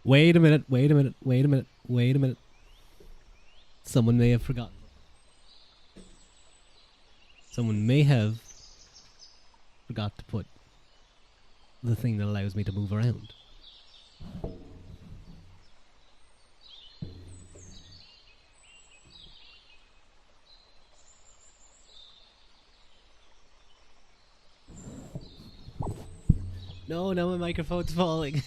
Wait a minute, wait a minute, wait a minute, wait a minute. Someone may have forgotten. Someone may have forgot to put the thing that allows me to move around. No, now my microphone's falling.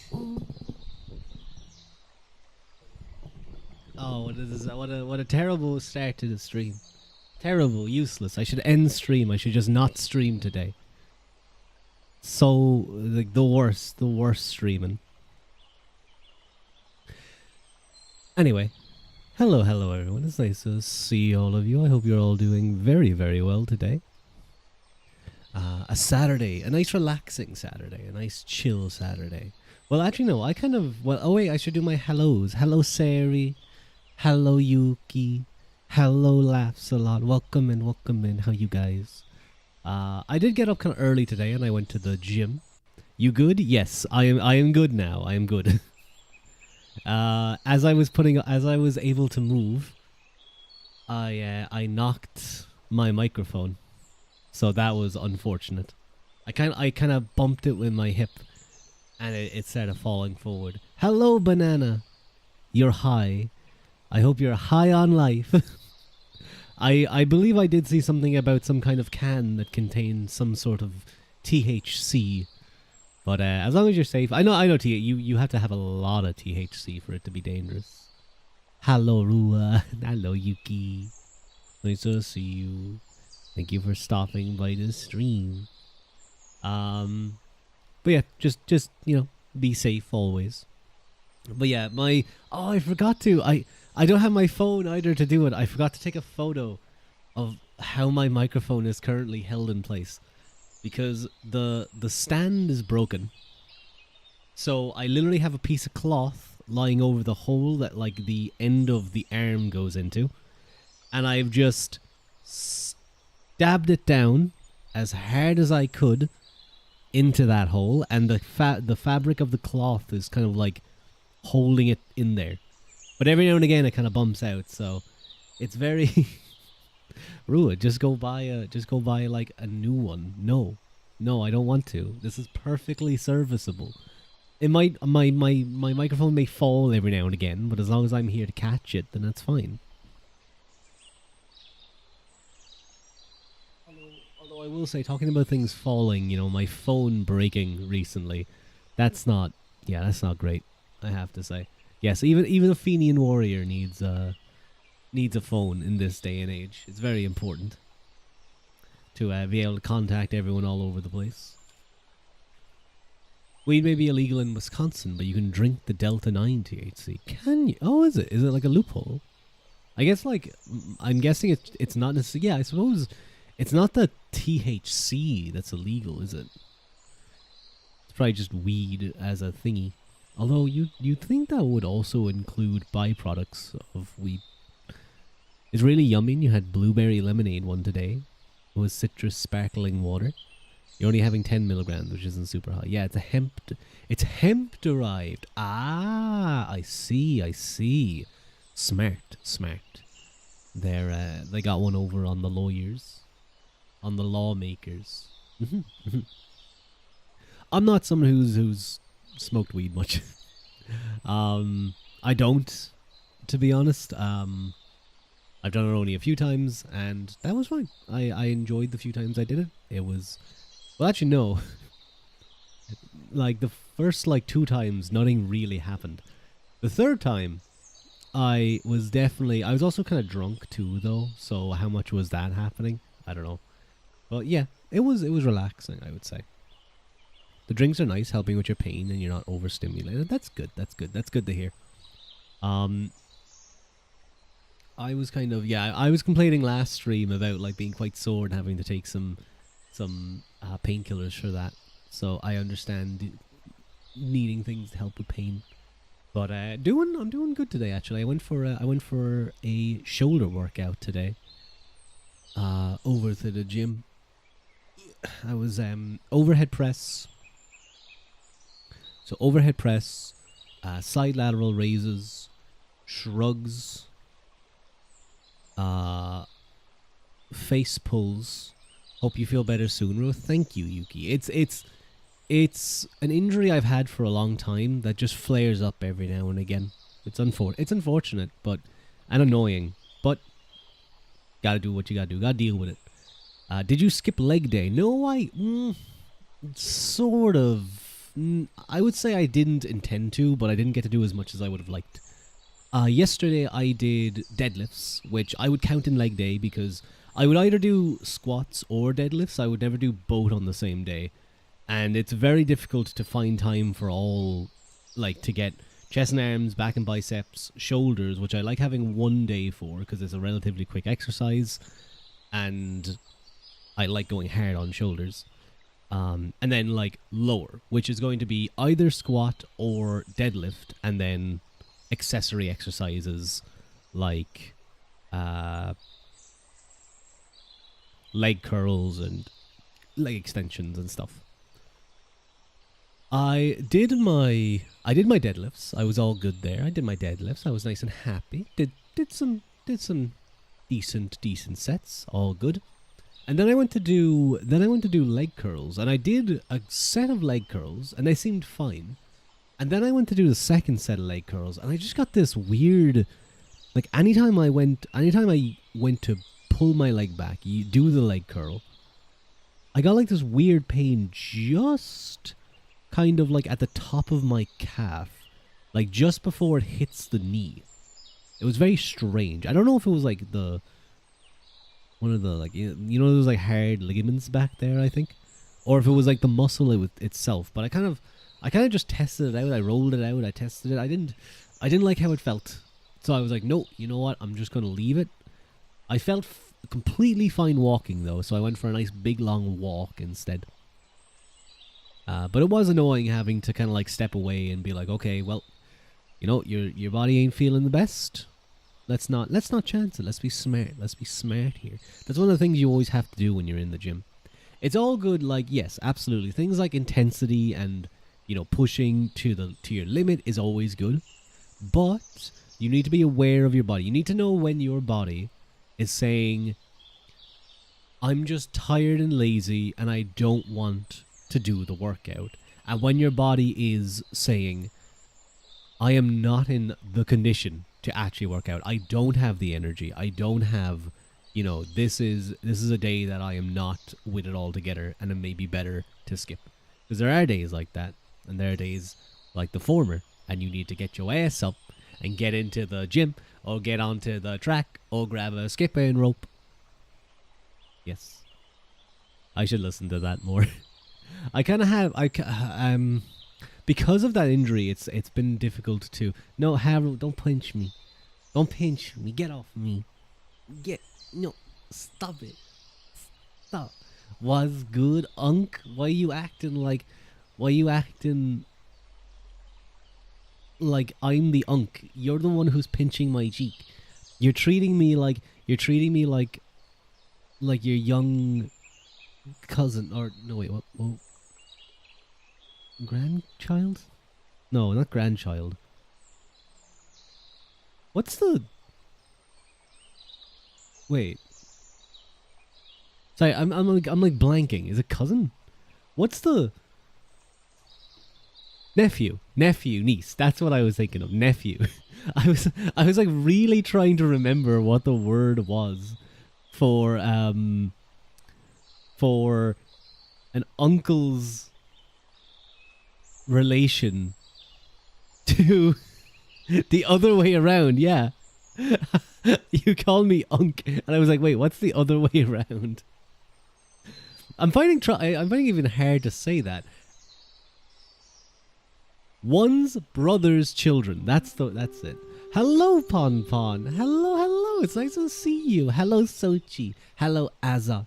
Oh, what is this? What a terrible start to the stream. Terrible, useless. I should end stream. I should just not stream today. So, like, the worst streaming. Anyway, hello everyone. It's nice to see all of you. I hope you're all doing very, very well today. A Saturday, a nice relaxing Saturday, a nice chill Saturday. Well, actually, no, I kind of, well, oh wait, I should do my hellos. Hello, Sari. Hello, Yuki. Hello, Laughs a Lot. Welcome in. How you guys? I did get up kind of early today, and I went to the gym. You good? Yes, I am good now. I am good. As I was able to move, I knocked my microphone, so that was unfortunate. I kind of bumped it with my hip, and it started falling forward. Hello, Banana. You're high. I hope you're high on life. I believe I did see something about some kind of can that contains some sort of THC. But as long as you're safe, I know you have to have a lot of THC for it to be dangerous. Hello, Rua. Hello, Yuki. Nice to see you. Thank you for stopping by the stream. But yeah, just you know, be safe always. But yeah, I forgot to. I don't have my phone either to do it. I forgot to take a photo of how my microphone is currently held in place, because the stand is broken. So I literally have a piece of cloth lying over the hole that like the end of the arm goes into, and I've just stabbed it down as hard as I could into that hole, and the fabric of the cloth is kind of like holding it in there. But every now and again it kind of bumps out, so it's very Rua, just go buy like a new one. No, I don't want to. This is perfectly serviceable. It might my microphone may fall every now and again, but as long as I'm here to catch it, then that's fine. Although I will say, talking about things falling, you know, my phone breaking recently, that's not great, I have to say. Yes, even a Fenian warrior needs a phone in this day and age. It's very important to be able to contact everyone all over the place. Weed may be illegal in Wisconsin, but you can drink the Delta 9 THC. Can you? Oh, is it? Is it like a loophole? I guess, like, I'm guessing it's not necessarily. Yeah, I suppose it's not the THC that's illegal, is it? It's probably just weed as a thingy. Although you'd think that would also include byproducts of weed. It's really yummy. You had blueberry lemonade one today. It was citrus sparkling water. You're only having 10 milligrams, which isn't super high. Yeah, it's hemp derived. Ah, I see. Smart. They got one over on the lawyers, on the lawmakers. I'm not someone who's smoked weed much. I don't, to be honest. I've done it only a few times, and that was fine. I enjoyed the few times I did it. It was, well, actually no. Like the first 2 times, nothing really happened. The third time, I was also kind of drunk too, though. So how much was that happening? I don't know. But yeah, it was relaxing, I would say. The drinks are nice, helping with your pain, and you're not overstimulated. That's good. That's good to hear. I was I was complaining last stream about being quite sore and having to take some painkillers for that. So I understand needing things to help with pain. But I'm doing good today, actually. I went for a shoulder workout today. Over to the gym. I was overhead press. So overhead press, side lateral raises, shrugs, uh, face pulls. Hope you feel better soon, Ruth. Thank you, Yuki. It's an injury I've had for a long time that just flares up every now and again. It's unfortunate, but and annoying. But gotta do what you gotta do. Gotta deal with it. Did you skip leg day? No, sort of. I would say I didn't intend to, but I didn't get to do as much as I would have liked. Yesterday I did deadlifts, which I would count in leg day because I would either do squats or deadlifts. I would never do both on the same day. And it's very difficult to find time for all, like, to get chest and arms, back and biceps, shoulders, which I like having one day for because it's a relatively quick exercise. And I like going hard on shoulders. And then, like, lower, which is going to be either squat or deadlift, and then accessory exercises like leg curls and leg extensions and stuff. I did my deadlifts. I was all good there. I did my deadlifts. I was nice and happy. Did some decent sets. All good. And then I went to do leg curls, and I did a set of leg curls, and they seemed fine. And then I went to do the second set of leg curls, and I just got this weird, like, anytime I went to pull my leg back, you do the leg curl, I got like this weird pain just kind of like at the top of my calf, like just before it hits the knee. It was very strange. I don't know if it was like one of the, like, you know those like hard ligaments back there, I think, or if it was like the muscle itself. But I kind of just tested it out. I rolled it out. I tested it. I didn't like how it felt, so I was like, no, you know what? I'm just gonna leave it. I felt completely fine walking though, so I went for a nice big long walk instead. But it was annoying having to kind of like step away and be like, okay, well, you know, your body ain't feeling the best. Let's not chance it. Let's be smart. Let's be smart here. That's one of the things you always have to do when you're in the gym. It's all good, like, yes, absolutely. Things like intensity and, you know, pushing to your limit is always good. But you need to be aware of your body. You need to know when your body is saying, I'm just tired and lazy and I don't want to do the workout. And when your body is saying, I am not in the condition to actually work out. I don't have the energy. I don't have, you know, this is a day that I am not with it all together, and it may be better to skip. Because there are days like that, and there are days like the former, and you need to get your ass up and get into the gym, or get onto the track, or grab a skipping rope. Yes. I should listen to that more. I kind of have, because of that injury, it's been difficult to... No, Harold, don't punch me. Don't pinch me. Get off me. No, stop it. Stop. Was good, Unk? Why you acting like I'm the Unk? You're the one who's pinching my cheek. You're treating me like your young cousin, or no, wait, what? Whoa. Grandchild? No, not grandchild. What's the... Wait. Sorry, I'm like blanking. Is it cousin? What's the... Nephew, niece. That's what I was thinking of. Nephew. I was like really trying to remember what the word was for an uncle's relation to the other way around. Yeah. You call me Unk, and I was like, wait, what's the other way around? I'm finding it even hard to say that. One's brother's children. That's it. Hello, Pon Pon. Hello. It's nice to see you. Hello, Sochi. Hello, Azat.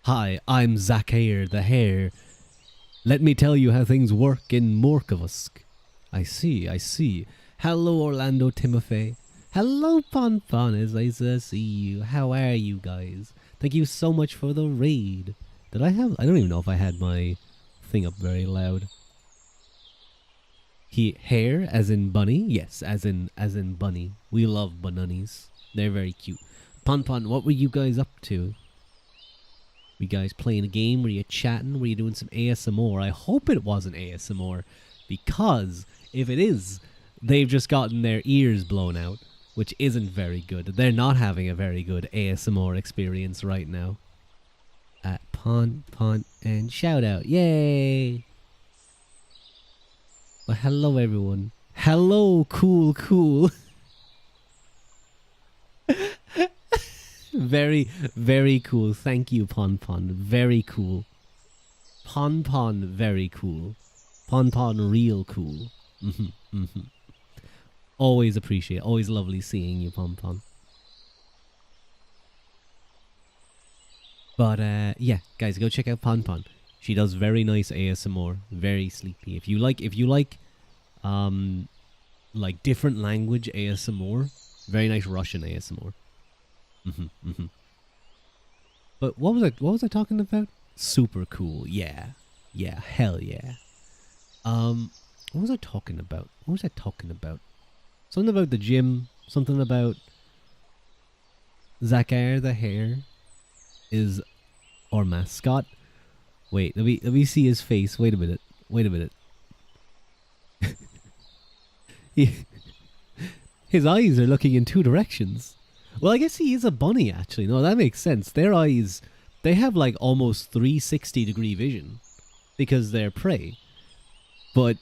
Hi, I'm Zakair the Hare. Let me tell you how things work in Morkovusk. I see. Hello, Orlando Timofey. Hello, Pon Pon. It's nice to see you. How are you guys? Thank you so much for the raid. I don't even know if I had my thing up very loud. Hair as in bunny? Yes, as in bunny. We love banunnies. They're very cute. Pon Pon, what were you guys up to? Were you guys playing a game? Were you chatting? Were you doing some ASMR? I hope it wasn't ASMR, because if it is, they've just gotten their ears blown out, which isn't very good. They're not having a very good ASMR experience right now. Pon, and shout out. Yay! Well, hello everyone. Hello, cool. Very, very cool. Thank you, Pon. Very cool. Pon, very cool. Pon, real cool. Always appreciate. Always lovely seeing you, Pon. But yeah, guys, go check out Pon. She does very nice ASMR, very sleepy. If you like different language ASMR, very nice Russian ASMR. But what was I talking about? Super cool. Yeah, hell yeah. What was I talking about? Something about the gym. Something about Zakar the hare is our mascot. Wait, let me see his face. Wait a minute. His eyes are looking in two directions. Well, I guess he is a bunny, actually. No, that makes sense. Their eyes, they have like almost 360-degree vision because they're prey. But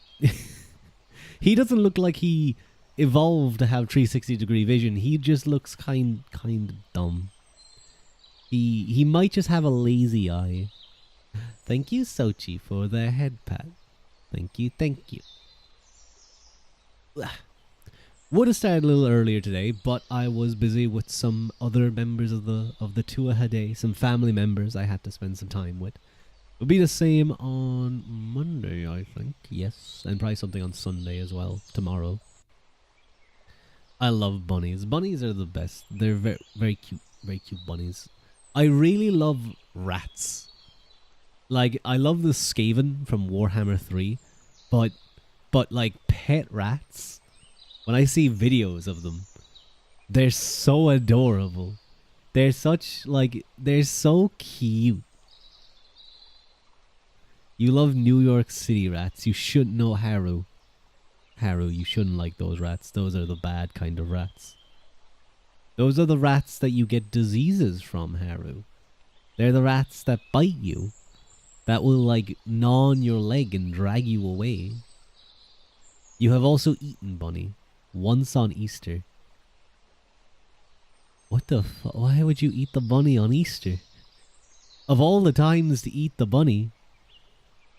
he doesn't look like he evolved to have 360-degree vision. He just looks kind of dumb. He might just have a lazy eye. Thank you, Sochi, for the head pat. Thank you. Would have started a little earlier today, but I was busy with some other members of the Tuahade, some family members I had to spend some time with. It'll be the same on Monday, I think. Yes, and probably something on Sunday as well, tomorrow. I love bunnies. Bunnies are the best. They're very, very cute bunnies. I really love rats. Like, I love the Skaven from Warhammer 3, but like pet rats, when I see videos of them, they're so adorable. They're so cute. You love New York City rats. You shouldn't know Haru. You shouldn't like those rats. Those are the bad kind of rats. Those are the rats that you get diseases from, Haru. They're the rats that bite you. That will, like, gnaw on your leg and drag you away. You have also eaten bunny. Once on Easter. What the fuck? Why would you eat the bunny on Easter? Of all the times to eat the bunny.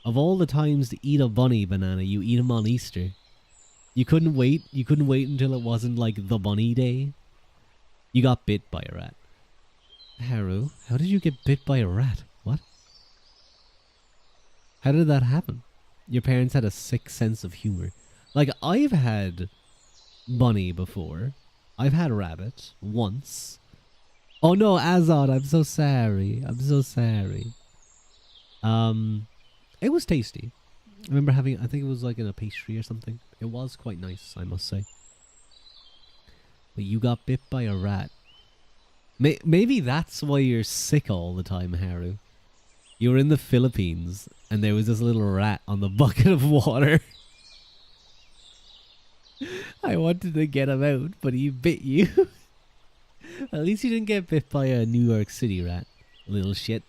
Of all the times to eat a bunny, Banana, you eat him on Easter. You couldn't wait? You couldn't wait until it wasn't, like, the bunny day? You got bit by a rat. Haru, how did you get bit by a rat? What? How did that happen? Your parents had a sick sense of humor. Like, I've had bunny before. I've had rabbit once. Oh no, Azad, I'm so sorry. It was tasty. I remember having, I think it was like in a pastry or something. It was quite nice, I must say. But you got bit by a rat. Maybe that's why you're sick all the time, Haru. You were in the Philippines and there was this little rat on the bucket of water. I wanted to get him out, but he bit you. At least you didn't get bit by a New York City rat. Little shit.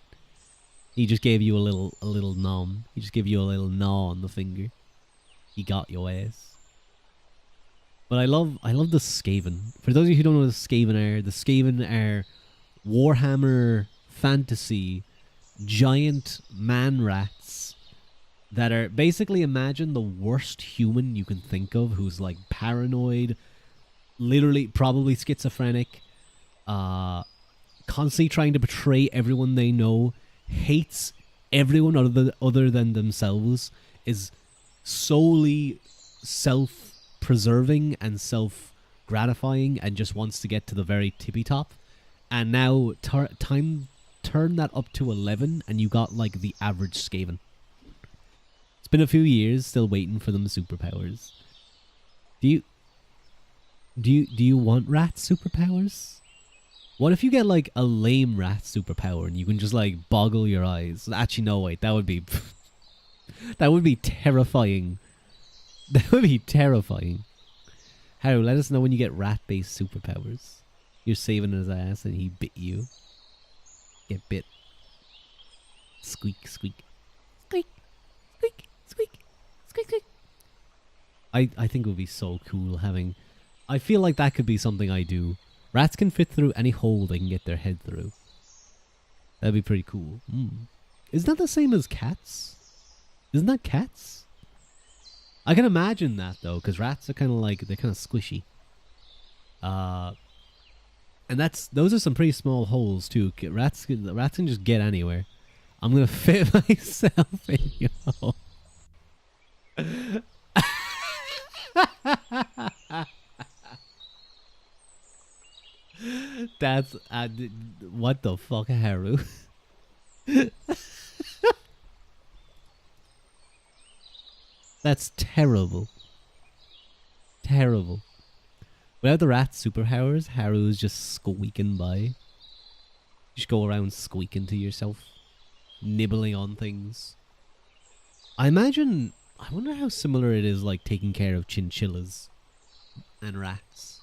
He just gave you a little nom. He just gave you a little gnaw on the finger. He got your ass. But I love the Skaven. For those of you who don't know what the Skaven are Warhammer fantasy giant man rats that are basically, imagine the worst human you can think of, who's like paranoid, literally probably schizophrenic, constantly trying to betray everyone they know, hates everyone other than themselves, is solely self-preserving and self-gratifying, and just wants to get to the very tippy top. And now turn that up to 11 and you got like the average Skaven. It's been a few years, still waiting for them superpowers. Do you do you want rat superpowers? What if you get like a lame rat superpower and you can just like boggle your eyes? Actually, no, wait, that would be that would be terrifying. That would be terrifying. Harry, let us know when you get rat-based superpowers. You're saving his ass and he bit you. Get bit. Squeak, squeak. Squeak, squeak, squeak, squeak, squeak. I think it would be so cool having... I feel like that could be something I do. Rats can fit through any hole they can get their head through. That'd be pretty cool. Isn't that the same as cats? Isn't that cats? I can imagine that though, because rats are kind of like, they're kind of squishy. And those are some pretty small holes too. Rats can just get anywhere. I'm gonna fit myself in your hole. That's what the fuck, Haru? That's terrible. Terrible. Without the rat superpowers, Haru's just squeaking by. You just go around squeaking to yourself, nibbling on things. I wonder how similar it is like taking care of chinchillas and rats.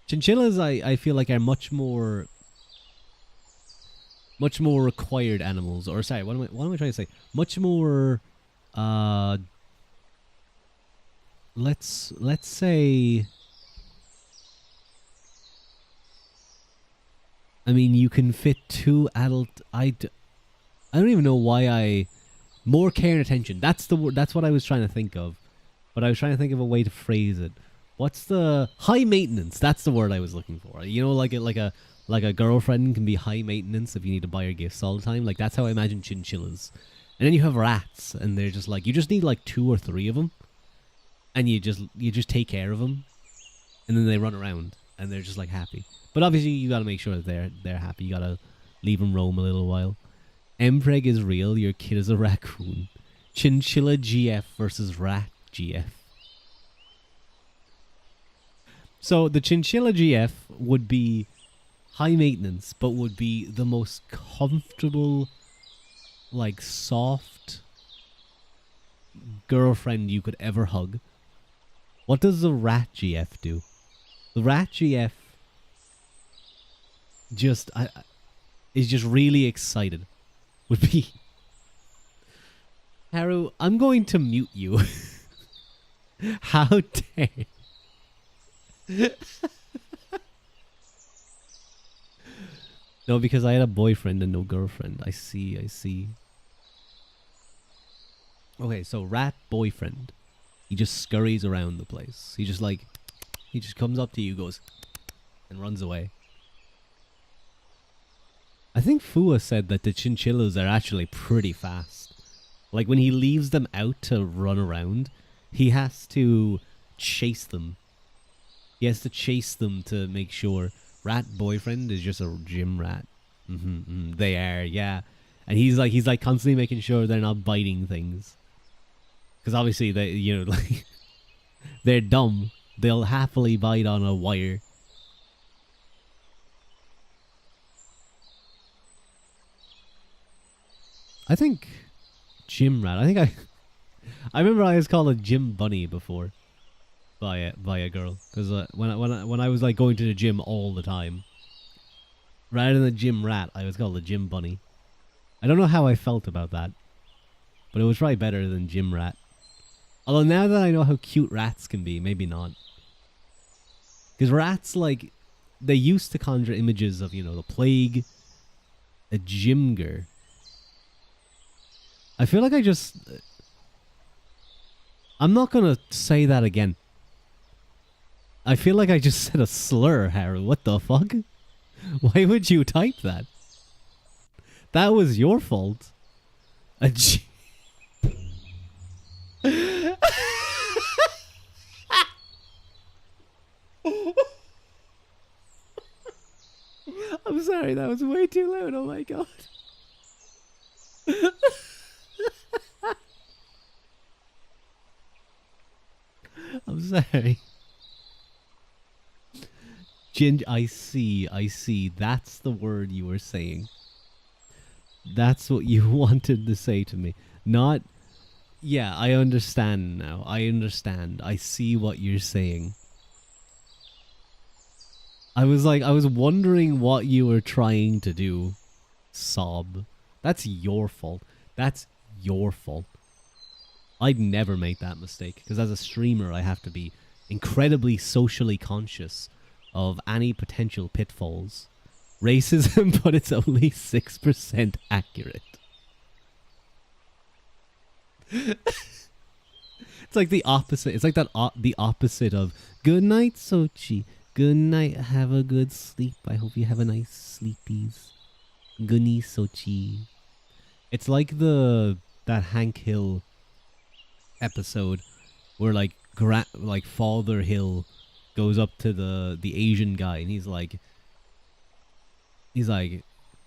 Chinchillas, I feel like are much more required animals. Or sorry, what am I trying to say? Much more let's say, I mean, you can fit two adult... I don't even know why more care and attention. That's the word. That's what I was trying to think of. But I was trying to think of a way to phrase it. What's the... High maintenance. That's the word I was looking for. You know, like a girlfriend can be high maintenance if you need to buy her gifts all the time. Like, that's how I imagine chinchillas. And then you have rats, and they're just like... You just need like 2 or 3 of them. And you just take care of them, and then they run around, and they're just like happy. But obviously, you gotta make sure that they're happy. You gotta leave them roam a little while. Mpreg is real. Your kid is a raccoon. Chinchilla GF versus rat GF. So the chinchilla GF would be high maintenance, but would be the most comfortable, like soft girlfriend you could ever hug. What does the rat GF do? The rat GF is just really excited. Would be... Haru, I'm going to mute you. How dare... No, because I had a boyfriend and no girlfriend. I see. Okay, so rat boyfriend. He just scurries around the place. He just comes up to you, goes, and runs away. I think Fua said that the chinchillas are actually pretty fast. Like when he leaves them out to run around, he has to chase them. He has to chase them to make sure. Rat boyfriend is just a gym rat. They are, yeah. And he's like constantly making sure they're not biting things. Because obviously they, like they're dumb. They'll happily bite on a wire. I think gym rat. I remember I was called a gym bunny before by a girl, because when I was like going to the gym all the time, rather than a gym rat, I was called a gym bunny. I don't know how I felt about that, but it was probably better than gym rat. Although now that I know how cute rats can be, maybe not. Because rats, like, they used to conjure images of, the plague, a gymger. I feel like I'm not going to say that again. I feel like I just said a slur, Haru. What the fuck? Why would you type that? That was your fault. I'm sorry, that was way too loud. Oh my god. Sorry. I see. That's the word you were saying. That's what you wanted to say to me. Not, yeah, I understand now. I understand. I see what you're saying. I was wondering what you were trying to do. Sob. That's your fault. That's your fault. I'd never make that mistake, because as a streamer, I have to be incredibly socially conscious of any potential pitfalls. Racism, but it's only 6% accurate. It's like the opposite. It's like that the opposite of good night, Sochi. Good night. Have a good sleep. I hope you have a nice sleepies. Good night, Sochi. It's like that Hank Hill episode where like Father Hill goes up to the Asian guy and he's like,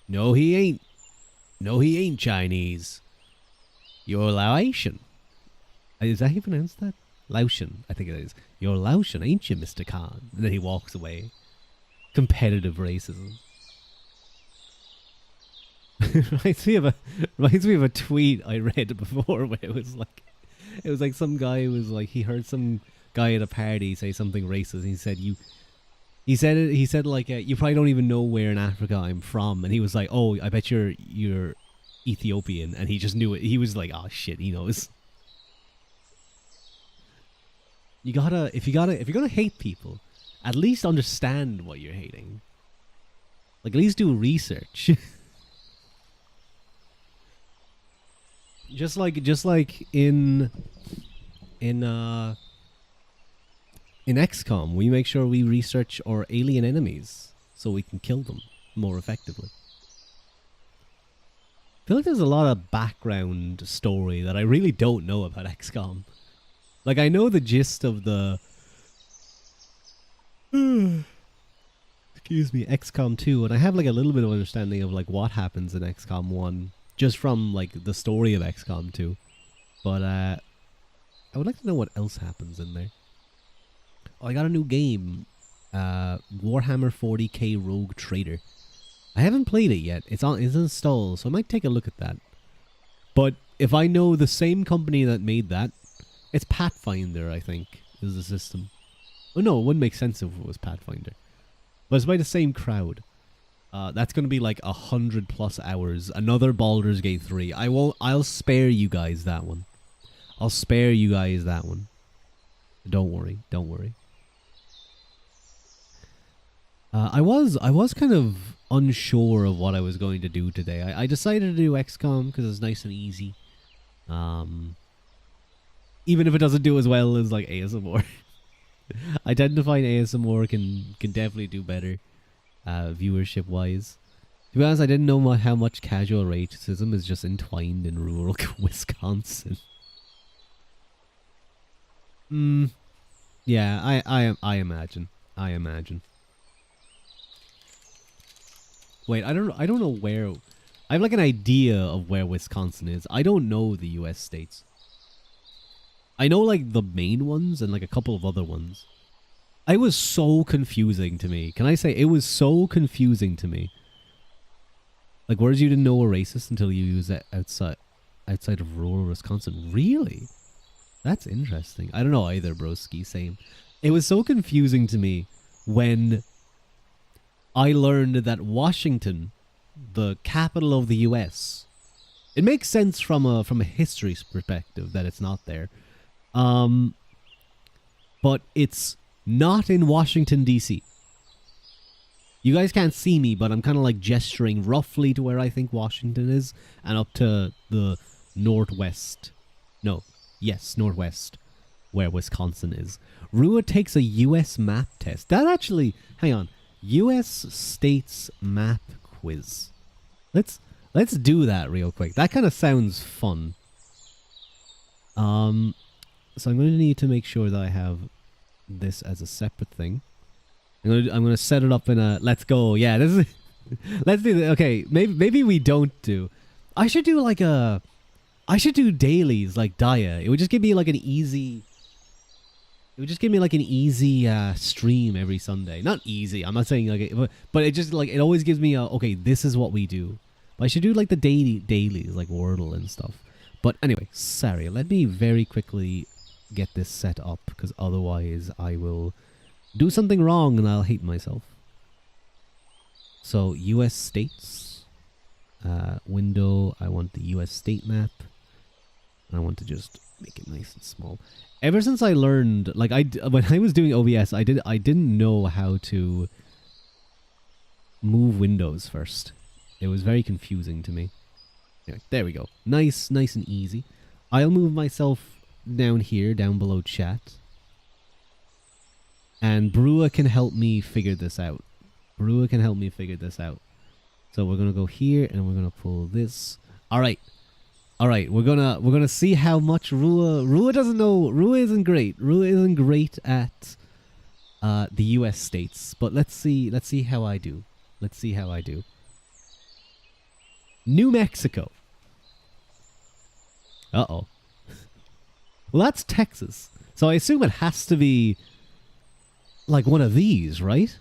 no he ain't Chinese. You're Laotian. Is that how you pronounce that? Laotian, I think it is. You're Laotian, ain't you, Mr. Khan? And then he walks away. Competitive racism. reminds me of a tweet I read before where it was like some guy was like, he heard some guy at a party say something racist and he said like you probably don't even know where in Africa I'm from, and he was like, oh, I bet you're Ethiopian, and he just knew it. He was like, oh shit, he knows. If you're gonna hate people, at least understand what you're hating. Like, at least do research. just like in XCOM, we make sure we research our alien enemies so we can kill them more effectively. I feel like there's a lot of background story that I really don't know about XCOM. Like, I know the gist of the excuse me, XCOM 2, and I have like a little bit of understanding of like what happens in XCOM 1 just from like the story of XCOM 2. But I would like to know what else happens in there. Oh, I got a new game, Warhammer 40k Rogue Trader. I haven't played it yet. It's installed, so I might take a look at that. But if I know the same company that made that, it's Pathfinder, I think, is the system. Oh no, it wouldn't make sense if it was Pathfinder. But it's by the same crowd. That's going to be like 100+ hours. Another Baldur's Gate 3. I'll spare you guys that one. I'll spare you guys that one. Don't worry. Don't worry. I was kind of unsure of what I was going to do today. I decided to do XCOM because it's nice and easy. Even if it doesn't do as well as like ASMR. I tend to find ASMR can definitely do better, viewership wise. To be honest, I didn't know how much casual racism is just entwined in rural Wisconsin. Yeah, I imagine. Wait, I don't know where. I have like an idea of where Wisconsin is. I don't know the US states. I know like the main ones and like a couple of other ones. It was so confusing to me. Can I say it was so confusing to me? Like, words you didn't know were racist until you use it outside of rural Wisconsin. Really? That's interesting. I don't know either, broski. Same. It was so confusing to me when I learned that Washington, the capital of the US, it makes sense from a history perspective that it's not there. But it's not in Washington, D.C. You guys can't see me, but I'm kind of like gesturing roughly to where I think Washington is and up to the northwest. No, yes, northwest, where Wisconsin is. Rua takes a U.S. map test. That actually, hang on, U.S. states map quiz. Let's do that real quick. That kind of sounds fun. So I'm going to need to make sure that I have this as a separate thing. I'm going to set it up in a let's go. Yeah, this is let's do that. Okay, maybe we don't do. I should do dailies like Daya. It would just give me like an easy It would just give me like an easy stream every Sunday. Not easy. I'm not saying like, but it just like it always gives me a okay. This is what we do. But I should do like the dailies like Wordle and stuff. But anyway, sorry. Let me very quickly get this set up because otherwise I will do something wrong and I'll hate myself. So U.S. states window. I want the U.S. state map. I want to just make it nice and small. Ever since I learned, like when I was doing OBS, I didn't know how to move windows first. It was very confusing to me. Anyway, there we go. Nice and easy. I'll move myself down here, down below chat. And Brua can help me figure this out. Brua can help me figure this out. So we're gonna go here and we're gonna pull this. Alright, we're gonna see how much Rua doesn't know. Rua isn't great. Rua isn't great at the US states. But let's see how I do. Let's see how I do. New Mexico. Uh-oh. Well, that's Texas. So I assume it has to be like one of these, right?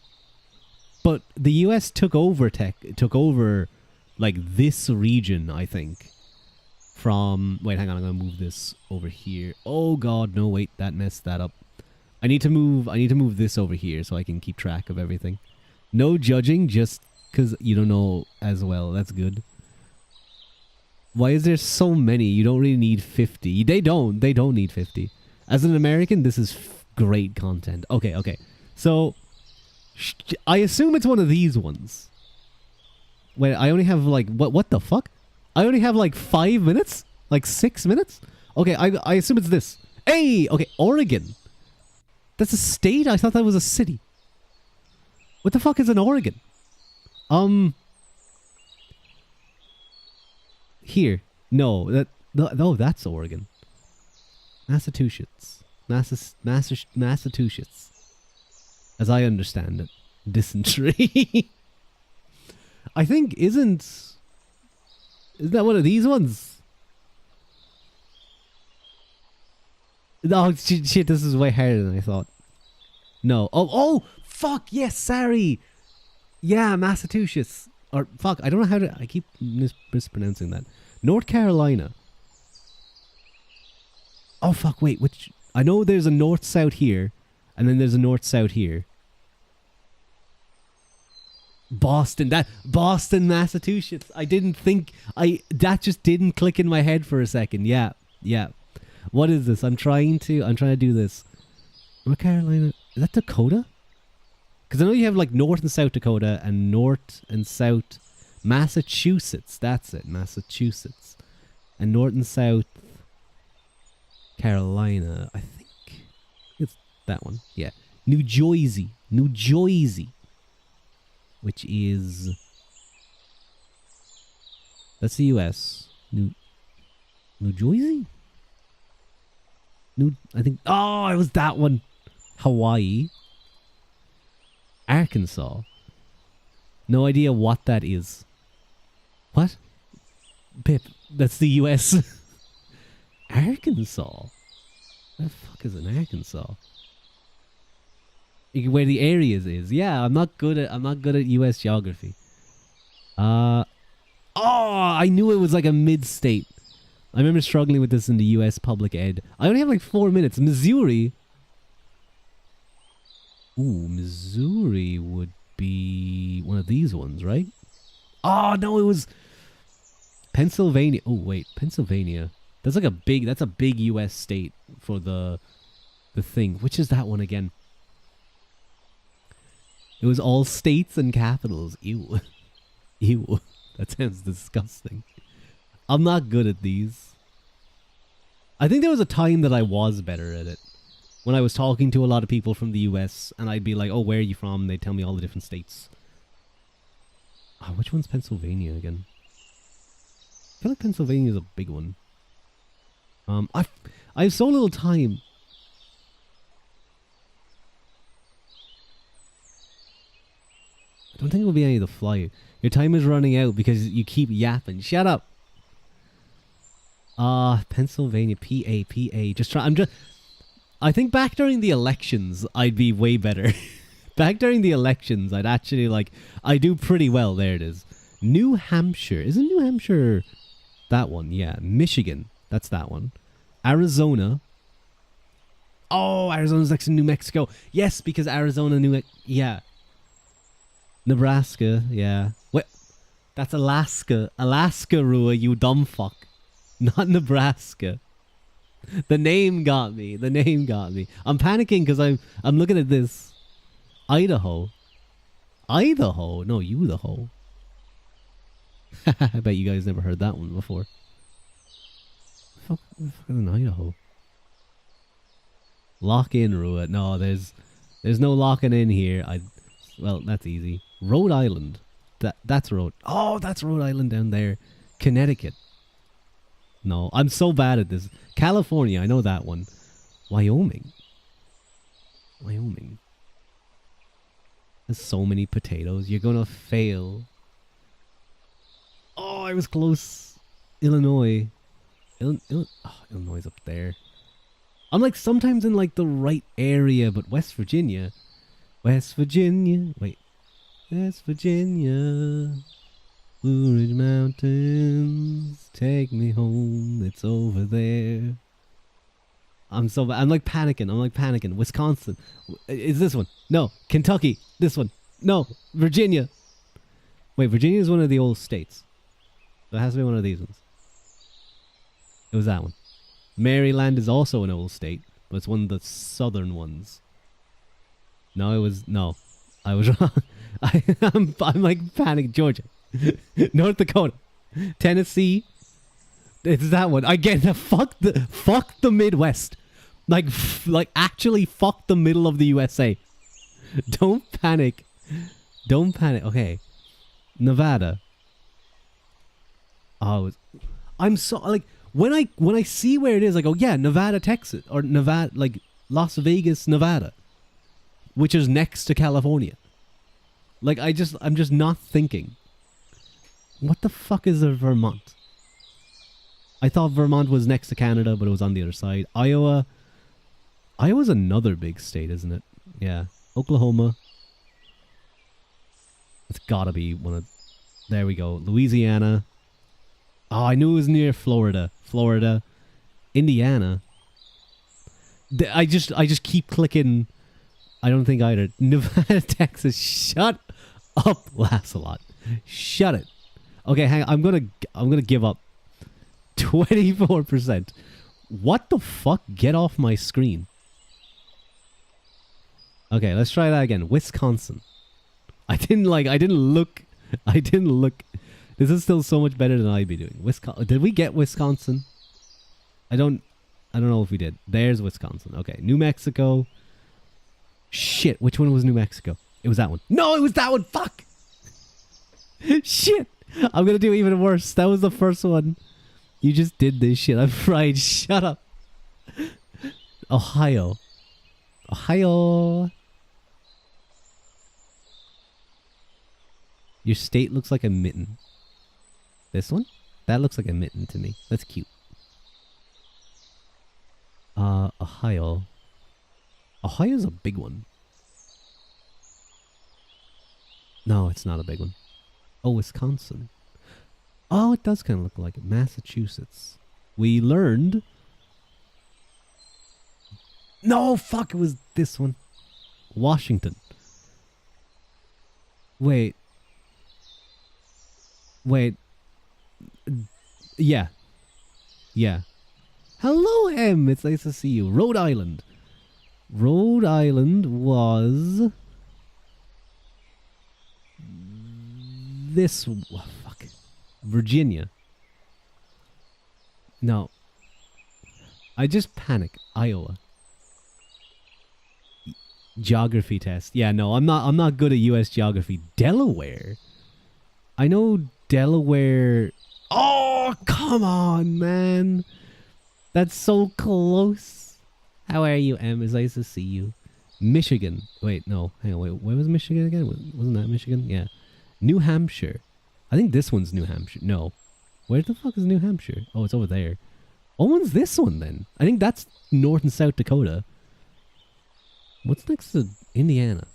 But the US took over like this region, I think. From wait, hang on, I'm gonna move this over here. Oh god, no, wait, that messed that up. I need to move this over here so I can keep track of everything. No judging, just because you don't know as well. That's good. Why is there so many? You don't really need 50. They don't need 50. As an American, this is great content. Okay. So, I assume it's one of these ones. Wait, I only have like, what the fuck? I only have like 5 minutes? Like 6 minutes? Okay, I assume it's this. Hey! Okay, Oregon. That's a state? I thought that was a city. What the fuck is an Oregon? Here. No, that's Oregon. Massachusetts. Massachusetts. As I understand it. Dysentery. I think isn't that one of these ones? No, shit, this is way harder than I thought. No. Oh, fuck, yes, sorry. Yeah, Massachusetts. Or, fuck, I don't know how to... I keep mispronouncing that. North Carolina. Oh, fuck, wait, which... I know there's a north-south here, and then there's a north-south here. Boston, Massachusetts. I didn't think... That just didn't click in my head for a second. Yeah. What is this? I'm trying to do this. North Carolina... Is that Dakota? Because I know you have like North and South Dakota and North and South Massachusetts. That's it, Massachusetts. And North and South Carolina. I think it's that one. Yeah. New Jersey. Which is... That's the US. New Jersey? I think... Oh, it was that one. Hawaii. Arkansas. No idea what that is. What? Pip, that's the US. Arkansas? Where the fuck is an Arkansas? Where the areas is. Yeah, I'm not good at US geography. Oh, I knew it was like a mid-state. I remember struggling with this in the US public ed. I only have like 4 minutes. Missouri. Ooh, Missouri would be one of these ones, right? Oh, no, it was Pennsylvania. Oh, wait, Pennsylvania. That's a big US state for the thing. Which is that one again? It was all states and capitals. Ew. Ew. That sounds disgusting. I'm not good at these. I think there was a time that I was better at it. When I was talking to a lot of people from the US, and I'd be like, oh, where are you from? And they'd tell me all the different states. Oh, which one's Pennsylvania again? I feel like Pennsylvania's a big one. I have so little time. I don't think it will be any of the flyer. Your time is running out because you keep yapping. Shut up. Pennsylvania, PA. I think back during the elections, I'd be way better. Back during the elections, I'd actually like... I do pretty well. There it is. New Hampshire. Isn't New Hampshire that one? Yeah. Michigan. That's that one. Arizona. Oh, Arizona's next to New Mexico. Yes, because Arizona, yeah. Nebraska, yeah. What? That's Alaska. Alaska, Rua, you dumb fuck. Not Nebraska. The name got me. The name got me. I'm panicking because I'm looking at this. Idaho. Idaho? No, you the hoe. I bet you guys never heard that one before. Fucking Idaho. Lock in, Rua. No, there's no locking in here. Well, that's easy. Rhode Island. That's Rhode. Oh, that's Rhode Island down there. Connecticut. No, I'm so bad at this. California, I know that one. Wyoming. Wyoming. There's so many potatoes. You're gonna fail. Oh, I was close. Illinois. Illinois is up there. I'm like sometimes in like the right area, but West Virginia. West Virginia. Wait. West Virginia. Blue Ridge Mountains. Take me home. It's over there. I'm so bad. I'm like panicking. Wisconsin. Is this one? No. Kentucky. This one. No. Virginia. Wait, Virginia is one of the old states. So it has to be one of these ones. It was that one. Maryland is also an old state, but it's one of the southern ones. No, it was... No. I was wrong. I'm like panicking. Georgia. North Dakota. Tennessee. It's that one. Again, fuck the Midwest. Like actually fuck the middle of the USA. Don't panic. Don't panic. Okay. Nevada. Oh, I'm so like when I see where it is, I go, yeah, Nevada, Texas, or Nevada, like Las Vegas, Nevada, which is next to California. Like I'm just not thinking. What the fuck is a Vermont? I thought Vermont was next to Canada, but it was on the other side. Iowa. Iowa's another big state, isn't it? Yeah. Oklahoma. It's gotta be one of... There we go. Louisiana. Oh, I knew it was near Florida. Florida. Indiana. I just keep clicking. I don't think either. Nevada, Texas. Shut up, Lancelot. Shut it. Okay, hang on. I'm gonna give up. 24%. What the fuck? Get off my screen. Okay, let's try that again. Wisconsin. I didn't look. This is still so much better than I'd be doing. Did we get Wisconsin? I don't know if we did. There's Wisconsin. Okay, New Mexico. Shit, which one was New Mexico? It was that one. No, it was that one. Fuck. Shit. I'm gonna do even worse. That was the first one. You just did this shit. I'm fried. Shut up. Ohio. Ohio. Your state looks like a mitten. This one? That looks like a mitten to me. That's cute. Ohio. Ohio's a big one. No, it's not a big one. Oh, Wisconsin. Oh, it does kind of look like it. Massachusetts. We learned... No, fuck, it was this one. Washington. Wait. Yeah. Yeah. Hello, M. It's nice to see you. Rhode Island. Rhode Island was... This... Oh, fuck. Virginia. No. I just panic. Iowa. Geography test. Yeah, no, I'm not good at US geography. Delaware. I know Delaware. Oh, come on, man. That's so close. How are you, Em? It's nice to see you. Michigan. Wait, no. Hang on, wait. Where was Michigan again? Wasn't that Michigan? Yeah. New Hampshire. I think this one's New Hampshire. No. Where the fuck is New Hampshire? Oh, it's over there. Oh, when's this one then? I think that's North and South Dakota. What's next to Indiana?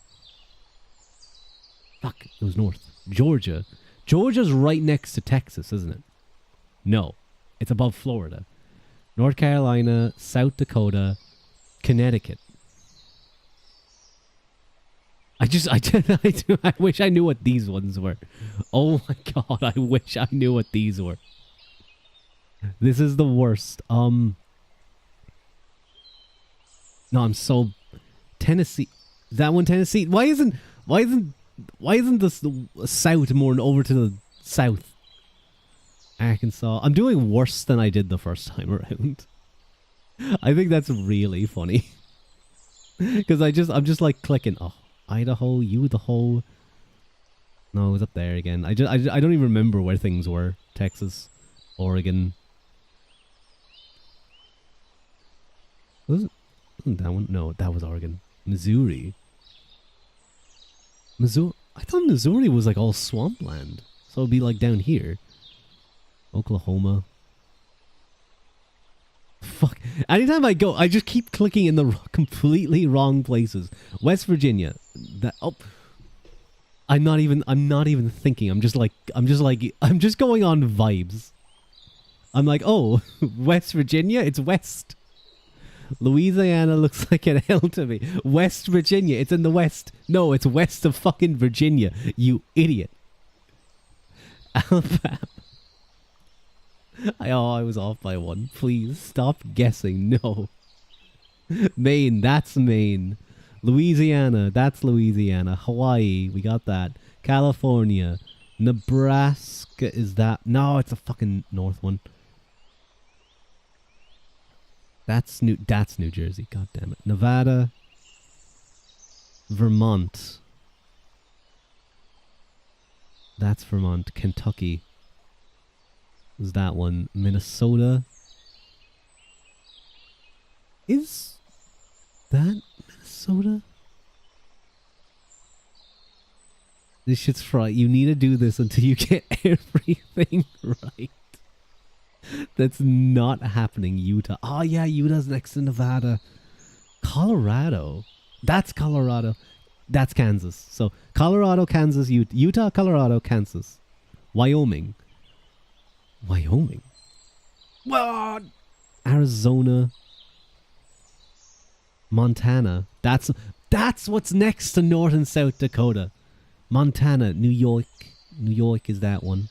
Fuck, it was north. Georgia. Georgia's right next to Texas, isn't it? No, it's above Florida. North Carolina, South Dakota, Connecticut. I wish I knew what these ones were. Oh my god, I wish I knew what these were. This is the worst. No, I'm so... Tennessee. Is that one Tennessee? Why isn't the South more over to the south? Arkansas. I'm doing worse than I did the first time around. I think that's really funny. Because I'm just like clicking. Oh, Idaho, Idaho. No, it was up there again. I don't even remember where things were. Texas, Oregon. Wasn't that one? No, that was Oregon. Missouri. I thought Missouri was like all swampland. So it'd be like down here. Oklahoma. Fuck. Anytime I go, I just keep clicking in the completely wrong places. West Virginia. I'm not even thinking. I'm just going on vibes. I'm like, oh, West Virginia? It's west. Louisiana looks like an L to me. West Virginia, it's in the west. No, it's west of fucking Virginia, you idiot. Alabama. I was off by one. Please, stop guessing. No. Maine, that's Maine. Louisiana, that's Louisiana. Hawaii, we got that. California. Nebraska, is that... No, it's a fucking north one. That's New Jersey. God damn it. Nevada. Vermont. That's Vermont. Kentucky. Is that one? Minnesota. Is that Minnesota? This shit's fright. You need to do this until you get everything right. That's not happening. Utah. Oh yeah, Utah's next to Nevada. Colorado. That's Colorado. That's Kansas. So Colorado, Kansas, Utah, Colorado, Kansas. Wyoming. What? Arizona. Montana. That's what's next to North and South Dakota. Montana, New York. New York is that one.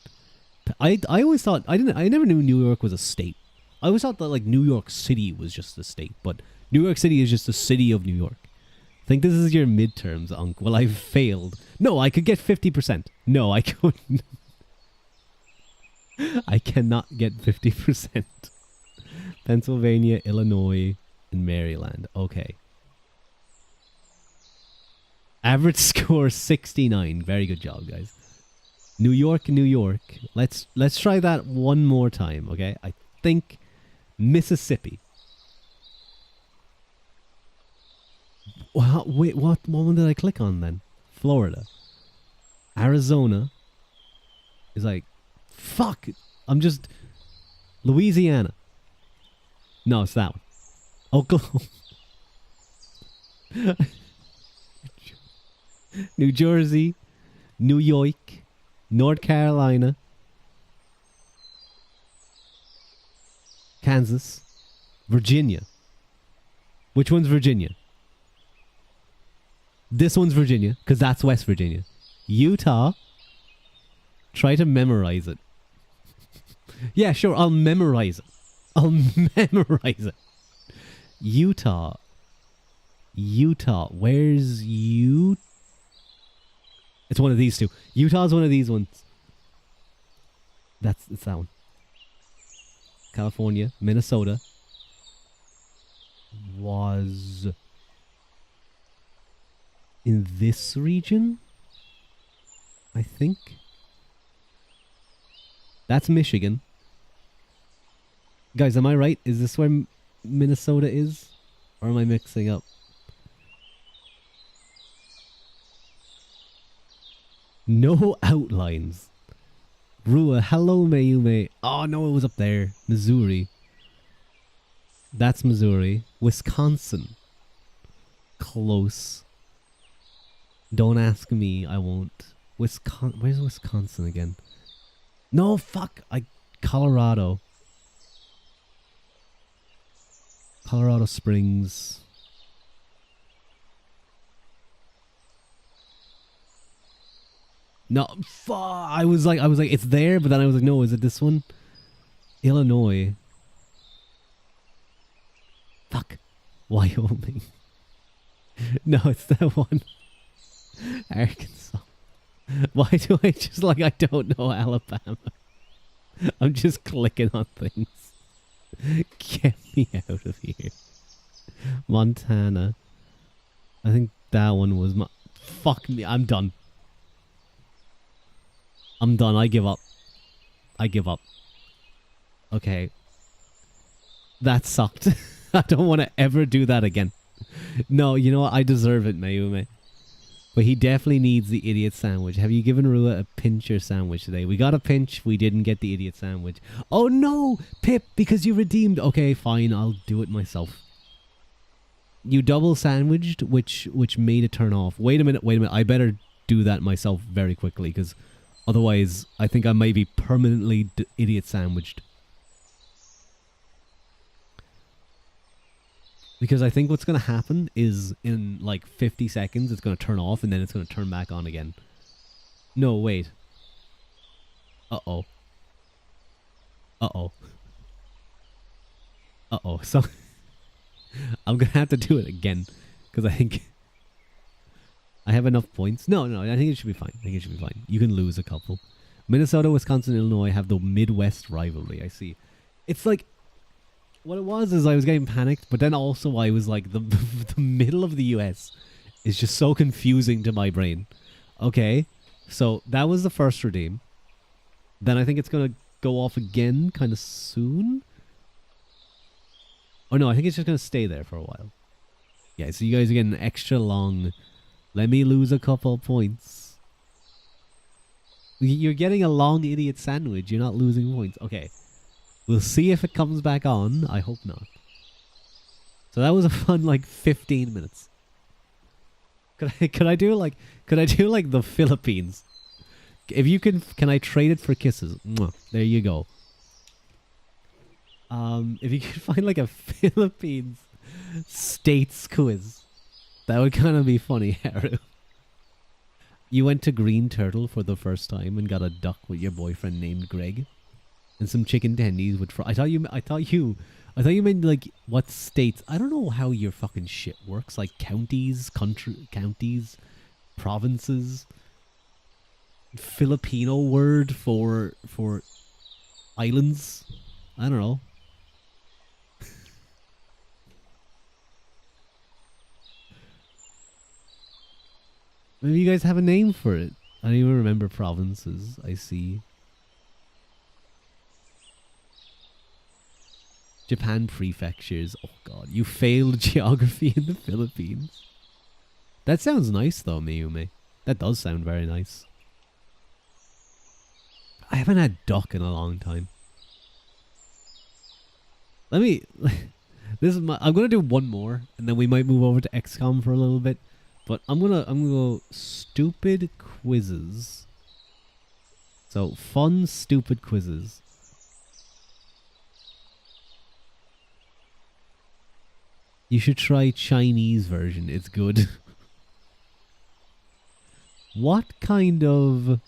I always thought I never knew New York was a state. I always thought that like New York City was just a state, but New York City is just the city of New York. I think this is your midterms, Unc. Well, I've failed. No, I could get 50%. No, I couldn't. I cannot get 50%. Pennsylvania, Illinois, and Maryland. Okay. Average score 69. Very good job, guys. New York, New York. Let's try that one more time, okay? I think Mississippi. Wow, wait, what one did I click on then? Florida. Arizona is like, fuck. I'm just Louisiana. No, it's that one. Oklahoma. New Jersey, New York, North Carolina, Kansas, Virginia. Which one's Virginia? This one's Virginia, because that's West Virginia. Utah. Try to memorize it. Yeah, sure, I'll memorize it. I'll memorize it. Utah. Where's Utah? It's one of these two. Utah's one of these ones. It's that one. California, Minnesota was in this region, I think. That's Michigan. Guys, am I right? Is this where Minnesota is? Or am I mixing up? No outlines. Rua, hello, Mayume. Oh, no, it was up there. Missouri. That's Missouri. Wisconsin. Close. Don't ask me. I won't. Where's Wisconsin again? No, fuck. Colorado. Colorado Springs. No, fuck. I was like, it's there, but then I was like, no, is it this one? Illinois. Fuck. Wyoming. No, it's that one. Arkansas. Why do I just like, I don't know Alabama? I'm just clicking on things. Get me out of here. Montana. I think that one was my... Fuck me, I'm done. I'm done, I give up. I give up. Okay. That sucked. I don't want to ever do that again. No, you know what? I deserve it, Mayume. But he definitely needs the idiot sandwich. Have you given Rua a pincher sandwich today? We got a pinch. We didn't get the idiot sandwich. Oh no! Pip, because you redeemed. Okay, fine. I'll do it myself. You double sandwiched, which made it turn off. Wait a minute. I better do that myself very quickly, because otherwise I think I might be permanently idiot sandwiched. Because I think what's going to happen is in like 50 seconds it's going to turn off and then it's going to turn back on again. No, wait. Uh-oh. Uh-oh. Uh-oh. So I'm going to have to do it again because I think I have enough points. No, I think it should be fine. You can lose a couple. Minnesota, Wisconsin, Illinois have the Midwest rivalry. I see. It's like... What it was is I was getting panicked, but then also I was like, the middle of the US is just so confusing to my brain. Okay, so that was the first redeem. Then I think it's going to go off again kind of soon. Oh no, I think it's just going to stay there for a while. Yeah, so you guys are getting extra long. Let me lose a couple points. You're getting a long idiot sandwich. You're not losing points. Okay. We'll see if it comes back on. I hope not. So that was a fun like 15 minutes. Could I do like the Philippines? If you can I trade it for kisses? Mwah, there you go. If you could find like a Philippines states quiz, that would kind of be funny, Haru. You went to Green Turtle for the first time and got a duck with your boyfriend named Greg. And some chicken tendies with I thought you meant like what states. I don't know how your fucking shit works. Like counties, provinces. Filipino word for islands. I don't know. Maybe you guys have a name for it. I don't even remember provinces. I see. Japan prefectures. Oh god, you failed geography in the Philippines. That sounds nice though, Miyume. That does sound very nice. I haven't had duck in a long time. I'm gonna do one more, and then we might move over to XCOM for a little bit. But I'm gonna go stupid quizzes. So fun, stupid quizzes. You should try Chinese version. It's good. What kind of...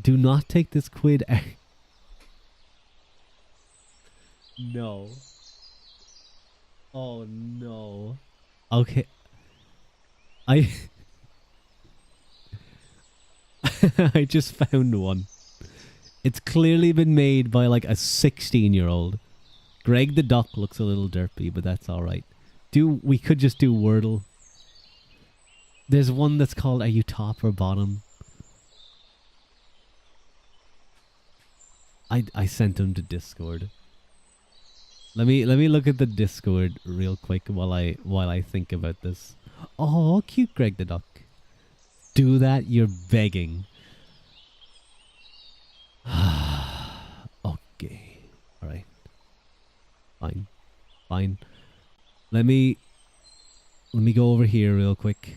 Do not take this quid... No. Oh no. Okay. I just found one. It's clearly been made by like a 16-year-old. Greg the Duck looks a little derpy, but that's alright. We could just do Wordle. There's one that's called Are You Top or Bottom? I sent him to Discord. Let me look at the Discord real quick while I think about this. Oh, cute Greg the Duck. Do that, you're begging. Okay. Alright. Fine. Let me go over here real quick.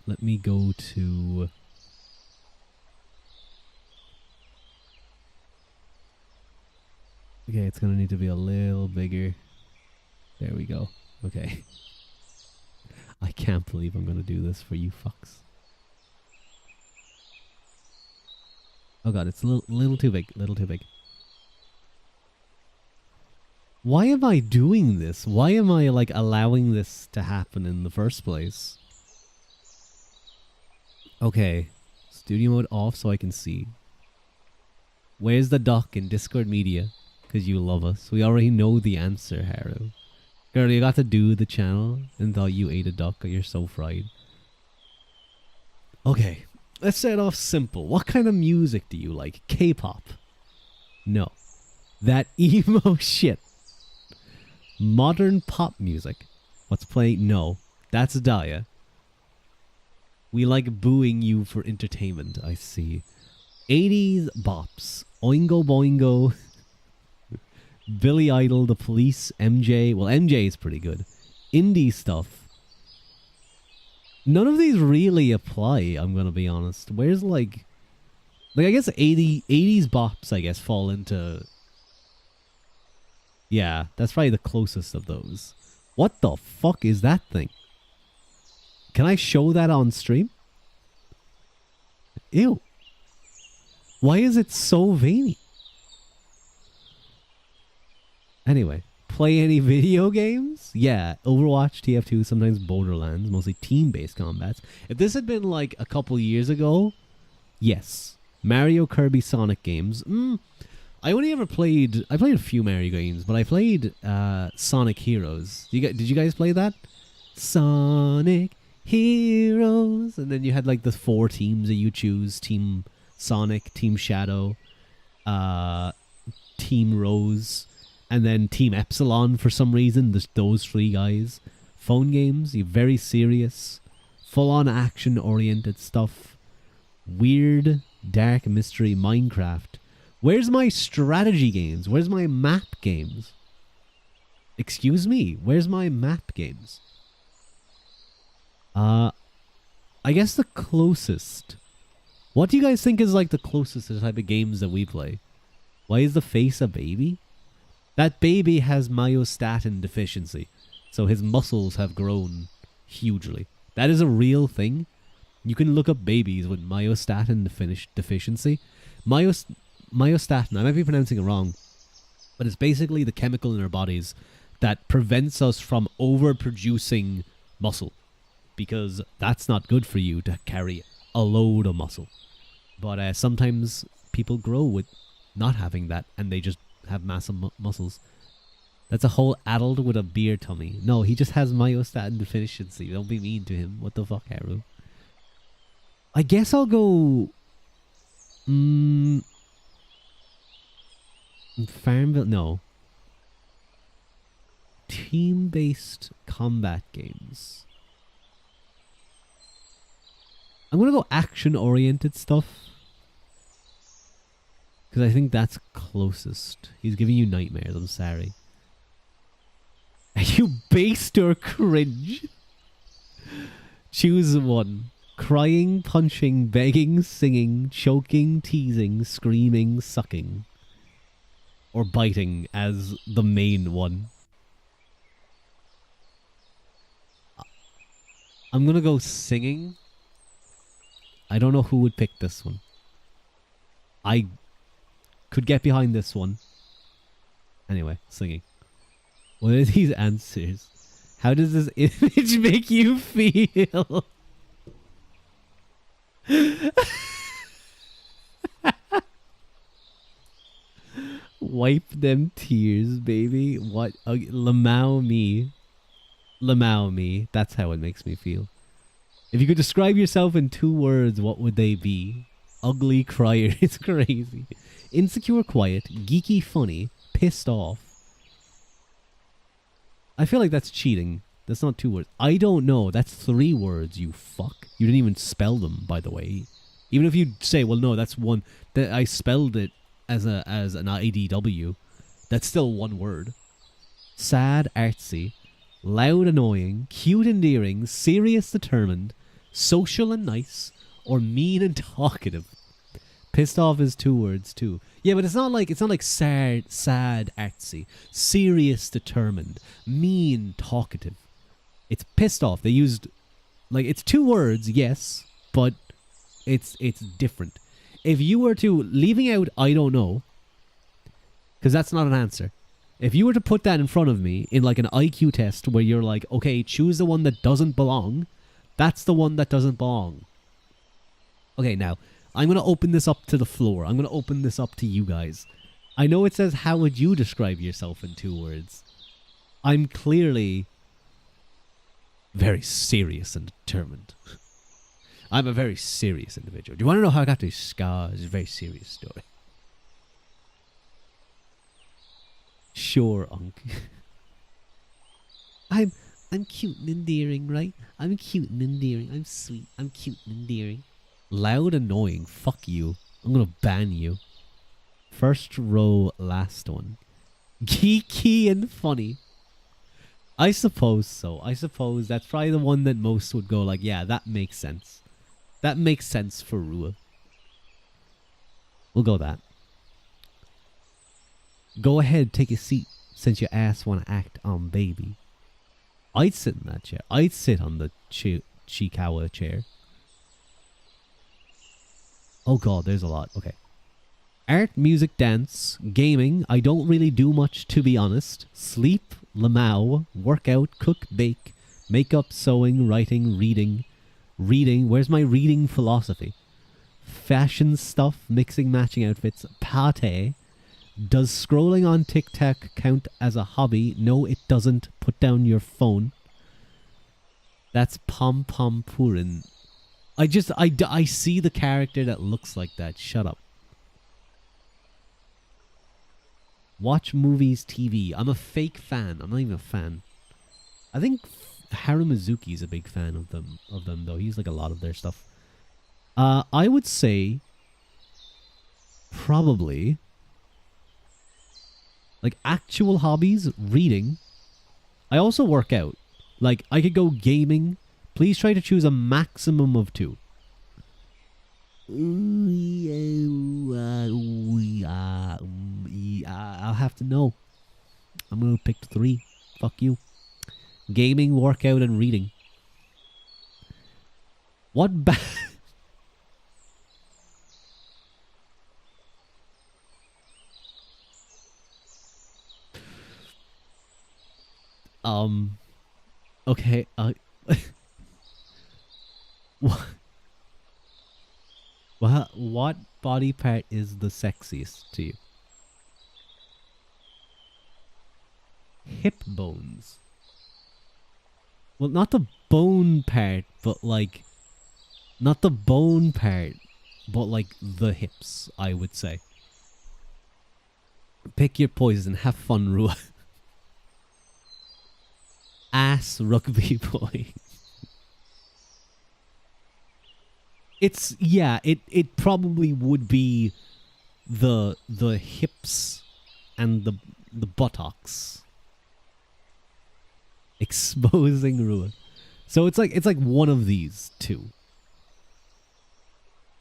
Let me go to... Okay, it's gonna need to be a little bigger. There we go. Okay. I can't believe I'm gonna do this for you fucks. Oh god, it's a little too big. Little too big. Why am I doing this? Why am I, like, allowing this to happen in the first place? Okay. Studio mode off so I can see. Where's the doc in Discord Media? Because you love us. We already know the answer, Haru. Girl, you got to do the channel and thought you ate a duck. You're so fried. Okay. Let's start off simple. What kind of music do you like? K-pop? No. That emo shit. Modern pop music. What's playing? No. That's Daya. We like booing you for entertainment, I see. 80s bops. Oingo Boingo. Billy Idol, The Police, MJ. Well, MJ is pretty good. Indie stuff. None of these really apply, I'm gonna be honest. Where's like I guess 80s bops, I guess, fall into... Yeah, that's probably the closest of those. What the fuck is that thing? Can I show that on stream? Ew. Why is it so veiny? Anyway, play any video games? Yeah, Overwatch, TF2, sometimes Borderlands, mostly team-based combats. If this had been like a couple years ago, yes. Mario, Kirby, Sonic games. I only ever played... I played a few Mario games, but I played Sonic Heroes. Did you guys play that? Sonic Heroes. And then you had like the 4 teams that you choose. Team Sonic, Team Shadow, Team Rose, and then Team Epsilon for some reason. There's those 3 guys. Phone games, you're very serious. Full-on action-oriented stuff. Weird, dark mystery, Minecraft. Where's my strategy games? Where's my map games? Excuse me, where's my map games? I guess the closest. What do you guys think is like the closest to the type of games that we play? Why is the face a baby? That baby has myostatin deficiency, so his muscles have grown hugely. That is a real thing. You can look up babies with myostatin deficiency. Myostatin, I might be pronouncing it wrong, but it's basically the chemical in our bodies that prevents us from overproducing muscle, because that's not good for you to carry a load of muscle. But sometimes people grow with not having that, and they just have massive muscles. That's a whole adult with a beer tummy. No, he just has myostatin deficiency. Don't be mean to him. What the fuck, Haru? I guess I'll go... Farmville? No. Team-based combat games. I'm gonna go action-oriented stuff, because I think that's closest. He's giving you nightmares, I'm sorry. Are you based or cringe? Choose one. Crying, punching, begging, singing, choking, teasing, screaming, sucking. Or biting as the main one. I'm gonna go singing. I don't know who would pick this one. I could get behind this one. Anyway, singing. What are these answers? How does this image make you feel? Wipe them tears, baby. What? Lamau me. Lamau me. That's how it makes me feel. If you could describe yourself in 2 words, what would they be? Ugly crier. It's crazy. Insecure quiet. Geeky funny. Pissed off. I feel like that's cheating. That's not 2 words. I don't know. That's 3 words, you fuck. You didn't even spell them, by the way. Even if you say, well, no, that's one that I spelled it as an IDW, that's still one word. Sad, artsy, loud, annoying, cute, endearing, serious, determined, social and nice, or mean and talkative. Pissed off is two words too. Yeah, but it's not like sad, artsy, serious, determined, mean, talkative. It's pissed off. They used like it's two words, yes, but it's different. If you were to leaving out I don't know, because that's not an answer. If you were to put that in front of me in like an IQ test where you're like, okay, choose the one that doesn't belong, that's the one that doesn't belong. Okay, now I'm going to open this up to the floor. I'm going to open this up to you guys. I know it says, how would you describe yourself in 2 words? I'm clearly very serious and determined. I'm a very serious individual. Do you want to know how I got these scars? It's a very serious story. Sure, Unc. I'm cute and endearing, right? I'm cute and endearing. I'm sweet. I'm cute and endearing. Loud, annoying. Fuck you. I'm gonna ban you. First row, last one. Geeky and funny. I suppose so. I suppose that's probably the one that most would go like, yeah, that makes sense. That makes sense for Rua. We'll go that. Go ahead, take a seat, since your ass wanna act on baby. I'd sit in that chair. I'd sit on the Chikawa chair. Oh god, there's a lot. Okay. Art, music, dance, gaming. I don't really do much, to be honest. Sleep, lamau, workout, cook, bake, makeup, sewing, writing, reading. Reading. Where's my reading philosophy? Fashion stuff, mixing, matching outfits, pate. Does scrolling on TikTok count as a hobby? No, it doesn't. Put down your phone. That's Pom Pom Purin. I see the character that looks like that. Shut up. Watch movies, TV. I'm a fake fan. I'm not even a fan. I think Haramizuki's a big fan of them though. He's like a lot of their stuff. I would say probably like actual hobbies, reading. I also work out. Like I could go gaming. Please try to choose a maximum of 2. I'll have to know. I'm gonna pick 3. Fuck you. Gaming, workout, and reading. What Okay, what body part is the sexiest to you? Hip bones. Well, not the bone part, but like... Not the bone part, but like the hips, I would say. Pick your poison, have fun, Rua. Ass rugby boy. It's yeah, it probably would be the hips and the buttocks exposing Rua. So it's like one of these 2.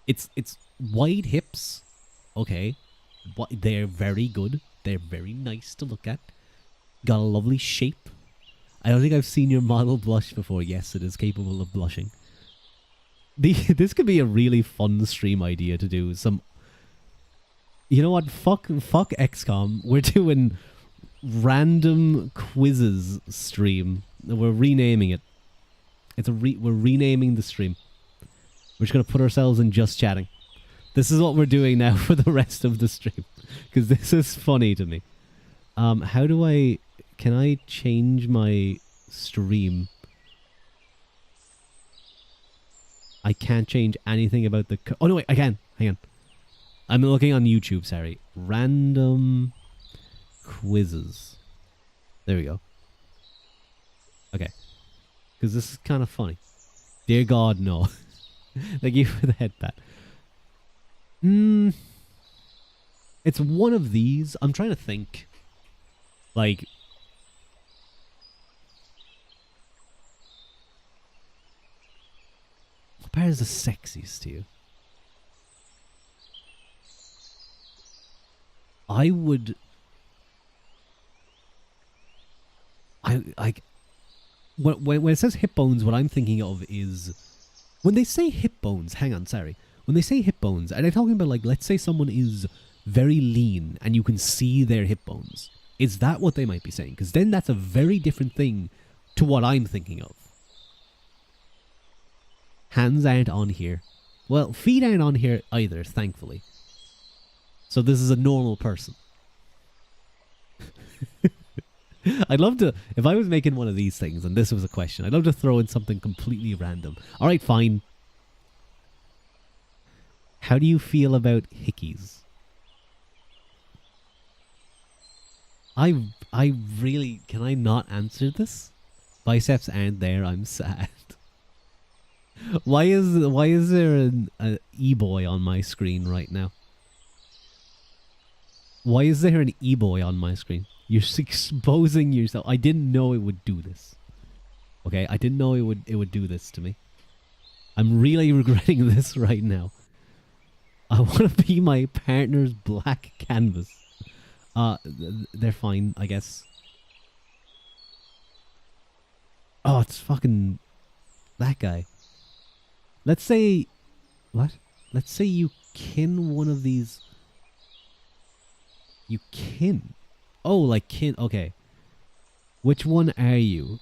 It's wide hips. Okay. They're very good. They're very nice to look at. Got a lovely shape. I don't think I've seen your model blush before. Yes, it is capable of blushing. This could be a really fun stream idea to do. Some, you know what? Fuck XCOM. We're doing random quizzes stream. We're renaming it. We're renaming the stream. We're just gonna put ourselves in just chatting. This is what we're doing now for the rest of the stream because this is funny to me. How do I? Can I change my stream? I can't change anything about the... Oh, no, wait, I can. Hang on. I'm looking on YouTube, sorry. Random quizzes. There we go. Okay. Because this is kind of funny. Dear God, no. Thank you for the head pat. Mm, it's one of these. I'm trying to think. Like, what part is the sexiest to you? I would. I when it says hip bones, what I'm thinking of is when they say hip bones. Hang on, sorry. When they say hip bones, are they talking about, like, let's say someone is very lean and you can see their hip bones? Is that what they might be saying? Because then that's a very different thing to what I'm thinking of. Hands aren't on here. Well, feet aren't on here either, thankfully. So this is a normal person. I'd love to, if I was making one of these things and this was a question, I'd love to throw in something completely random. Alright, fine. How do you feel about hickeys? I really, can I not answer this? Biceps aren't there, I'm sad. Why is there an e-boy on my screen right now? Why is there an e-boy on my screen? You're exposing yourself. I didn't know it would do this. Okay, I didn't know it would do this to me. I'm really regretting this right now. I want to be my partner's black canvas. They're fine, I guess. Oh, it's fucking that guy. Let's say what? Let's say you kin one of these. You kin. Oh, like kin. Okay. Which one are you?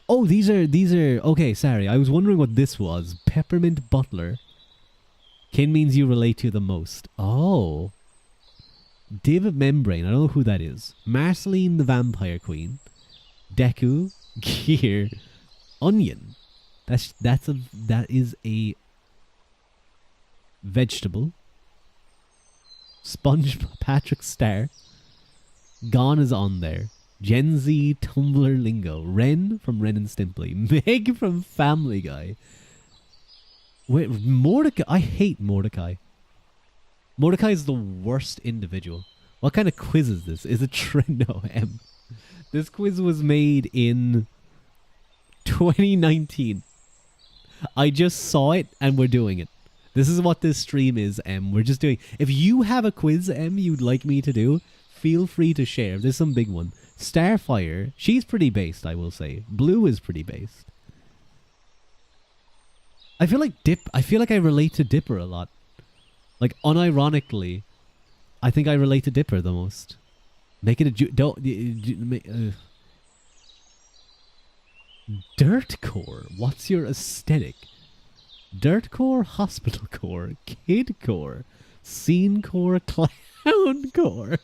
Oh, these are. Okay, sorry. I was wondering what this was. Peppermint Butler. Kin means you relate to the most. Oh. David Membrane. I don't know who that is. Marceline the Vampire Queen. Deku. Gear. Onion. That is a vegetable. Sponge Patrick Star. Gone is on there. Gen Z Tumblr Lingo. Ren from Ren and Stimpy. Meg from Family Guy. Wait, Mordecai. I hate Mordecai. Mordecai is the worst individual. What kind of quiz is this? Is it No, M. This quiz was made in 2019. I just saw it and we're doing it. This is what this stream is, M. We're just doing. If you have a quiz, M, you'd like me to do, feel free to share. There's some big one. Starfire, she's pretty based, I will say. Blue is pretty based. I feel like I relate to Dipper a lot. Like, unironically, I think I relate to Dipper the most. Make it a Dirtcore. What's your aesthetic? Dirtcore, hospitalcore, kidcore, scenecore, clowncore,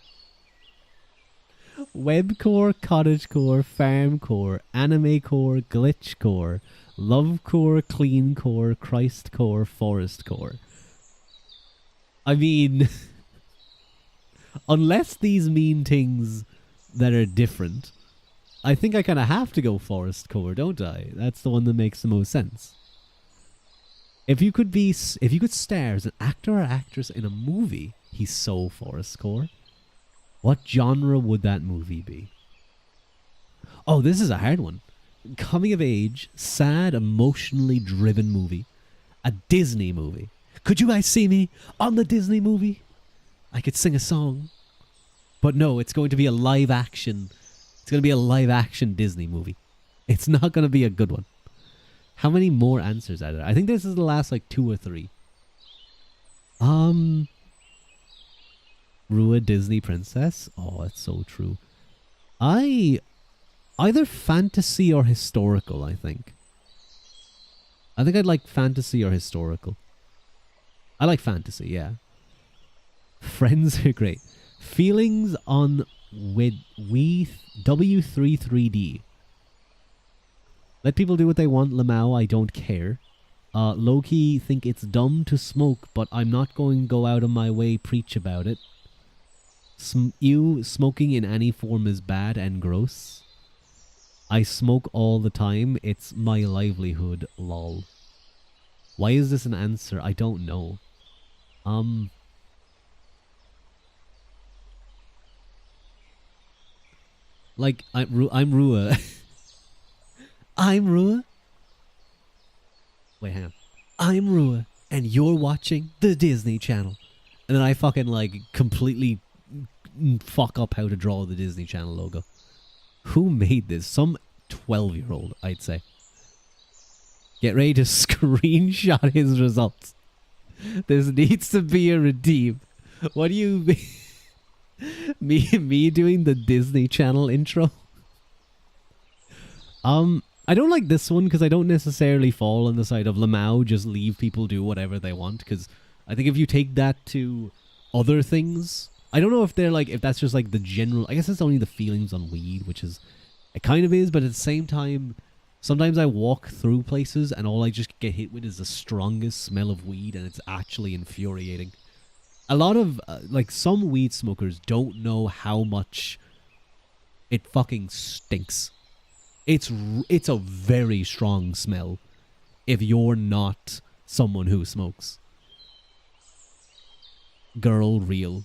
webcore, cottagecore, farmcore, animecore, glitchcore, lovecore, cleancore, Christcore, forestcore. I mean, unless these mean things that are different, I think I kind of have to go forestcore, don't I? That's the one that makes the most sense. If you could star as an actor or actress in a movie, he's so forestcore. What genre would that movie be? Oh, this is a hard one. Coming of age, sad, emotionally driven movie. A Disney movie. Could you guys see me on the Disney movie? I could sing a song. But no, it's going to be a live action. It's going to be a live action Disney movie. It's not going to be a good one. How many more answers are there? I think this is the last, like, 2 or 3. Rua Disney Princess? Oh, that's so true. Either fantasy or historical, I think. I think I'd like fantasy or historical. I like fantasy, yeah. Friends are great. Feelings on with W33D. Let people do what they want, Lamau, I don't care. Low-key think it's dumb to smoke, but I'm not going to go out of my way preach about it. Smoking in any form is bad and gross. I smoke all the time, it's my livelihood, lol. Why is this an answer? I don't know. Like I'm Rua. I'm Rua. Wait, hang on. I'm Rua, and you're watching the Disney Channel. And then I fucking like completely fuck up how to draw the Disney Channel logo. Who made this? Some 12-year-old, I'd say. Get ready to screenshot his results. This needs to be a redeem. What do you mean? me doing the Disney Channel intro? I don't like this one because I don't necessarily fall on the side of Lamau, just leave people do whatever they want, because I think if you take that to other things, I don't know if they're like, if that's just like the general, I guess it's only the feelings on weed, which is, it kind of is, but at the same time, sometimes I walk through places and all I just get hit with is the strongest smell of weed, and it's actually infuriating. A lot of, like, some weed smokers don't know how much it fucking stinks. It's a very strong smell if you're not someone who smokes. Girl, real.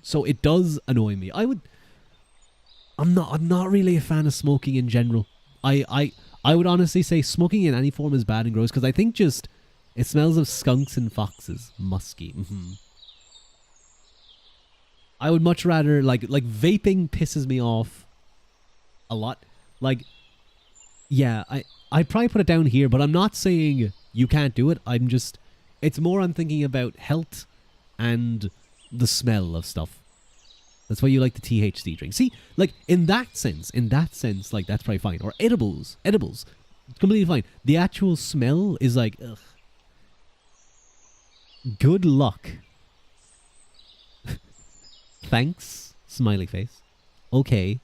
So it does annoy me. I'm not really a fan of smoking in general. I would honestly say smoking in any form is bad and gross because I think just it smells of skunks and foxes. Musky. I would much rather like vaping pisses me off a lot. Like, yeah, I'd probably put it down here, but I'm not saying you can't do it. It's more I'm thinking about health and the smell of stuff. That's why you like the THC drink. See, like, in that sense, like, that's probably fine. Or edibles, completely fine. The actual smell is like, ugh. Good luck. Thanks, smiley face. Okay,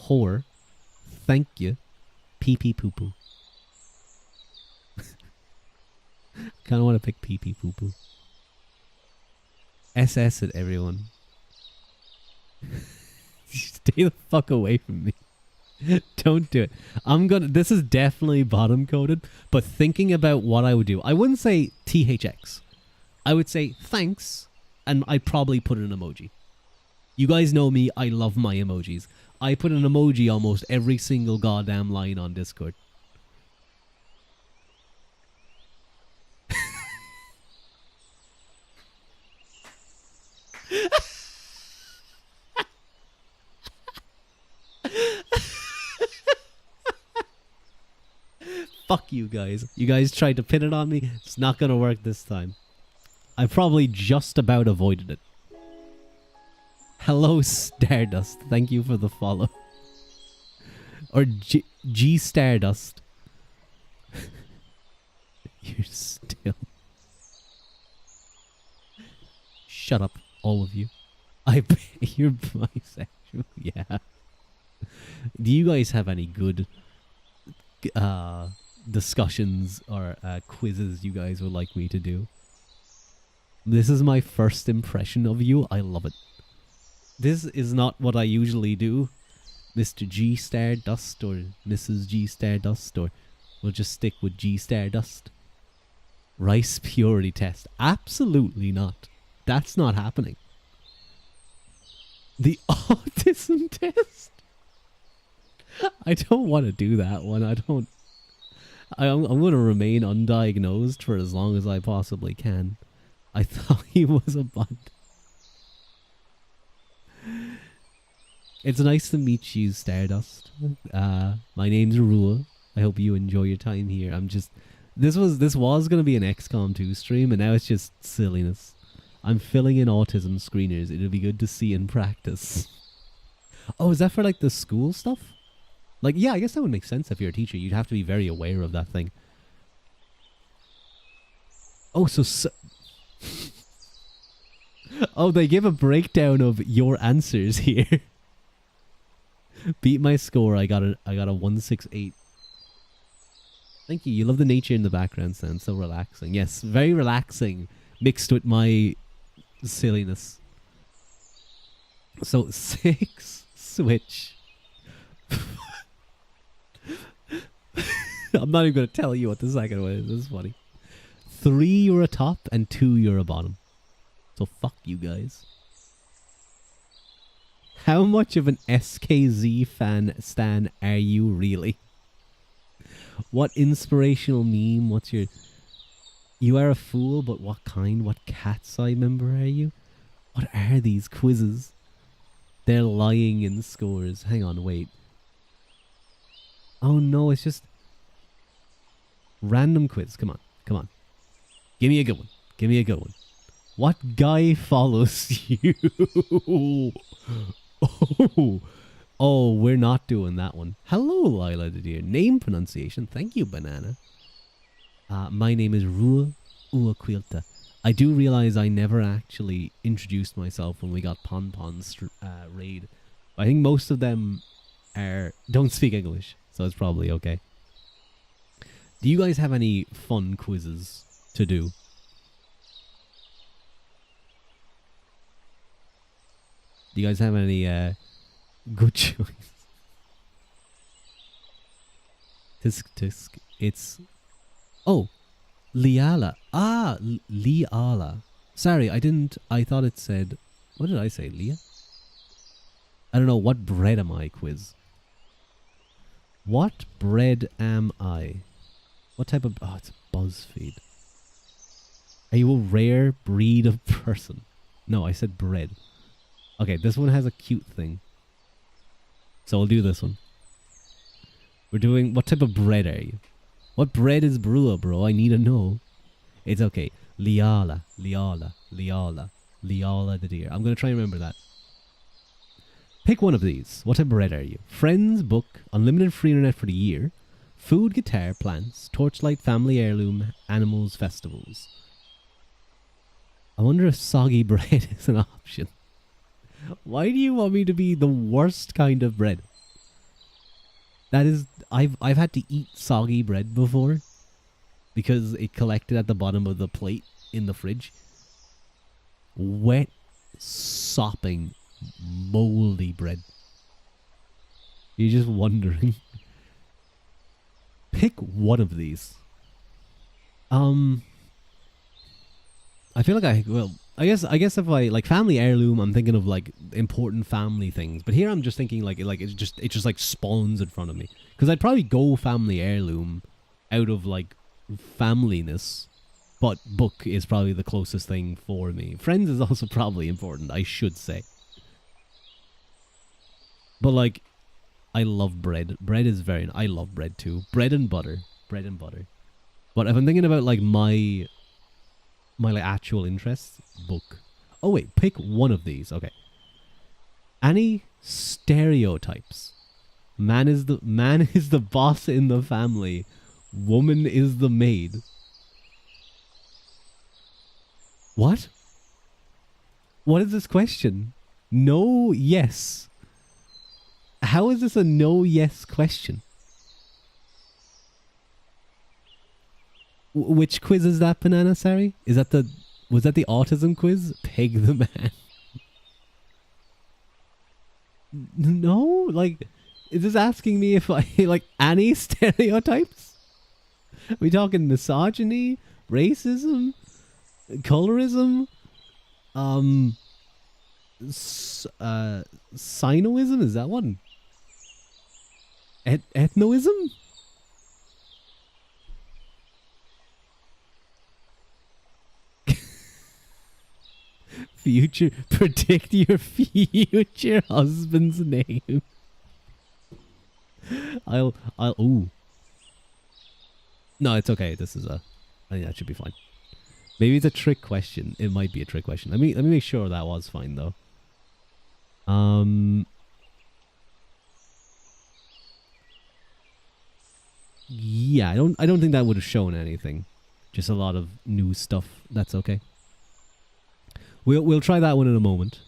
whore. Thank you. Pee pee poo poo. Kinda want to pick pee pee poo poo. SS it, everyone. Stay the fuck away from me. Don't do it. This is definitely bottom coded, but thinking about what I would do, I wouldn't say THX. I would say thanks, and I'd probably put an emoji. You guys know me, I love my emojis. I put an emoji almost every single goddamn line on Discord. Fuck you guys. You guys tried to pin it on me. It's not gonna work this time. I probably just about avoided it. Hello, Stardust. Thank you for the follow. Or G Stardust. You're still... Shut up, all of you. I bet you're bisexual. Yeah. Do you guys have any good discussions or quizzes you guys would like me to do? This is my first impression of you. I love it. This is not what I usually do. Mr. G Stardust or Mrs. G Stardust, or we'll just stick with G Stardust. Rice purity test. Absolutely not. That's not happening. The autism test? I don't want to do that one. I'm going to remain undiagnosed for as long as I possibly can. I thought he was a bud. It's nice to meet you, Stardust. My name's Rua. I hope you enjoy your time here. This was gonna be an XCOM 2 stream, and now it's just silliness. I'm filling in autism screeners. It'll be good to see in practice. Oh, is that for like the school stuff? Like, yeah, I guess that would make sense if you're a teacher. You'd have to be very aware of that thing. Oh, so oh, they give a breakdown of your answers here. Beat my score. I got a 168. Thank you. You love the nature in the background sound. So relaxing. Yes, very relaxing. Mixed with my silliness. So 6 switch. I'm not even going to tell you what the second one is. This is funny. 3 you're a top and 2 you're a bottom. So fuck you guys. How much of an SKZ fan stan are you really? What inspirational meme? What's your... You are a fool, but what kind? What cat's eye member are you? What are these quizzes? They're lying in scores. Hang on, wait. Oh no, it's just... Random quiz. Come on, come on. Give me a good one. Give me a good one. What guy follows you? Oh, we're not doing that one. Hello, Lila the dear. Name pronunciation. Thank you, Banana. My name is Rua Uaquilta. I do realize I never actually introduced myself when we got Pon Pon's raid. I think most of them don't speak English, so it's probably okay. Do you guys have any fun quizzes to do? Do you guys have any good choice? Tisk tisk. It's... Oh! Liala. Ah! Liala. Sorry, I thought it said... What did I say? Leah? I don't know. What breed am I quiz? What breed am I? What type of... Oh, it's BuzzFeed. Are you a rare breed of person? No, I said bread. Okay, this one has a cute thing. So we'll do this one. We're doing... What type of bread are you? What bread is Brewer, bro? I need to know. It's okay. Liala. Liala. Liala. Liala the deer. I'm going to try and remember that. Pick one of these. What type of bread are you? Friends, book, unlimited free internet for the year, food, guitar, plants, torchlight, family heirloom, animals, festivals. I wonder if soggy bread is an option. Why do you want me to be the worst kind of bread? That is... I've had to eat soggy bread before because it collected at the bottom of the plate in the fridge. Wet, sopping, moldy bread. You're just wondering. Pick one of these. I feel like I guess if I like family heirloom, I'm thinking of like important family things. But here I'm just thinking like it just like spawns in front of me. Because I'd probably go family heirloom out of like familyness. But book is probably the closest thing for me. Friends is also probably important, I should say. But like, I love bread. Bread is I love bread too. Bread and butter. Bread and butter. But if I'm thinking about like my like actual interests, book. Oh wait, pick one of these. Okay. Any stereotypes? Man is the boss in the family. Woman is the maid. What? What is this question? No, yes. How is this a no, yes question? Which quiz is that, Banana? Sorry? Was that the autism quiz? Peg the man. No? Like, is this asking me if I like any stereotypes? Are we talking misogyny? Racism? Colorism? Sinoism? Is that one? Ethnoism? Future, predict your future husband's name. Ooh. No, it's okay. I think that should be fine. Maybe it's a trick question. It might be a trick question. Let me make sure that was fine though. Yeah, I don't think that would have shown anything. Just a lot of new stuff. That's okay. We'll try that one in a moment.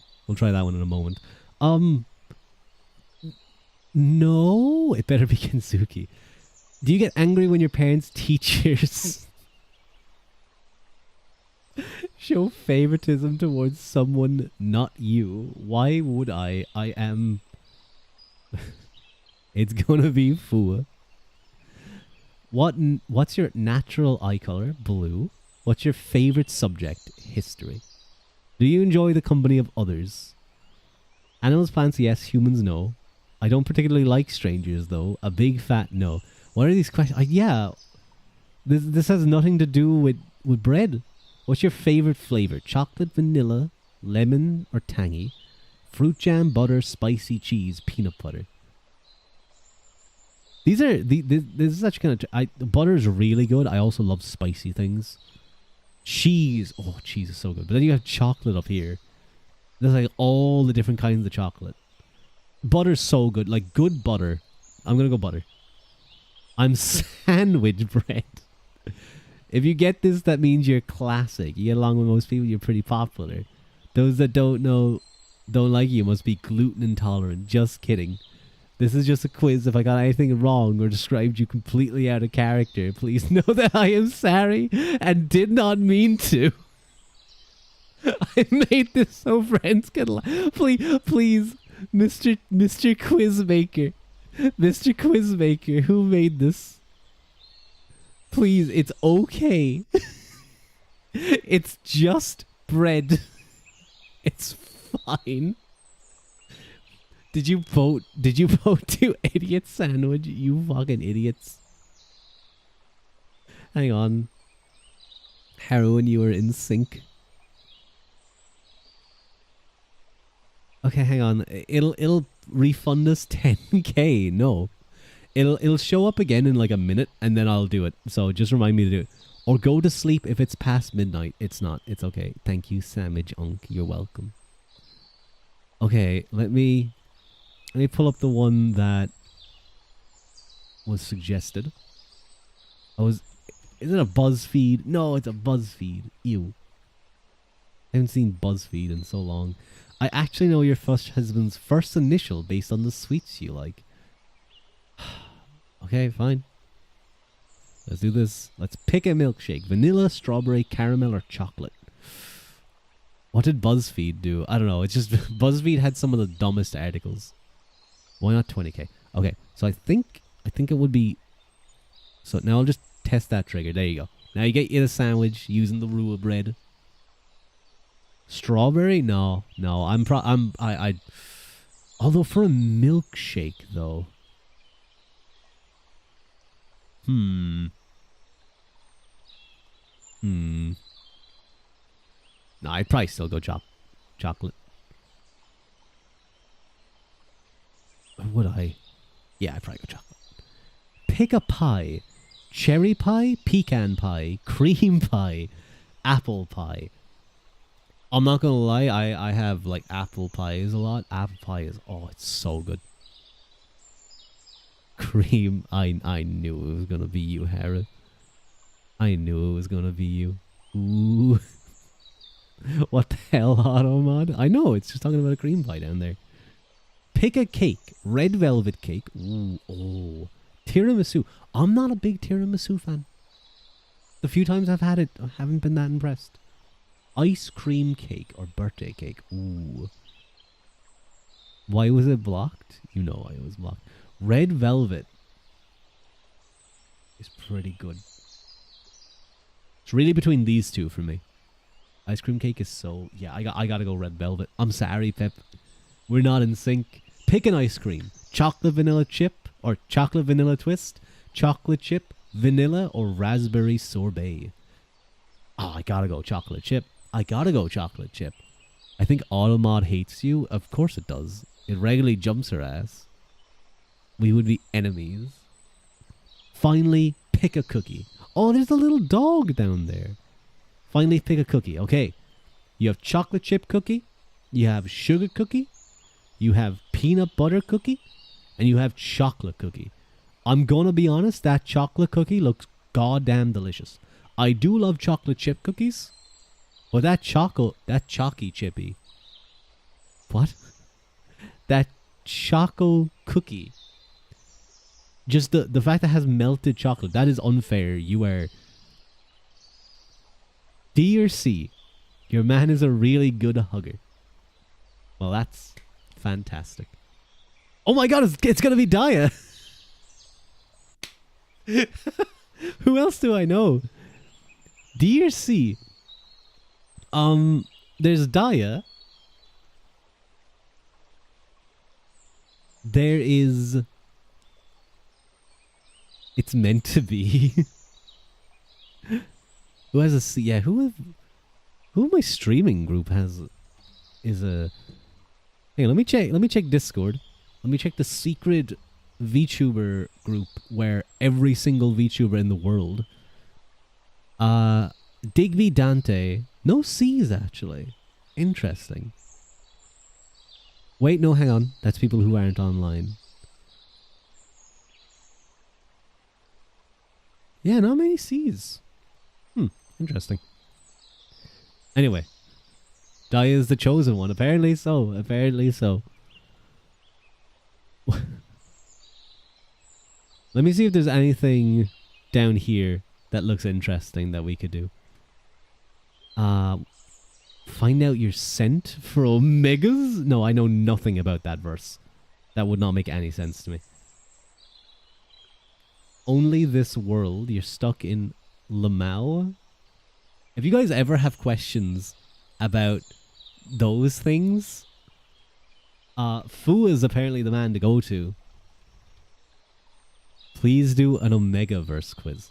No, it better be Kensuke. Do you get angry when your parents' teachers show favoritism towards someone not you? Why would I? I am... It's gonna be Fua. What's your natural eye color? Blue. What's your favorite subject? History. Do you enjoy the company of others? Animals, plants, yes. Humans, no. I don't particularly like strangers, though. A big fat no. What are these questions? Yeah, this has nothing to do with bread. What's your favorite flavor? Chocolate, vanilla, lemon, or tangy? Fruit jam, butter, spicy cheese, peanut butter. These are this is such kind of butter is really good. I also love spicy things. Cheese, oh, cheese is so good. But then you have chocolate up here. There's like all the different kinds of chocolate. Butter's so good, like good butter. I'm gonna go butter. I'm sandwich bread. If you get this, that means you're classic. You get along with most people, you're pretty popular. Those that don't like you must be gluten intolerant. Just kidding. This is just a quiz. If I got anything wrong or described you completely out of character, please know that I am sorry and did not mean to. I made this so friends can laugh. Please, Mr. Quizmaker. Mr. Quizmaker, who made this? Please, it's okay. It's just bread. It's fine. Did you vote to idiot sandwich? You fucking idiots. Hang on. Heroin, you were in sync. Okay, hang on. It'll refund us 10k. No. It'll show up again in like a minute and then I'll do it. So just remind me to do it. Or go to sleep if it's past midnight. It's not. It's okay. Thank you, Sandwich Unk. You're welcome. Okay, let me pull up the one that was suggested. Is it a BuzzFeed? No, it's a BuzzFeed. Ew. I haven't seen BuzzFeed in so long. I actually know your first husband's first initial based on the sweets you like. Okay, fine. Let's do this. Let's pick a milkshake. Vanilla, strawberry, caramel, or chocolate. What did BuzzFeed do? I don't know. It's just BuzzFeed had some of the dumbest articles. Why not 20k? Okay, so I think it would be. So now I'll just test that trigger. There you go. Now you get you the sandwich using the rule bread. Strawberry? No. I. Although for a milkshake though. No, I'd probably still go chocolate. Would I? Yeah, I'd probably go chocolate. Pick a pie. Cherry pie, pecan pie, cream pie, apple pie. I'm not gonna lie, I have like apple pies a lot. Apple pie is, oh, it's so good. Cream, I knew it was gonna be you, Harry. I knew it was gonna be you. Ooh. What the hell, Automod? I know, it's just talking about a cream pie down there. Pick a cake. Red velvet cake. Ooh, oh. Tiramisu. I'm not a big tiramisu fan. The few times I've had it, I haven't been that impressed. Ice cream cake or birthday cake. Ooh. Why was it blocked? You know why it was blocked. Red velvet is pretty good. It's really between these two for me. Ice cream cake is so... Yeah, I gotta go red velvet. I'm sorry, Pep. We're not in sync. Pick an ice cream. Chocolate vanilla chip or chocolate vanilla twist. Chocolate chip, vanilla, or raspberry sorbet. Oh, I gotta go chocolate chip. I gotta go chocolate chip. I think Automod hates you. Of course it does. It regularly jumps her ass. We would be enemies. Finally, pick a cookie. Oh, there's a little dog down there. Finally, pick a cookie. Okay. You have chocolate chip cookie. You have sugar cookie. You have peanut butter cookie. And you have chocolate cookie. I'm gonna be honest, that chocolate cookie looks goddamn delicious. I do love chocolate chip cookies. But that chalky chippy. What? That choco cookie. Just the fact that it has melted chocolate, that is unfair. You are D or C. Your man is a really good hugger. Well, that's fantastic. Oh my god, it's gonna be Daya. Who else do I know? Dear C. There's Daya. There is... It's meant to be. Who has a C? Yeah, who my streaming group has is a... Hey, let me check Discord. Let me check the secret VTuber group where every single VTuber in the world... Digby Dante. No C's, actually. Interesting. Wait, no, hang on. That's people who aren't online. Yeah, not many C's. Interesting. Anyway. Daya is the chosen one. Apparently so. Apparently so. Let me see if there's anything down here that looks interesting that we could do. Find out your scent for Omegas? No, I know nothing about that verse. That would not make any sense to me. Only this world. You're stuck in Lamau. If you guys ever have questions about those things, Fu is apparently the man to go to. Please do an Omega verse quiz.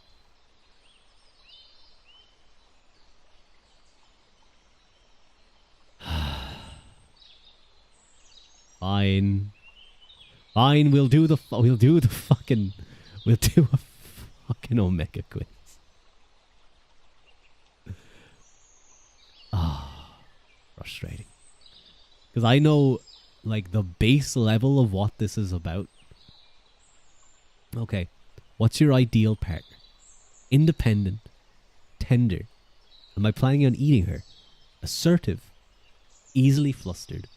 Fine. Fine, we'll do a fucking Omega quiz. Frustrating. Because I know, like, the base level of what this is about. Okay. What's your ideal partner? Independent. Tender. Am I planning on eating her? Assertive. Easily flustered.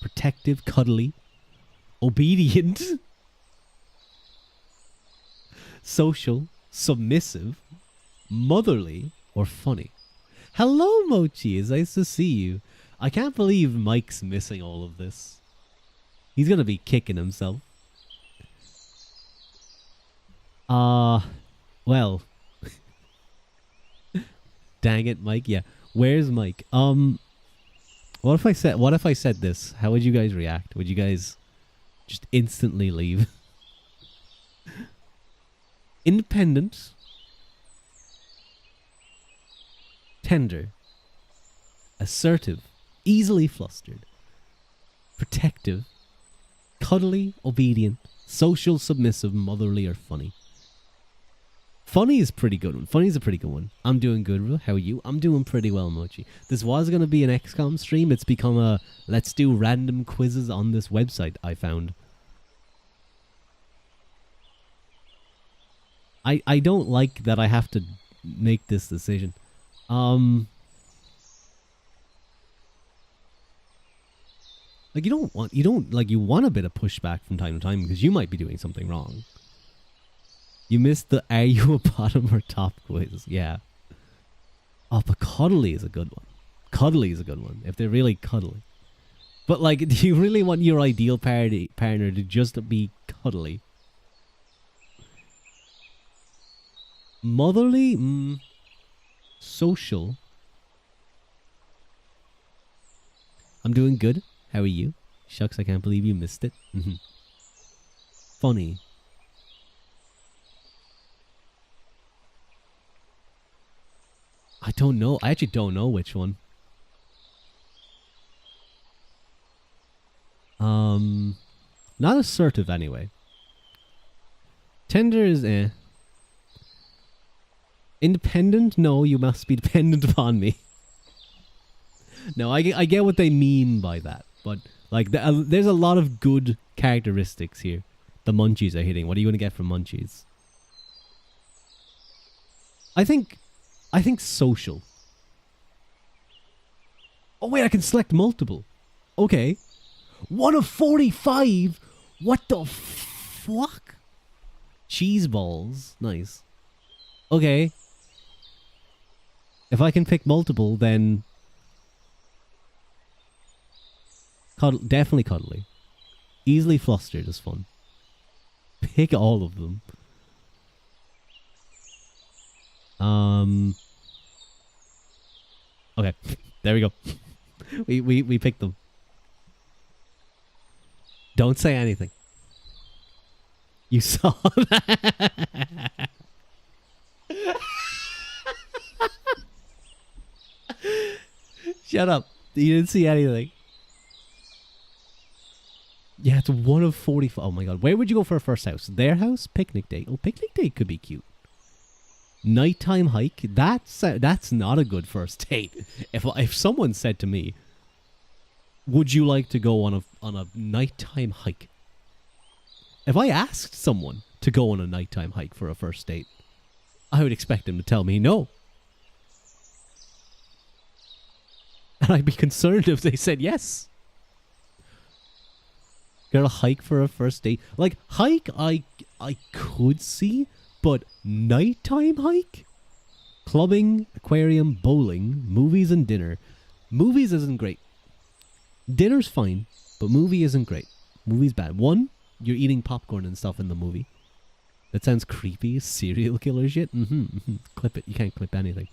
Protective, cuddly. Obedient. Social. Submissive. Motherly. Or funny. Hello, Mochi. It's nice to see you. I can't believe Mike's missing all of this. He's gonna be kicking himself. Well. Dang it, Mike. Yeah. Where's Mike? What if I said this? How would you guys react? Would you guys just instantly leave? Independent. Tender. Assertive. Easily flustered. Protective. Cuddly. Obedient. Social. Submissive. Motherly. Or funny. Funny is pretty good one. Funny's a pretty good one. I'm doing good. How are you? I'm doing pretty well, Mochi. This was going to be an XCOM stream. It's become a let's do random quizzes on this website I found. I don't like that I have to make this decision. Like you want a bit of pushback from time to time because you might be doing something wrong. You missed the are you a bottom or top quiz. Yeah. Oh, but cuddly is a good one. Cuddly is a good one if they're really cuddly. But like, do you really want your ideal partner to just be cuddly? Motherly? Social? I'm doing good. How are you? Shucks, I can't believe you missed it. Funny. I don't know. I actually don't know which one. Not assertive anyway. Tender is eh. Independent? No, you must be dependent upon me. No, I get what they mean by that. But, like, there's a lot of good characteristics here. The munchies are hitting. What are you going to get from munchies? I think social. Oh, wait, I can select multiple. Okay. 1 of 45? What the fuck? Cheese balls. Nice. Okay. If I can pick multiple, then... definitely cuddly. Easily flustered is fun. Pick all of them. Okay, there we go. We picked them. Don't say anything. You saw that. Shut up. You didn't see anything. Yeah, it's one of 45. Oh my god. Where would you go for a first house? Their house? Picnic date. Oh, picnic date could be cute. Nighttime hike? That's not a good first date. If someone said to me, would you like to go on a nighttime hike? If I asked someone to go on a nighttime hike for a first date, I would expect them to tell me no. And I'd be concerned if they said yes. Get a hike for a first date. Like, hike, I could see, but nighttime hike? Clubbing, aquarium, bowling, movies and dinner. Movies isn't great. Dinner's fine, but movie isn't great. Movie's bad. One, you're eating popcorn and stuff in the movie. That sounds creepy. Serial killer shit. Clip it. You can't clip anything.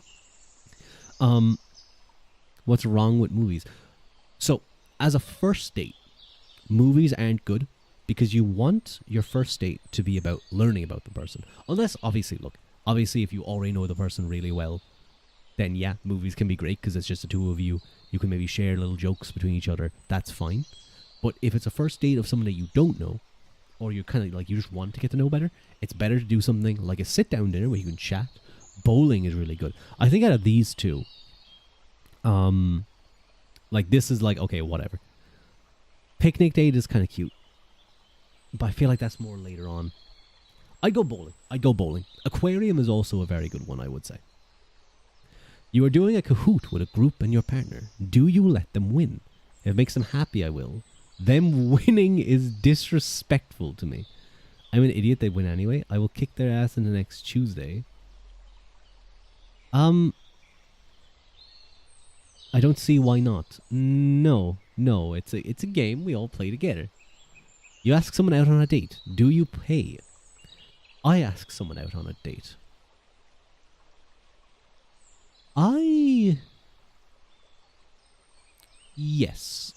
What's wrong with movies? So, as a first date, movies aren't good because you want your first date to be about learning about the person. Unless, obviously, if you already know the person really well, then yeah, movies can be great because it's just the two of you. You can maybe share little jokes between each other. That's fine. But if it's a first date of someone that you don't know, or you're kind of like, you just want to get to know better, it's better to do something like a sit-down dinner where you can chat. Bowling is really good. I think out of these two, like this is like, okay, whatever. Picnic date is kind of cute, but I feel like that's more later on. I'd go bowling. Aquarium is also a very good one, I would say. You are doing a Kahoot with a group and your partner. Do you let them win? If it makes them happy, I will. Them winning is disrespectful to me. I'm an idiot, they win anyway. I will kick their ass in the next Tuesday. I don't see why not. No, it's a game we all play together. You ask someone out on a date. Do you pay? I ask someone out on a date. Yes.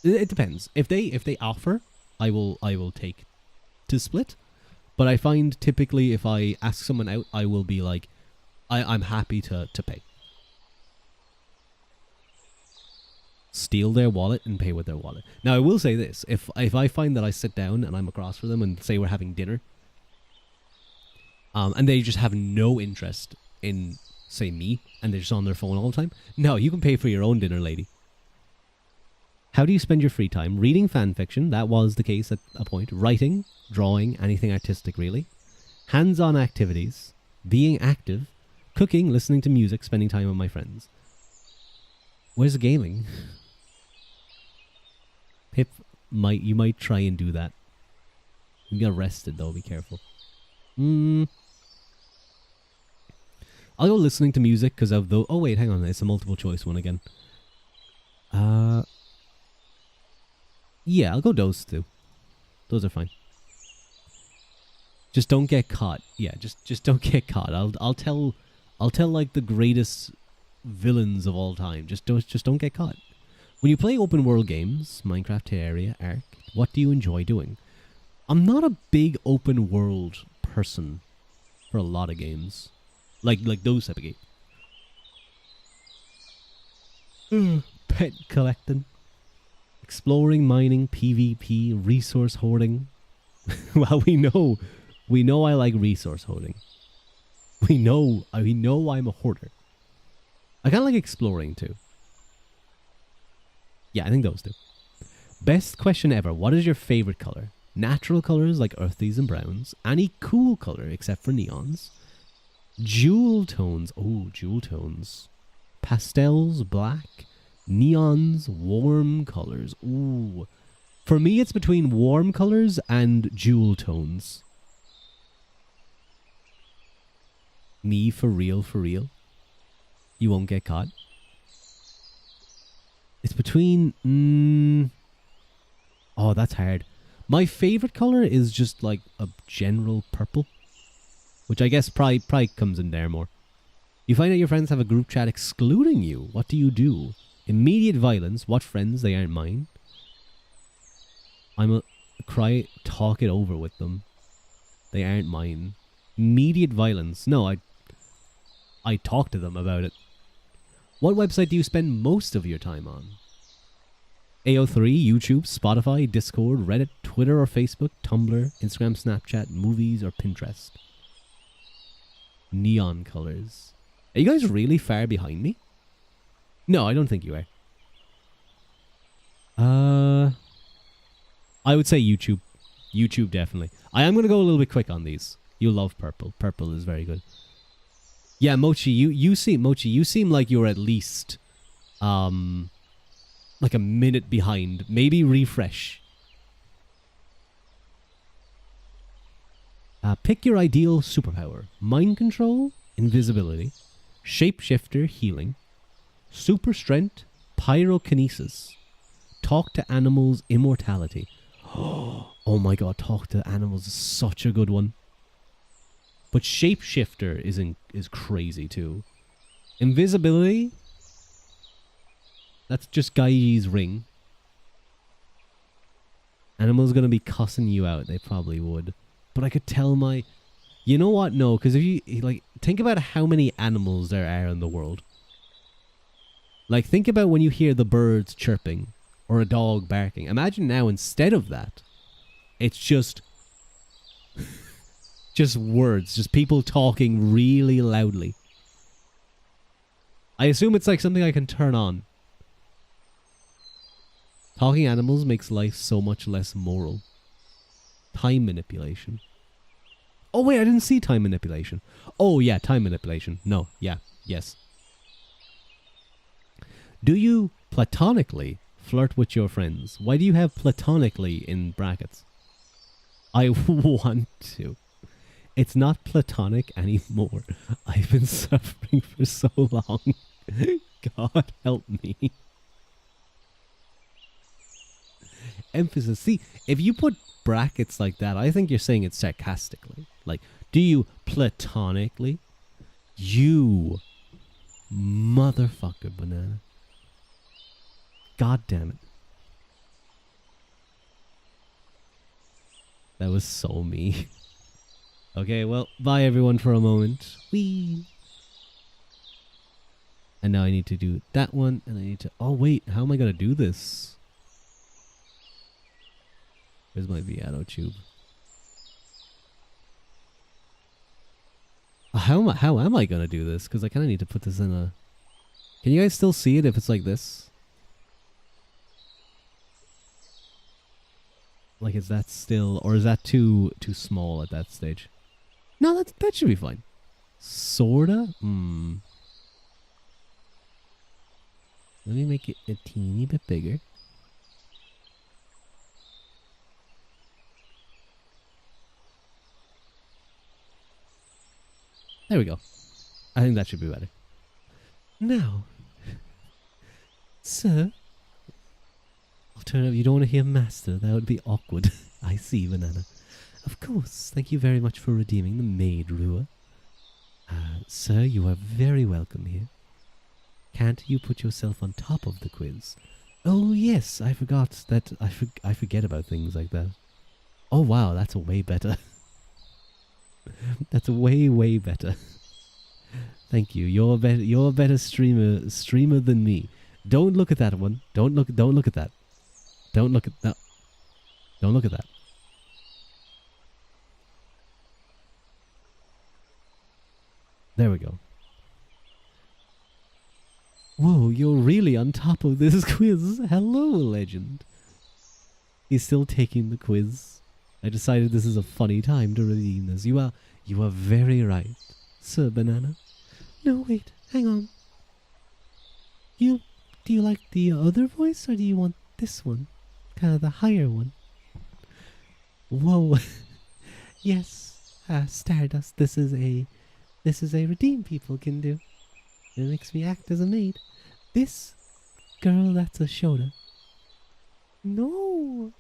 It depends. If they offer, I will take to split. But I find typically if I ask someone out, I will be like, I'm happy to pay. Steal their wallet and pay with their wallet. Now I will say this: if I find that I sit down and I'm across from them and say we're having dinner, and they just have no interest in, say, me, and they're just on their phone all the time, no, you can pay for your own dinner, lady. How do you spend your free time? Reading fan fiction, that was the case at a point. Writing, drawing, anything artistic really. Hands-on activities, being active, cooking, listening to music, spending time with my friends. Where's the gaming? Pip, you might try and do that. You get arrested though, be careful. I'll go listening to music because of the... Oh wait, hang on, it's a multiple choice one again. Yeah, I'll go those two. Those are fine. Just don't get caught. Yeah, just don't get caught. I'll tell like the greatest villains of all time. Just don't get caught. When you play open world games, Minecraft, Terraria, Ark, what do you enjoy doing? I'm not a big open world person for a lot of games. Like those type of games. Pet collecting. Exploring, mining, PvP, resource hoarding. Well, we know I like resource hoarding. We know I'm a hoarder. I kind of like exploring too. Yeah, I think those two. Best question ever. What is your favorite color? Natural colors like earthies and browns. Any cool color except for neons. Jewel tones. Oh, jewel tones. Pastels, black. Neons, warm colors. Ooh. For me, it's between warm colors and jewel tones. Me, for real, for real. You won't get caught. It's between... Oh, that's hard. My favorite color is just like a general purple. Which I guess probably comes in there more. You find out your friends have a group chat excluding you. What do you do? Immediate violence. What friends? They aren't mine. I'm a cry. Talk it over with them. They aren't mine. Immediate violence. No, I talk to them about it. What website do you spend most of your time on? AO3, YouTube, Spotify, Discord, Reddit, Twitter or Facebook, Tumblr, Instagram, Snapchat, movies, or Pinterest? Neon colors. Are you guys really far behind me? No, I don't think you are. I would say YouTube. YouTube, definitely. I am going to go a little bit quick on these. You love purple. Purple is very good. Yeah, Mochi, you seem like you're at least like a minute behind. Maybe refresh. Pick your ideal superpower. Mind control, invisibility, shapeshifter, healing, super strength, pyrokinesis, talk to animals, immortality. Oh my god, talk to animals is such a good one. But shapeshifter is crazy too. Invisibility, that's just Gaiji's ring. Animals gonna be cussing you out, they probably would. But I could tell my... You know what? No, because if you... Like, think about how many animals there are in the world. Like, think about when you hear the birds chirping. Or a dog barking. Imagine now, instead of that, it's just... just words. Just people talking really loudly. I assume it's like something I can turn on. Talking animals makes life so much less moral. Time manipulation. Oh wait, I didn't see time manipulation. Oh yeah, time manipulation. No, yeah, yes. Do you platonically flirt with your friends? Why do you have platonically in brackets? I want to. It's not platonic anymore. I've been suffering for so long. God help me. Emphasis. See, if you put brackets like that, I think you're saying it sarcastically. Like, do you platonically? You motherfucker banana. God damn it. That was so me. Okay, well, bye everyone for a moment. Whee! And now I need to do that one, and I need to... Oh wait, how am I gonna do this? Where's my Viato tube? How am I gonna do this? Because I kind of need to put this in a... Can you guys still see it if it's like this? Like, is that still... Or is that too small at that stage? No, that should be fine. Sorta? Let me make it a teeny bit bigger. There we go. I think that should be better. Now, sir, I'll turn up. You don't want to hear master. That would be awkward. I see, banana. Of course. Thank you very much for redeeming the maid, Rua. Sir, you are very welcome here. Can't you put yourself on top of the quiz? Oh, yes. I forgot that. I forget about things like that. Oh, wow. That's way better. That's way better. Thank you. You're a better streamer than me. Don't look at that one. Don't look at that. Don't look at that. Don't look at that. There we go. Whoa, you're really on top of this quiz. Hello, legend. He's still taking the quiz. I decided this is a funny time to redeem this. You are very right, Sir Banana. No, wait, hang on. Do you like the other voice, or do you want this one? Kind of the higher one. Whoa. Yes, Stardust, this is a redeem people can do. It makes me act as a maid. This girl, that's a Shota. No.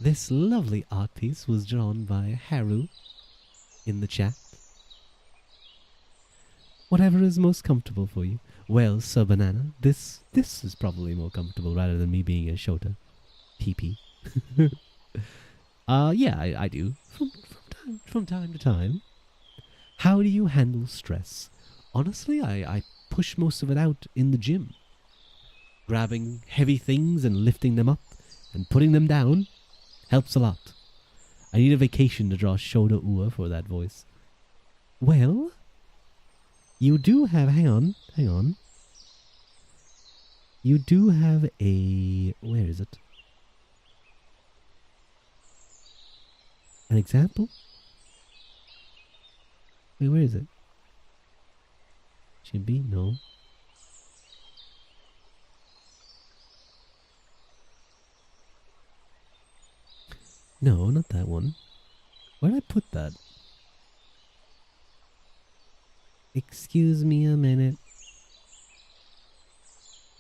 This lovely art piece was drawn by Haru in the chat. Whatever is most comfortable for you. Well, Sir Banana, this is probably more comfortable rather than me being a Shota. PP. Yeah, I do. From time to time. How do you handle stress? Honestly, I push most of it out in the gym. Grabbing heavy things and lifting them up and putting them down helps a lot. I need a vacation to draw Shota Ua for that voice. Well, you do have, hang on. You do have a, where is it? An example? Wait, where is it? Should be, no. No, not that one. Where did I put that? Excuse me a minute.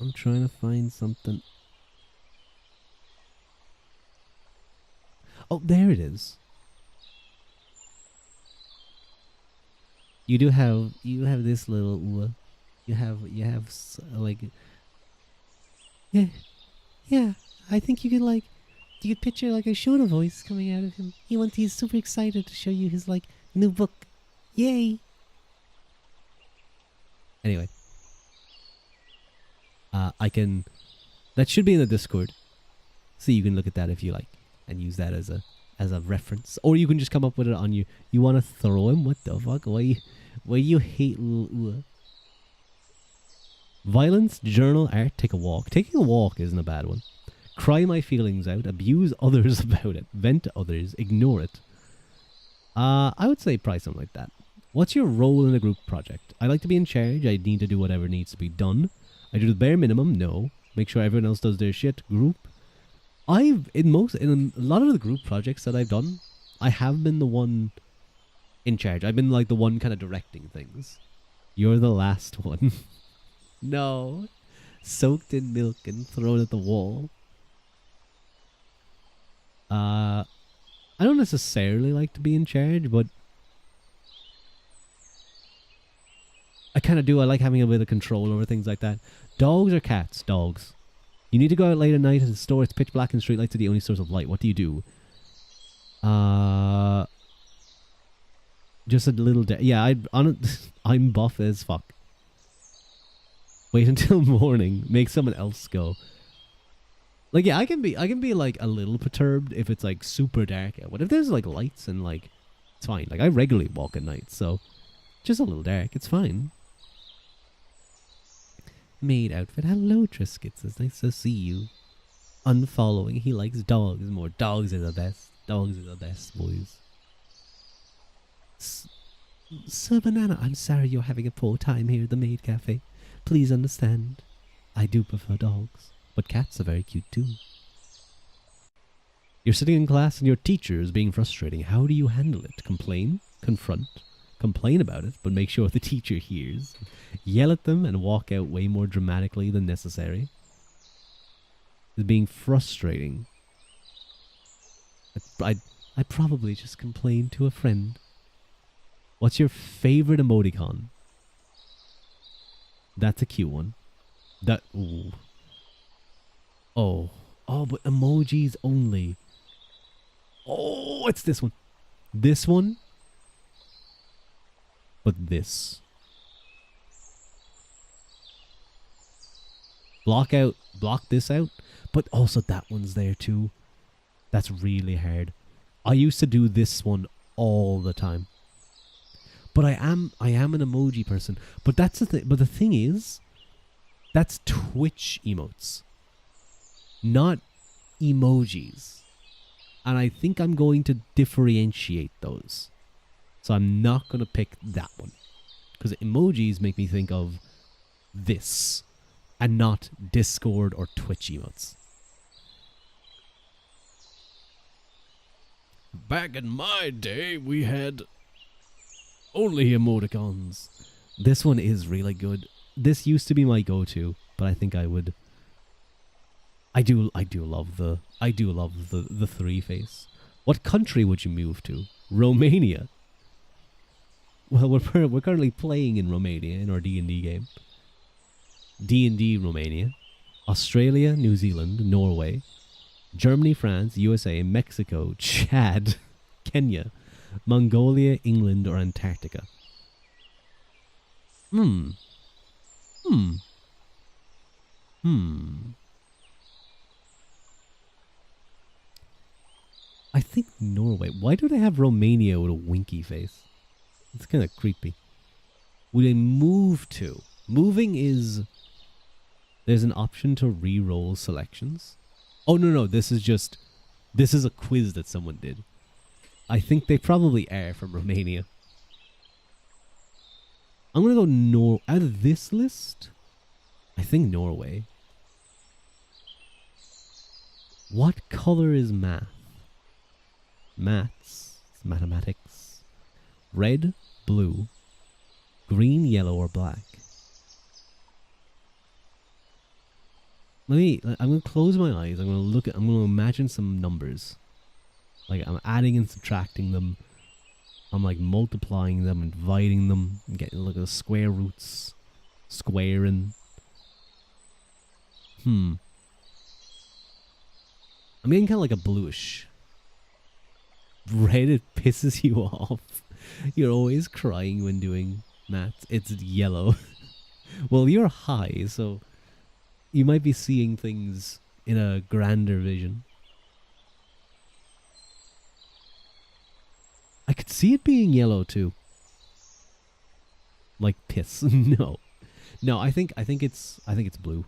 I'm trying to find something. Oh, there it is. You have this little you have like yeah. I think you could picture like a Shona voice coming out of him. He's super excited to show you his like new book. Yay! Anyway, I can. That should be in the Discord, so you can look at that if you like and use that as a reference, or you can just come up with it on you. You want to throw him? What the fuck? Why you hate little Violence, journal, art, take a walk. Taking a walk isn't a bad one. Cry my feelings out, abuse others about it, vent to others, ignore it. I would say probably something like that. What's your role in a group project? I like to be in charge. I need to do whatever needs to be done. I do the bare minimum. No. Make sure everyone else does their shit. Group. In a lot of the group projects that I've done, I have been the one in charge. I've been like the one kind of directing things. You're the last one. No. Soaked in milk and thrown at the wall. I don't necessarily like to be in charge, but I kind of do. I like having a bit of control over things like that. Dogs or cats? Dogs. You need to go out late at night to the store. It's pitch black and streetlights are the only source of light. What do you do? Just a little... yeah, I'm buff as fuck. Wait until morning. Make someone else go. Like, yeah, I can be like a little perturbed if it's like super dark out. But if there's like lights and like... it's fine. Like, I regularly walk at night, so... just a little dark. It's fine. Maid outfit. Hello, Triscuits. It's nice to see you. Unfollowing. He likes dogs more. Dogs are the best. Dogs are the best, boys. Sir Banana, I'm sorry you're having a poor time here at the Maid Cafe. Please understand. I do prefer dogs, but cats are very cute too. You're sitting in class and your teacher is being frustrating. How do you handle it? Complain? Confront? Complain about it, but make sure the teacher hears. Yell at them and walk out way more dramatically than necessary. It's being frustrating. I'd probably just complain to a friend. What's your favorite emoticon? That's a cute one. That... ooh. Oh. Oh, but emojis only. Oh, it's this one. This one. But this. Block this out. But also that one's there too. That's really hard. I used to do this one all the time. But I am an emoji person. But that's the thing. But the thing is, that's Twitch emotes, not emojis. And I think I'm going to differentiate those. So I'm not going to pick that one. Because emojis make me think of this. And not Discord or Twitch emotes. Back in my day, we had only emoticons. This one is really good. This used to be my go-to, but I think I would... I do love the three face. What country would you move to? Romania. Well, we're currently playing in Romania in our D&D game. D&D Romania, Australia, New Zealand, Norway, Germany, France, USA, Mexico, Chad, Kenya, Mongolia, England, or Antarctica. Hmm. Hmm. Hmm. I think Norway. Why do they have Romania with a winky face? It's kind of creepy. Would they move to? Moving is... There's an option to re-roll selections. Oh, no. This is a quiz that someone did. I think they probably are from Romania. I'm going to go out of this list, I think Norway. What color is math? Maths. Mathematics. Red, blue, green, yellow, or black. I'm going to close my eyes. I'm going to imagine some numbers. Like I'm adding and subtracting them. I'm like multiplying them and dividing them. And getting a look at the square roots. Squaring. I'm getting kind of like a bluish. Red, it pisses you off. You're always crying when doing maths. It's yellow. Well, you're high, so you might be seeing things in a grander vision. I could see it being yellow too. Like piss. No. I think it's blue.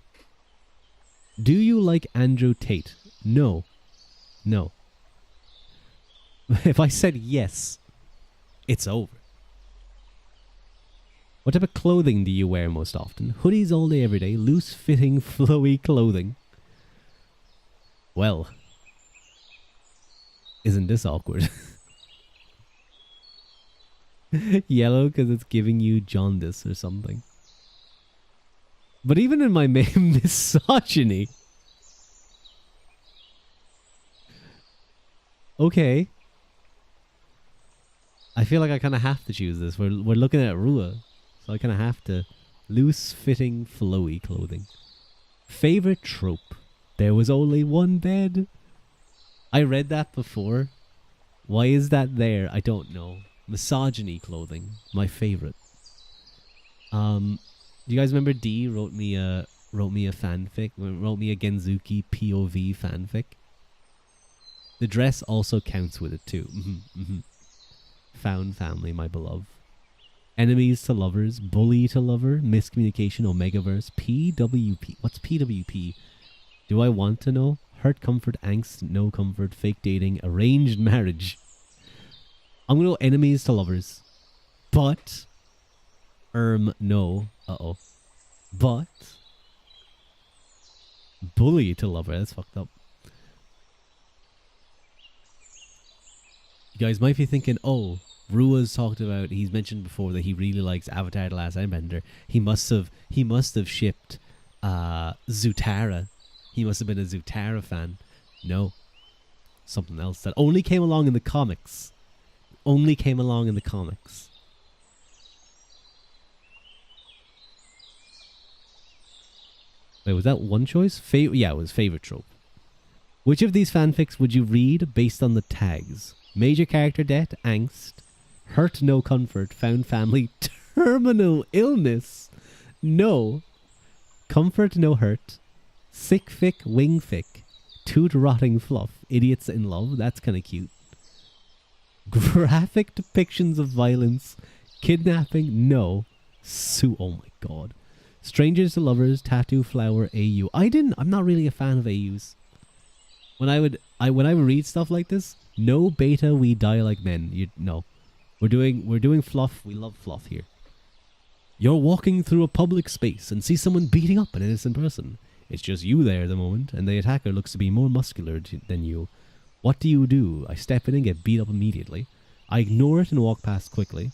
Do you like Andrew Tate? No. If I said yes, it's over. What type of clothing do you wear most often? Hoodies all day, every day. Loose-fitting, flowy clothing. Well, isn't this awkward? Yellow because it's giving you jaundice or something. But even in my misogyny... Okay. I feel like I kind of have to choose this. We're looking at Rua, so I kind of have to. Loose-fitting, flowy clothing. Favorite trope. There was only one bed. I read that before. Why is that there? I don't know. Misogyny clothing. My favorite. Do you guys remember D wrote me a fanfic? Wrote me a Genzuki POV fanfic. The dress also counts with it too. Found family, my beloved. Enemies to lovers, bully to lover, miscommunication, Omegaverse, PWP. What's PWP? Do I want to know? Hurt, comfort, angst, no comfort, fake dating, arranged marriage. I'm gonna go enemies to lovers. But no. But bully to lover, that's fucked up. You guys might be thinking, oh, Rua's talked about, he's mentioned before that he really likes Avatar The Last Airbender. He must have shipped Zutara. He must have been a Zutara fan. No. Something else that only came along in the comics. Wait, was that one choice? Yeah, it was favorite trope. Which of these fanfics would you read based on the tags? Major character death, angst, hurt, no comfort, found family, terminal illness, no, comfort, no hurt, sick fic, wing fic, toot rotting fluff, idiots in love, that's kind of cute, graphic depictions of violence, kidnapping, no, oh my god, strangers to lovers, tattoo, flower, AU. I'm not really a fan of AUs. When I would read stuff like this, no beta, we die like men. No. We're doing fluff. We love fluff here. You're walking through a public space and see someone beating up an innocent person. It's just you there at the moment, and the attacker looks to be more muscular than you. What do? I step in and get beat up immediately. I ignore it and walk past quickly.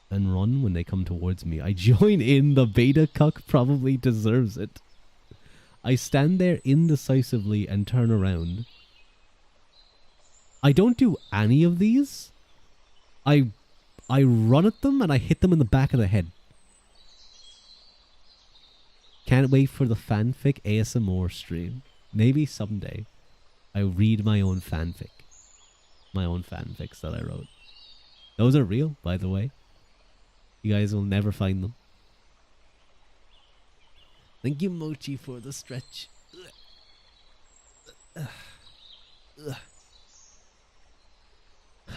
And run when they come towards me. I join in. The beta cuck probably deserves it. I stand there indecisively and turn around. I don't do any of these. I I run at them and I hit them in the back of the head. Can't wait for the fanfic ASMR stream. Maybe someday I read my own fanfic. My own fanfics that I wrote. Those are real, by the way. You guys will never find them. Thank you, Mochi, for the stretch.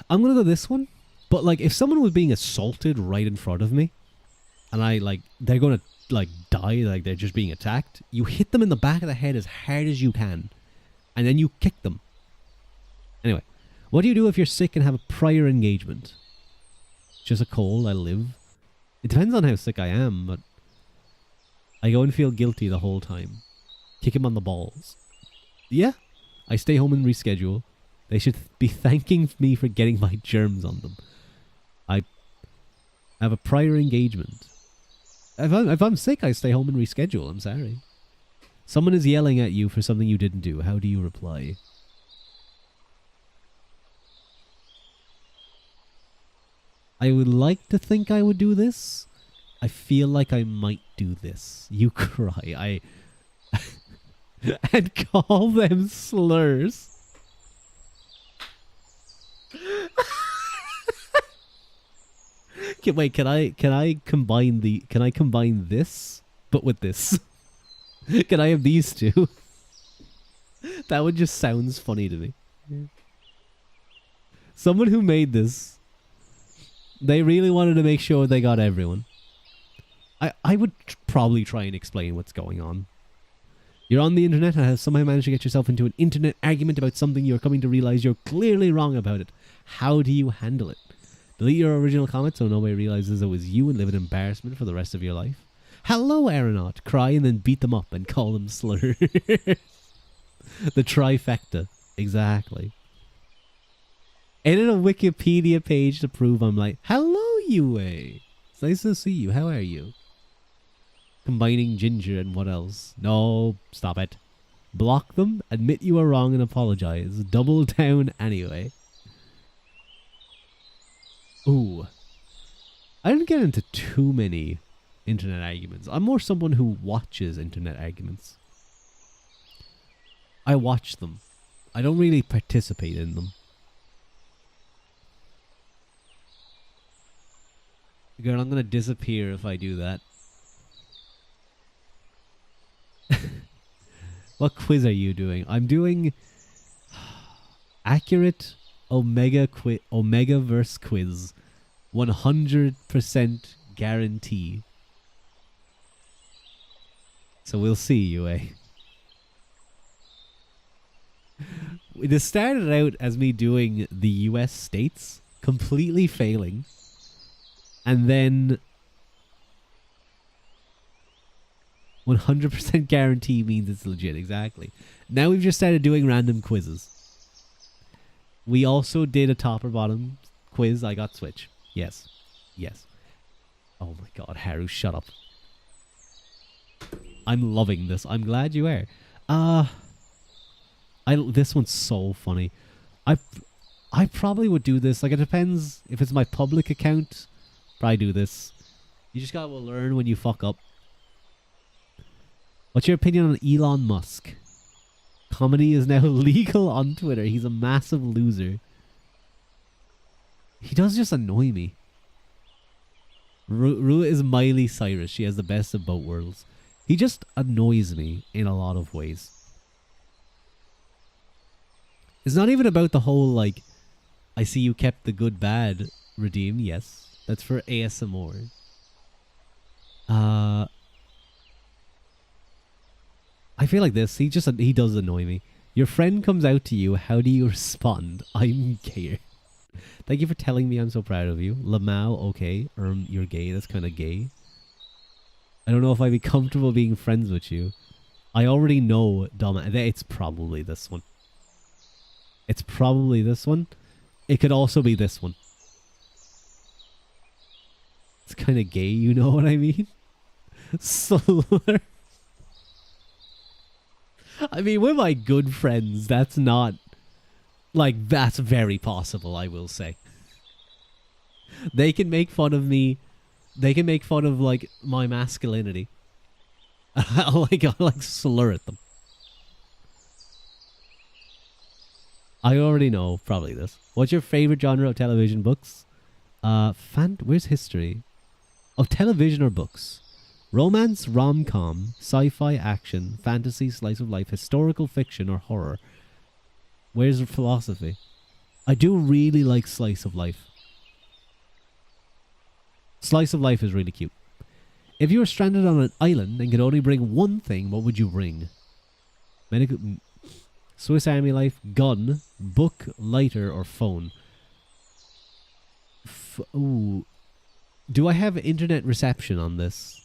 I'm gonna go this one. But, like, if someone was being assaulted right in front of me, and they're gonna, like, die, like, they're just being attacked, you hit them in the back of the head as hard as you can, and then you kick them. Anyway, what do you do if you're sick and have a prior engagement? Just a cold, I live. It depends on how sick I am, but I go and feel guilty the whole time. Kick him on the balls. Yeah, I stay home and reschedule. They should be thanking me for getting my germs on them. I have a prior engagement. If I'm sick, I stay home and reschedule. I'm sorry. Someone is yelling at you for something you didn't do. How do you reply? I would like to think I would do this. I feel like I might do this. You cry. And call them slurs. Wait, can I combine this but with this? Can I have these two? That would just sounds funny to me. Someone who made this, they really wanted to make sure they got everyone. I would probably try and explain what's going on. You're on the internet and have somehow managed to get yourself into an internet argument about something you're coming to realize you're clearly wrong about it. How do you handle it? Delete your original comment so nobody realizes it was you and live in embarrassment for the rest of your life. Hello, aeronaut. Cry and then beat them up and call them slurs. The trifecta. Exactly. Edit a Wikipedia page to prove I'm like, hello, UA. It's nice to see you. How are you? Combining ginger and what else? No, stop it. Block them, admit you were wrong and apologize. Double down anyway. Ooh. I didn't get into too many internet arguments. I'm more someone who watches internet arguments. I watch them. I don't really participate in them. Girl, I'm gonna disappear if I do that. What quiz are you doing? I'm doing accurate Omegaverse quiz. 100% guarantee. So we'll see, UA. This started out as me doing the US states, completely failing. And then 100% guarantee means it's legit, exactly. Now we've just started doing random quizzes. We also did a top or bottom quiz. I got Switch. Yes. Yes. Oh my god, Haru, shut up. I'm loving this. I'm glad you are. This one's so funny. I probably would do this. Like, it depends. If it's my public account, probably do this. You just gotta learn when you fuck up. What's your opinion on Elon Musk? Comedy is now legal on Twitter. He's a massive loser. He does just annoy me. Rua is Miley Cyrus. She has the best of both worlds. He just annoys me in a lot of ways. It's not even about the whole, like, I see you kept the good bad redeem. Yes, that's for ASMR. I feel like this. He does annoy me. Your friend comes out to you. How do you respond? I'm gay. Thank you for telling me. I'm so proud of you. Lamau, okay. You're gay. That's kind of gay. I don't know if I'd be comfortable being friends with you. I already know, Dom. It's probably this one. It's probably this one. It could also be this one. It's kind of gay, you know what I mean? Slur. I mean, we're my good friends. That's not... Like, that's very possible, I will say. They can make fun of me. They can make fun of like my masculinity. I'll slur at them. I already know probably this. What's your favorite genre of television books? Where's history? Of television or books? Romance, rom-com, sci-fi, action, fantasy, slice of life, historical fiction, or horror? Where's the philosophy? I do really like slice of life. Slice of life is really cute. If you were stranded on an island and could only bring one thing, what would you bring? Medical, Swiss Army life, gun, book, lighter, or phone? Ooh. Do I have internet reception on this?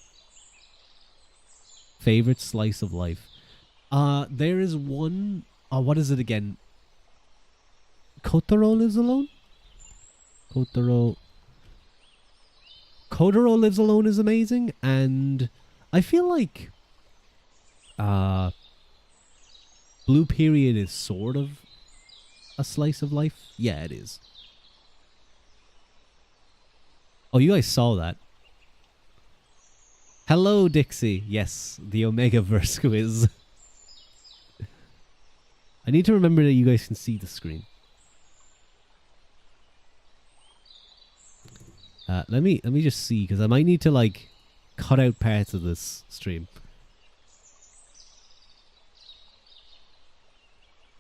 Favorite slice of life. There is one. What is it again? Kotaro lives alone? Kotaro Lives Alone is amazing, and I feel like Blue Period is sort of a slice of life. Yeah, it is. Oh, you guys saw that. Hello, Dixie. Yes, the Omegaverse quiz. I need to remember that you guys can see the screen. Let me just see, because I might need to like cut out parts of this stream,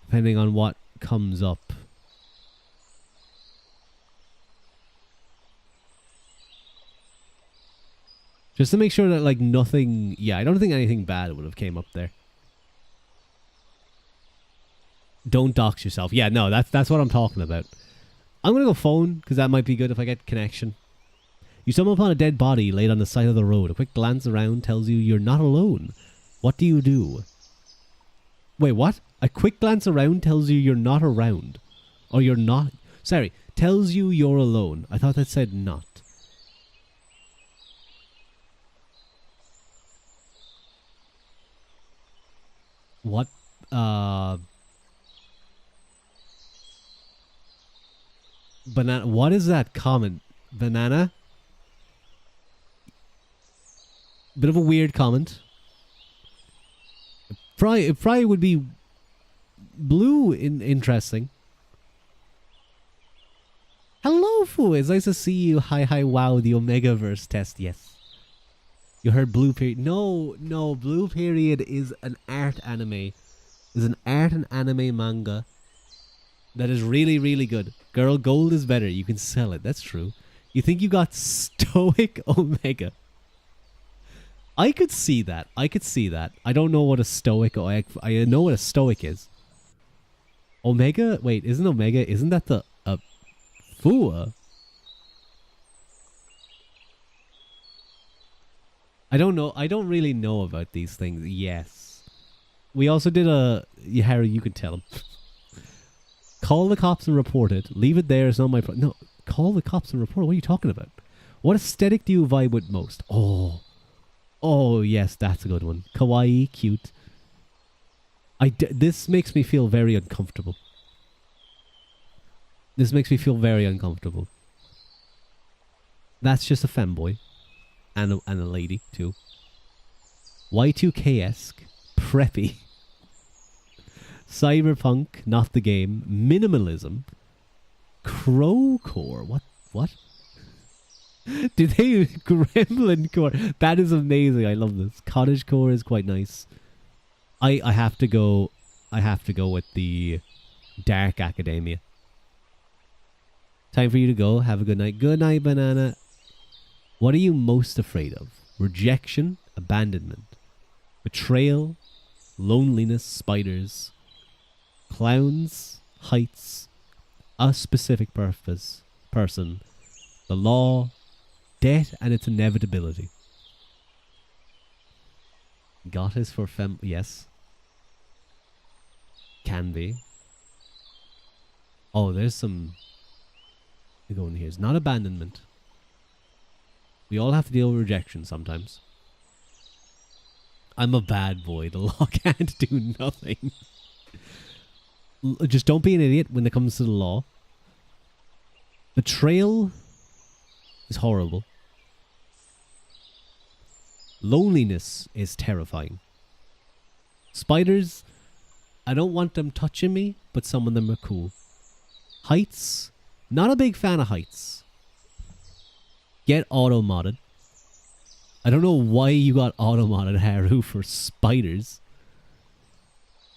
depending on what comes up. Just to make sure that like nothing. Yeah, I don't think anything bad would have came up there. Don't dox yourself. Yeah, no, that's what I'm talking about. I'm gonna go phone, because that might be good if I get connection. You stumble upon a dead body laid on the side of the road. A quick glance around tells you you're not alone. What do you do? Wait, what? A quick glance around tells you you're not around. Or you're not... Sorry, tells you you're alone. I thought that said not. What? Banana... What is that comment? Banana? Bit of a weird comment. It probably would be blue interesting. Hello, Fu. It's nice to see you. Hi, wow. The Omegaverse test. Yes. You heard Blue Period. No. Blue Period is an art anime. Is an art and anime manga that is really, really good. Girl, gold is better. You can sell it. That's true. You think you got Stoic Omega? I could see that. I don't know what a stoic... I know what a stoic is. Omega? Wait, isn't Omega... Isn't that the... Fua? I don't know. I don't really know about these things. Yes. We also did a... Harry, you can tell him. Call the cops and report it. Leave it there. It's not my... No. Call the cops and report it. What are you talking about? What aesthetic do you vibe with most? Oh, yes, that's a good one. Kawaii, cute. This makes me feel very uncomfortable. That's just a femboy. And a lady, too. Y2K-esque. Preppy. Cyberpunk, not the game. Minimalism. Crowcore. What? Did they Gremlin Core? That is amazing. I love this. Cottage Core is quite nice. I have to go with the Dark Academia. Time for you to go. Have a good night. Good night, Banana. What are you most afraid of? Rejection, abandonment, betrayal, loneliness, spiders, clowns, heights, a specific person, the law, death and its inevitability. Got is for yes. Can be. Oh, there's some... Going here. It's not abandonment. We all have to deal with rejection sometimes. I'm a bad boy. The law can't do nothing. Just don't be an idiot when it comes to the law. Betrayal... is horrible. Loneliness is terrifying. Spiders, I don't want them touching me, but some of them are cool. Heights, not a big fan of heights. Get auto-modded. I don't know why you got auto-modded, Haru, for spiders.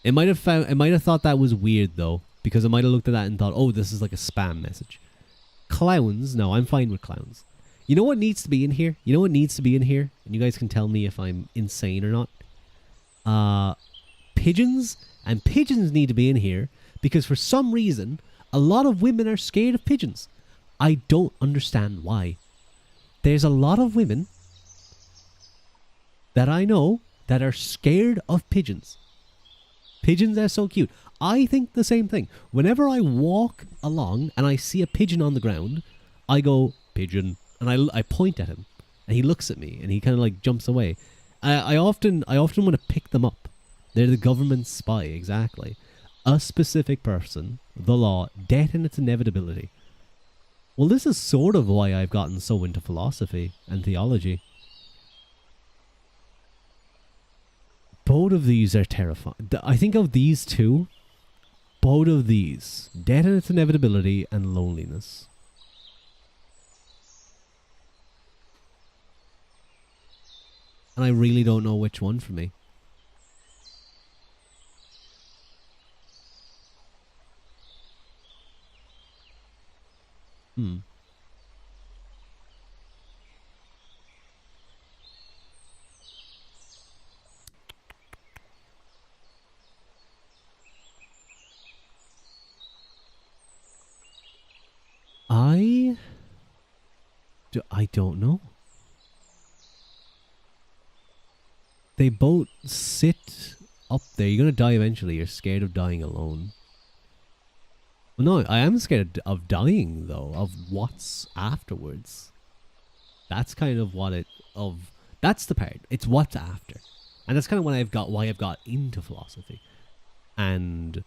It might have thought that was weird though, because it might have looked at that and thought, oh, this is like a spam message. Clowns, no, I'm fine with clowns. You know what needs to be in here? You know what needs to be in here? And you guys can tell me if I'm insane or not. Pigeons, and pigeons need to be in here because for some reason, a lot of women are scared of pigeons. I don't understand why. There's a lot of women that I know that are scared of pigeons. Pigeons are so cute. I think the same thing. Whenever I walk along and I see a pigeon on the ground, I go, pigeon, and I point at him, and he looks at me, and he kind of like jumps away. I often want to pick them up. They're the government spy, exactly. A specific person, the law, death and its inevitability. Well, this is sort of why I've gotten so into philosophy and theology. Both of these are terrifying. I think of these two, both of these, death and its inevitability and loneliness. And I really don't know which one for me. I don't know. They both sit up there. You're gonna die eventually. You're scared of dying alone. Well, no, I am scared of dying though. Of what's afterwards. That's kind of what that's the part. It's what's after, and that's kind of why I've got into philosophy, and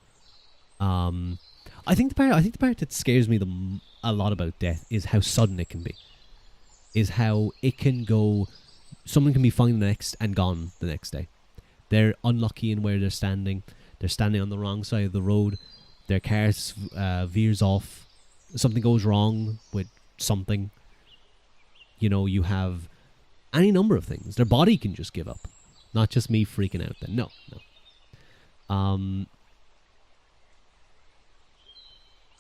I think the part that scares me a lot about death is how sudden it can be. Is how it can go. Someone can be fine the next and gone the next day. They're unlucky in where they're standing. They're standing on the wrong side of the road. Their car veers off. Something goes wrong with something. You know, you have any number of things. Their body can just give up. Not just me freaking out then. No.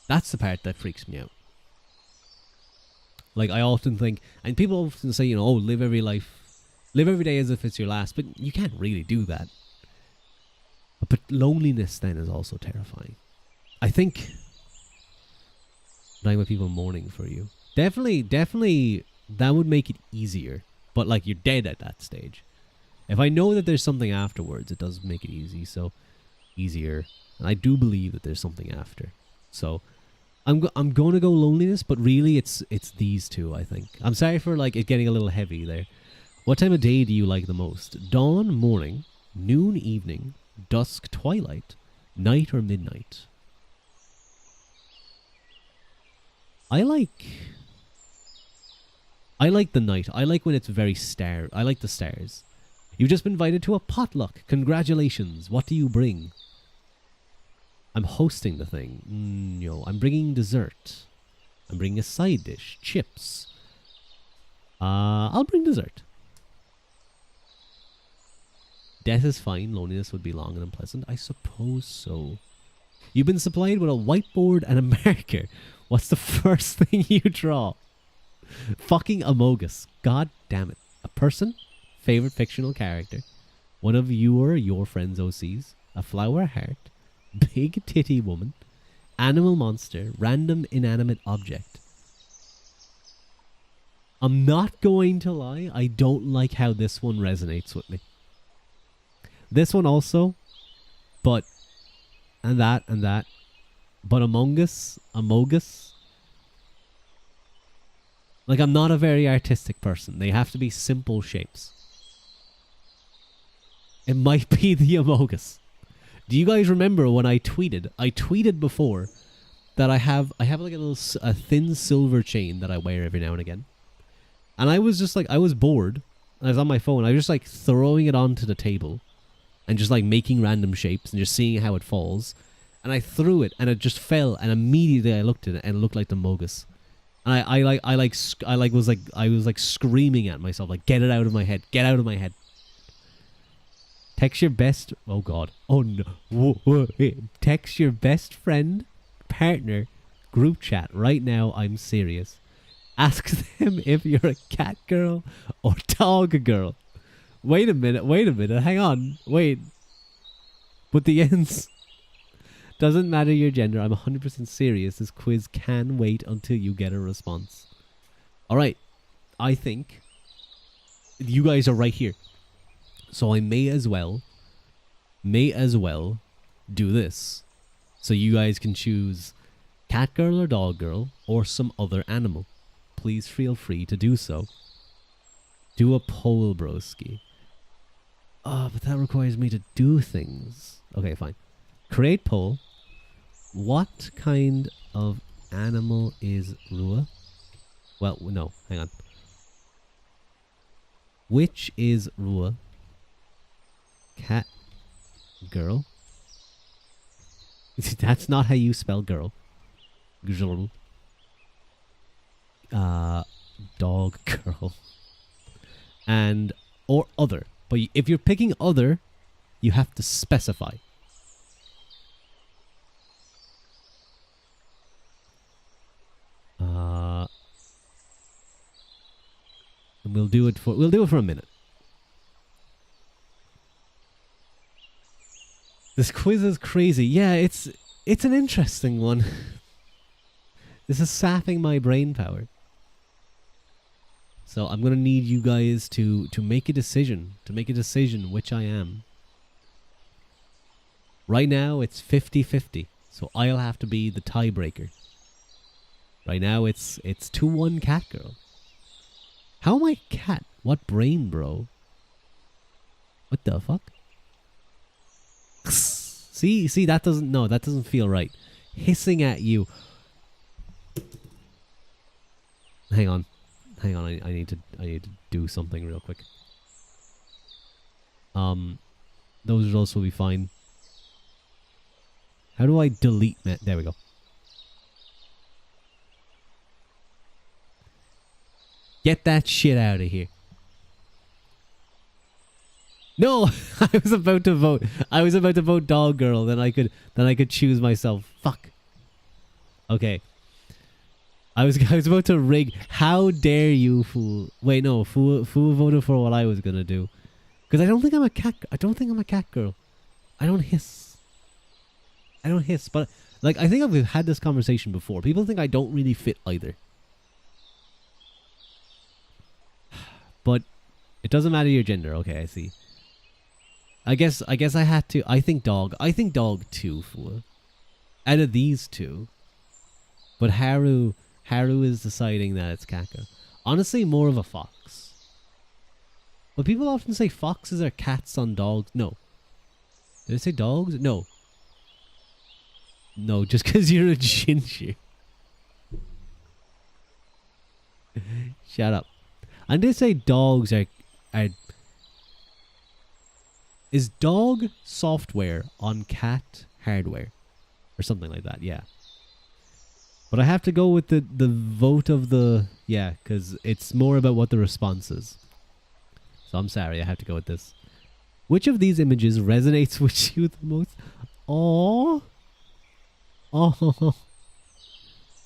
That's the part that freaks me out. Like, I often think, and people often say, you know, oh, live every day as if it's your last, but you can't really do that. But loneliness then is also terrifying. I think dying with people mourning for you. Definitely that would make it easier. But like, you're dead at that stage. If I know that there's something afterwards, it does make it easier. And I do believe that there's something after. So I'm going to go loneliness, but really it's these two, I think. I'm sorry for like it getting a little heavy there. What time of day do you like the most? Dawn, morning, noon, evening, dusk, twilight, night, or midnight? I like the night. I like when it's very I like the stars. You've just been invited to a potluck. Congratulations. What do you bring? I'm hosting the thing. I'm bringing dessert. I'm bringing a side dish. Chips. I'll bring dessert. Death is fine. Loneliness would be long and unpleasant. I suppose so. You've been supplied with a whiteboard and a marker. What's the first thing you draw? Fucking Amogus. God damn it. A person? Favorite fictional character? One of your friends' OCs? A flower heart? Big titty woman? Animal monster? Random inanimate object? I'm not going to lie. I don't like how this one resonates with me. This one also, but and that, but Amogus, like, I'm not a very artistic person. They have to be simple shapes. It might be the Amogus. Do you guys remember when I tweeted? I tweeted before that I have like a thin silver chain that I wear every now and again. And I was just like, I was bored. I was on my phone. I was just like throwing it onto the table and just like making random shapes and just seeing how it falls. And I threw it and it just fell. And immediately I looked at it and it looked like the Mogus. And I was like screaming at myself, like, get it out of my head. Get out of my head. Text your best. Oh God. Oh no. Whoa. Text your best friend, partner, group chat right now. I'm serious. Ask them if you're a cat girl or dog girl. Wait a minute. Hang on. Wait. But the ends. Doesn't matter your gender. I'm 100% serious. This quiz can wait until you get a response. Alright. I think you guys are right here. So I may as well do this. So you guys can choose cat girl or dog girl or some other animal. Please feel free to do so. Do a poll, broski. Oh, but that requires me to do things. Okay, fine. Create poll. What kind of animal is Rua? Well, no, hang on. Which is Rua? Cat girl? That's not how you spell girl. Girl. Dog girl. And or other. But if you're picking other, you have to specify. And we'll do it for a minute. This quiz is crazy. Yeah, it's an interesting one. This is sapping my brain power. So I'm gonna need you guys to make a decision. To make a decision which I am. Right now it's 50-50. So I'll have to be the tiebreaker. Right now it's 2-1 cat girl. How am I cat? What brain, bro? What the fuck? See, that doesn't feel right. Hissing at you. Hang on, I need to do something real quick. Those results will be fine. How do I delete that? There we go. Get that shit out of here. No, I was about to vote. I was about to vote dog girl. Then I could choose myself. Fuck. Okay. I was about to rig. How dare you, fool? Wait, no, fool voted for what I was gonna do. Because I don't think I'm a cat. I don't think I'm a cat girl. I don't hiss. But like, I think I've had this conversation before. People think I don't really fit either. But it doesn't matter your gender. Okay, I see. I guess I had to. I think dog too, fool. Out of these two. But Haru is deciding that it's Kaka. Honestly, more of a fox. But people often say foxes are cats on dogs. No. Did I say dogs? No. No, just because you're a ginger. Shut up. I did say dogs are... Is dog software on cat hardware? Or something like that, yeah. But I have to go with the vote of the... Yeah, because it's more about what the response is. So I'm sorry, I have to go with this. Which of these images resonates with you the most? Aww. Oh.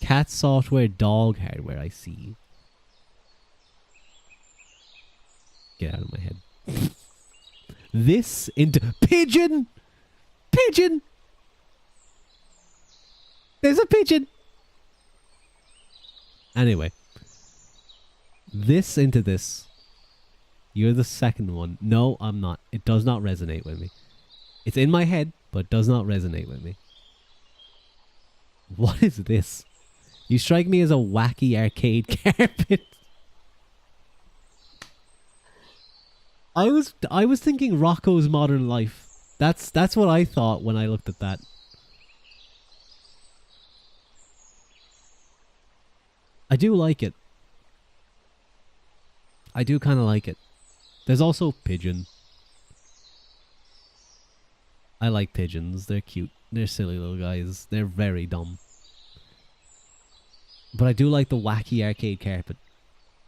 Cat software, dog hardware, I see. Get out of my head. This into... Pigeon! Pigeon! There's a pigeon! Anyway. This into this. You're the second one. No, I'm not. It does not resonate with me. It's in my head, but does not resonate with me. What is this? You strike me as a wacky arcade carpet. I was thinking Rocco's Modern Life. That's what I thought when I looked at that. I do like it. I do kind of like it. There's also pigeon. I like pigeons. They're cute. They're silly little guys. They're very dumb. But I do like the wacky arcade carpet.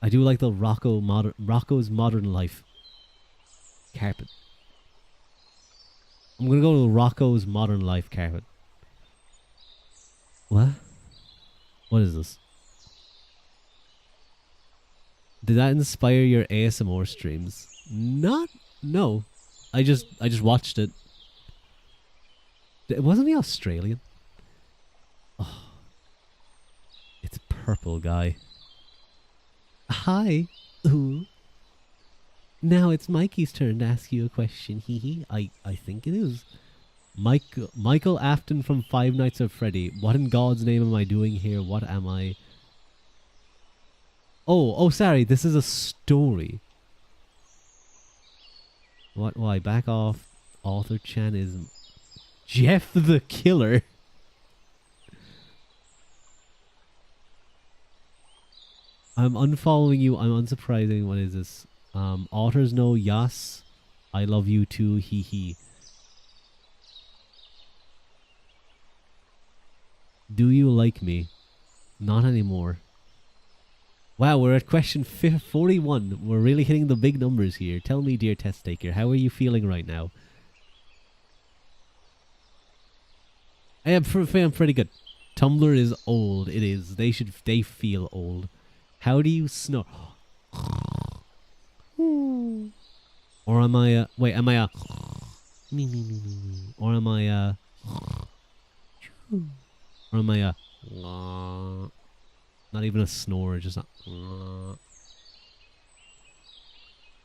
I do like the Rocco's Modern Life carpet. I'm gonna go to Rocco's Modern Life carpet. What? What is this? Did that inspire your ASMR streams? No. I just watched it. Wasn't he Australian? Oh. It's purple guy. Hi. Ooh. Now it's Mikey's turn to ask you a question. Hee. I think it is. Michael Afton from Five Nights at Freddy. What in God's name am I doing here? What am I? Oh, sorry. This is a story. What? Why? Back off. Author Chan is Jeff the Killer. I'm unfollowing you. I'm unsurprising. What is this? Authors know Yas. I love you too. Hee. Do you like me? Not anymore. Wow, we're at question 41. We're really hitting the big numbers here. Tell me, dear test taker, how are you feeling right now? I am pretty good. Tumblr is old. It is. They feel old. How do you snore? Or am I wait, am I a me? Or am I a or am I a not even a snore, just a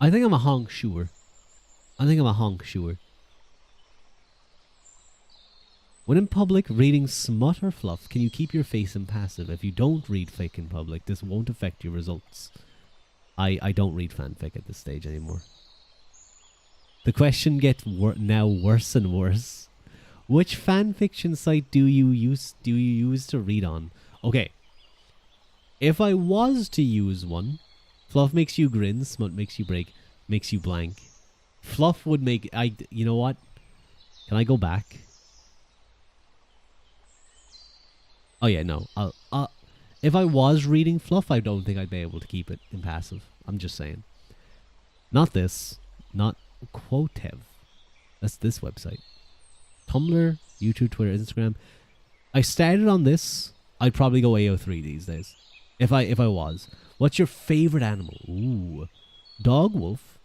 I think I'm a honk shoer. When in public, reading smut or fluff, can you keep your face impassive? If you don't read fic in public, this won't affect your results. I don't read fanfic at this stage anymore. The question gets now worse and worse. Which fanfiction site do you use to read on? Okay. If I was to use one, fluff makes you grin, smut makes you break, makes you blank. Fluff would make you know what? Can I go back? Oh yeah, no. If I was reading fluff, I don't think I'd be able to keep it impassive. I'm just saying. Not this. Not Quotev. That's this website. Tumblr, YouTube, Twitter, Instagram. I started on this. I'd probably go AO3 these days. If I was. What's your favorite animal? Ooh. Dog, wolf,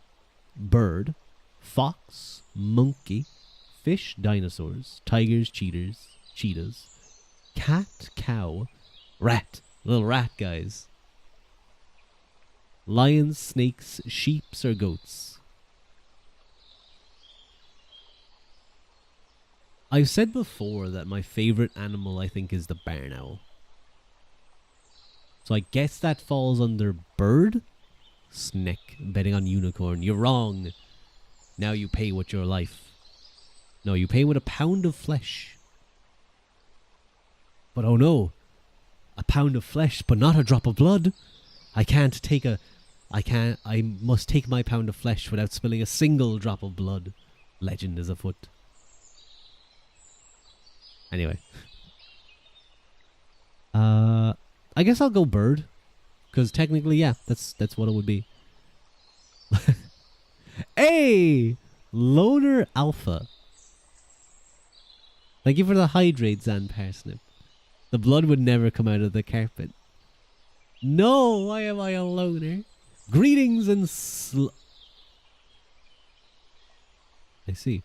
bird, fox, monkey, fish, dinosaurs, tigers, cheetahs, cat, cow, rat. Little rat guys. Lions, snakes, sheeps, or goats. I've said before that my favorite animal I think is the barn owl. So I guess that falls under bird? Snick, betting on unicorn. You're wrong. Now you pay with your life. No, you pay with a pound of flesh. But oh no, a pound of flesh, but not a drop of blood. I must take my pound of flesh without spilling a single drop of blood. Legend is afoot. Anyway. I guess I'll go bird. Because technically, yeah, that's what it would be. Hey! Loner Alpha. Thank you for the hydrate, Zan Parsnip. The blood would never come out of the carpet. No, why am I a loner? Greetings and I see.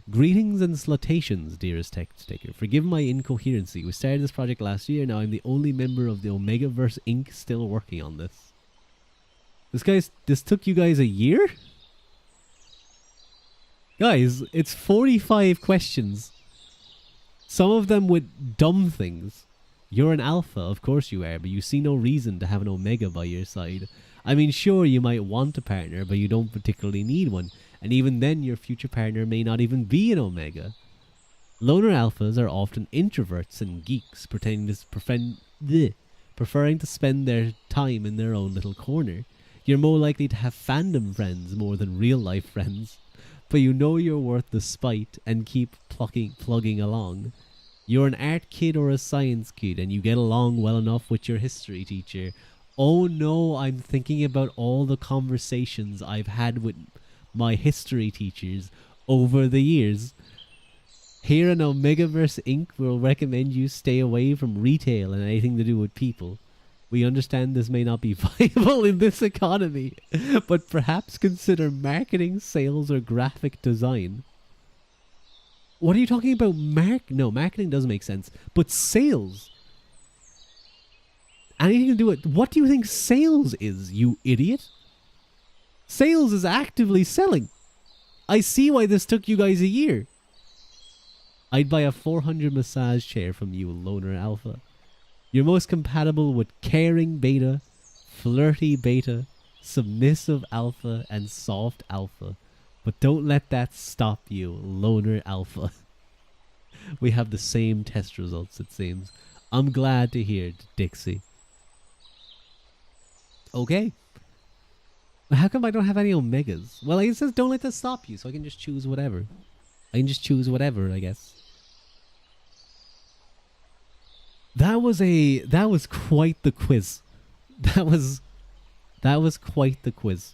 Greetings and salutations, dearest text taker. Forgive my incoherency. We started this project last year. Now I'm the only member of the Omegaverse Inc. still working on this. This took you guys a year? Guys, it's 45 questions. Some of them with dumb things. You're an alpha, of course you are, but you see no reason to have an omega by your side. I mean, sure, you might want a partner, but you don't particularly need one. And even then, your future partner may not even be an omega. Loner alphas are often introverts and geeks, preferring to spend their time in their own little corner. You're more likely to have fandom friends more than real life friends, but you know you're worth the spite and keep plugging along. You're an art kid or a science kid and you get along well enough with your history teacher. Oh no, I'm thinking about all the conversations I've had with my history teachers over the years. Here in Omegaverse Inc., we'll recommend you stay away from retail and anything to do with people. We understand this may not be viable in this economy, but perhaps consider marketing, sales, or graphic design. What are you talking about? No, marketing doesn't make sense. But sales? Anything to do with... What do you think sales is, you idiot? Sales is actively selling. I see why this took you guys a year. I'd buy a 400 massage chair from you, Loner Alpha. You're most compatible with caring beta, flirty beta, submissive alpha, and soft alpha. But don't let that stop you, Loner Alpha. We have the same test results, it seems. I'm glad to hear it, Dixie. Okay. How come I don't have any Omegas? Well, it says don't let that stop you, so I can just choose whatever. I can just choose whatever, I guess. That was quite the quiz. That was quite the quiz.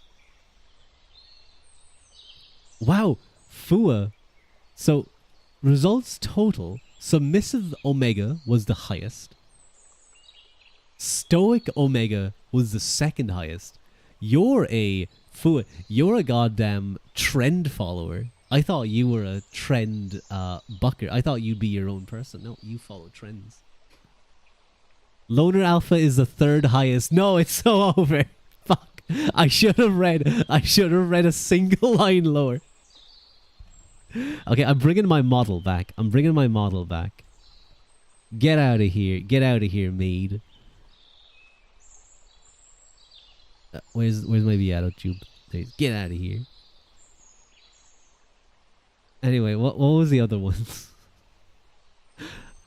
Wow, Fua. So, results total. Submissive Omega was the highest. Stoic Omega was the second highest. You're a Fua. You're a goddamn trend follower. I thought you were a trend bucker. I thought you'd be your own person. No, you follow trends. Loner Alpha is the third highest. No, it's so over. Fuck. I should have read a single line lower. Okay, I'm bringing my model back. Get out of here. Get out of here, maid. Where's my Beato tube? Get out of here. Anyway, what was the other ones?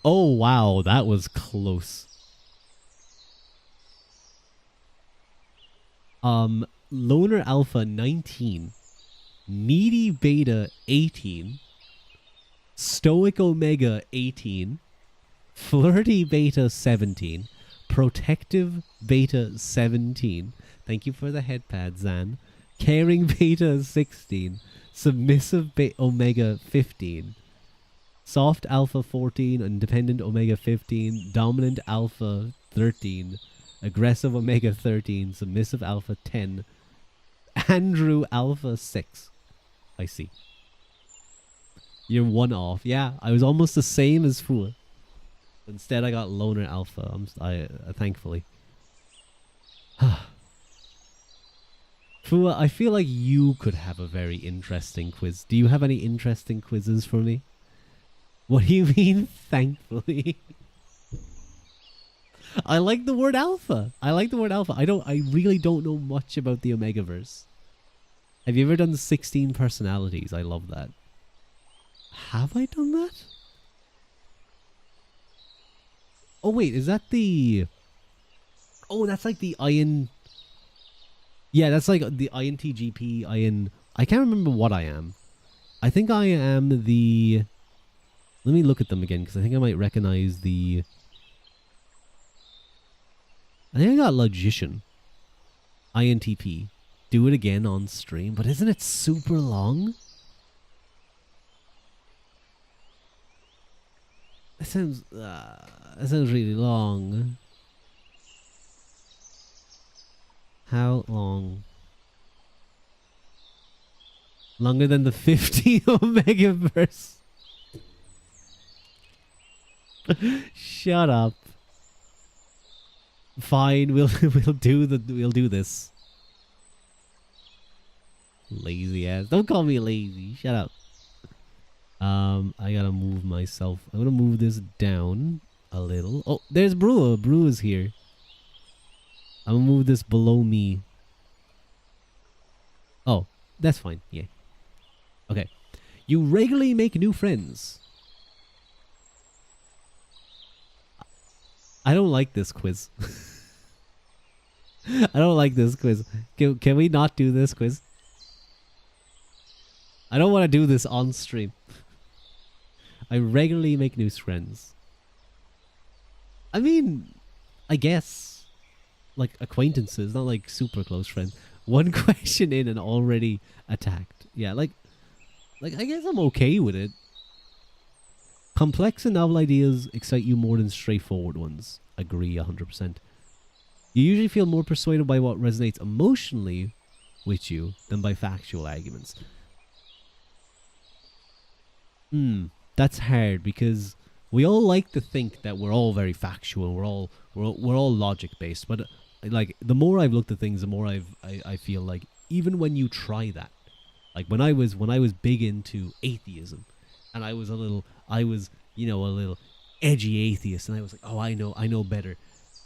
Oh wow, that was close. Loner Alpha 19, Needy Beta 18, Stoic Omega 18, Flirty Beta 17, Protective Beta 17. Thank you for the headpad, Zan. Caring Beta 16, Submissive Omega 15, Soft Alpha 14, Independent Omega 15, Dominant Alpha 13, Aggressive Omega 13, Submissive Alpha 10, Andrew Alpha 6. I see. You're one off. Yeah, I was almost the same as Fua. Instead, I got Loner Alpha. Thankfully. Fua, I feel like you could have a very interesting quiz. Do you have any interesting quizzes for me? What do you mean, thankfully? I like the word alpha. I really don't know much about the Omegaverse. Have you ever done the 16 personalities? I love that. Have I done that? Oh wait, is that the... Oh, that's like the Iron... Yeah, that's like the INTGP, I can't remember what I am. I think I am the... Let me look at them again, because I think I might recognize the... I think I got Logician. INTP. Do it again on stream. But isn't it super long? That sounds really long. How long? Longer than the 50 Omegaverse. Shut up. Fine, we'll do this. Lazy ass. Don't call me lazy. Shut up. I gotta move myself. I'm gonna move this down a little. Oh, there's Brewer. Brewer's here. I'm gonna move this below me. Oh, that's fine. Yeah. Okay. You regularly make new friends. I don't like this quiz. I don't like this quiz. Can we not do this quiz? I don't want to do this on stream. I regularly make new friends. I mean, I guess, like acquaintances, not like super close friends. One question in and already attacked. Yeah, like I guess I'm okay with it. Complex and novel ideas excite you more than straightforward ones. Agree 100%. You usually feel more persuaded by what resonates emotionally with you than by factual arguments. That's hard because we all like to think that we're all very factual. We're all logic based. But like the more I've looked at things, the more I feel like even when you try that, like when I was big into atheism, and I was a little edgy atheist, and I was like, oh, I know better.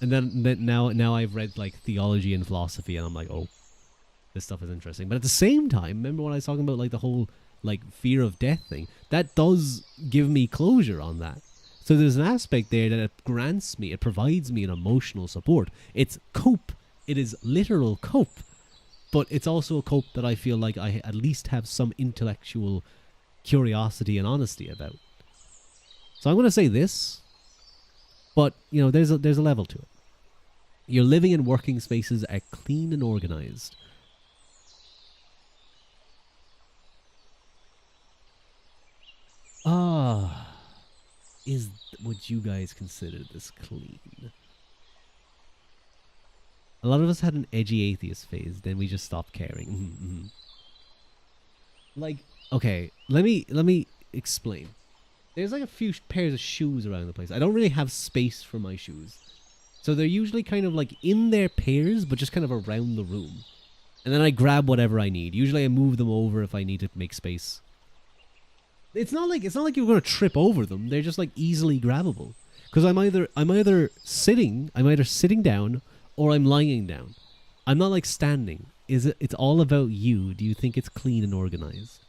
And then now I've read like theology and philosophy, and I'm like, oh, this stuff is interesting. But at the same time, remember when I was talking about like the whole like fear of death thing? That does give me closure on that. So there's an aspect there that it provides me an emotional support. It's cope. It is literal cope. But it's also a cope that I feel like I at least have some intellectual curiosity and honesty about. So I'm going to say this, but you know, there's a level to it. Your living and working spaces are clean and organized. Would you guys consider this clean? A lot of us had an edgy atheist phase, then we just stopped caring. Like, okay, let me explain. There's like a few pairs of shoes around the place. I don't really have space for my shoes. So they're usually kind of like in their pairs, but just kind of around the room. And then I grab whatever I need. Usually I move them over if I need to make space. It's not like you're gonna trip over them. They're just like easily grabbable. Because I'm either sitting down or I'm lying down. I'm not like standing. It's all about you. Do you think it's clean and organized?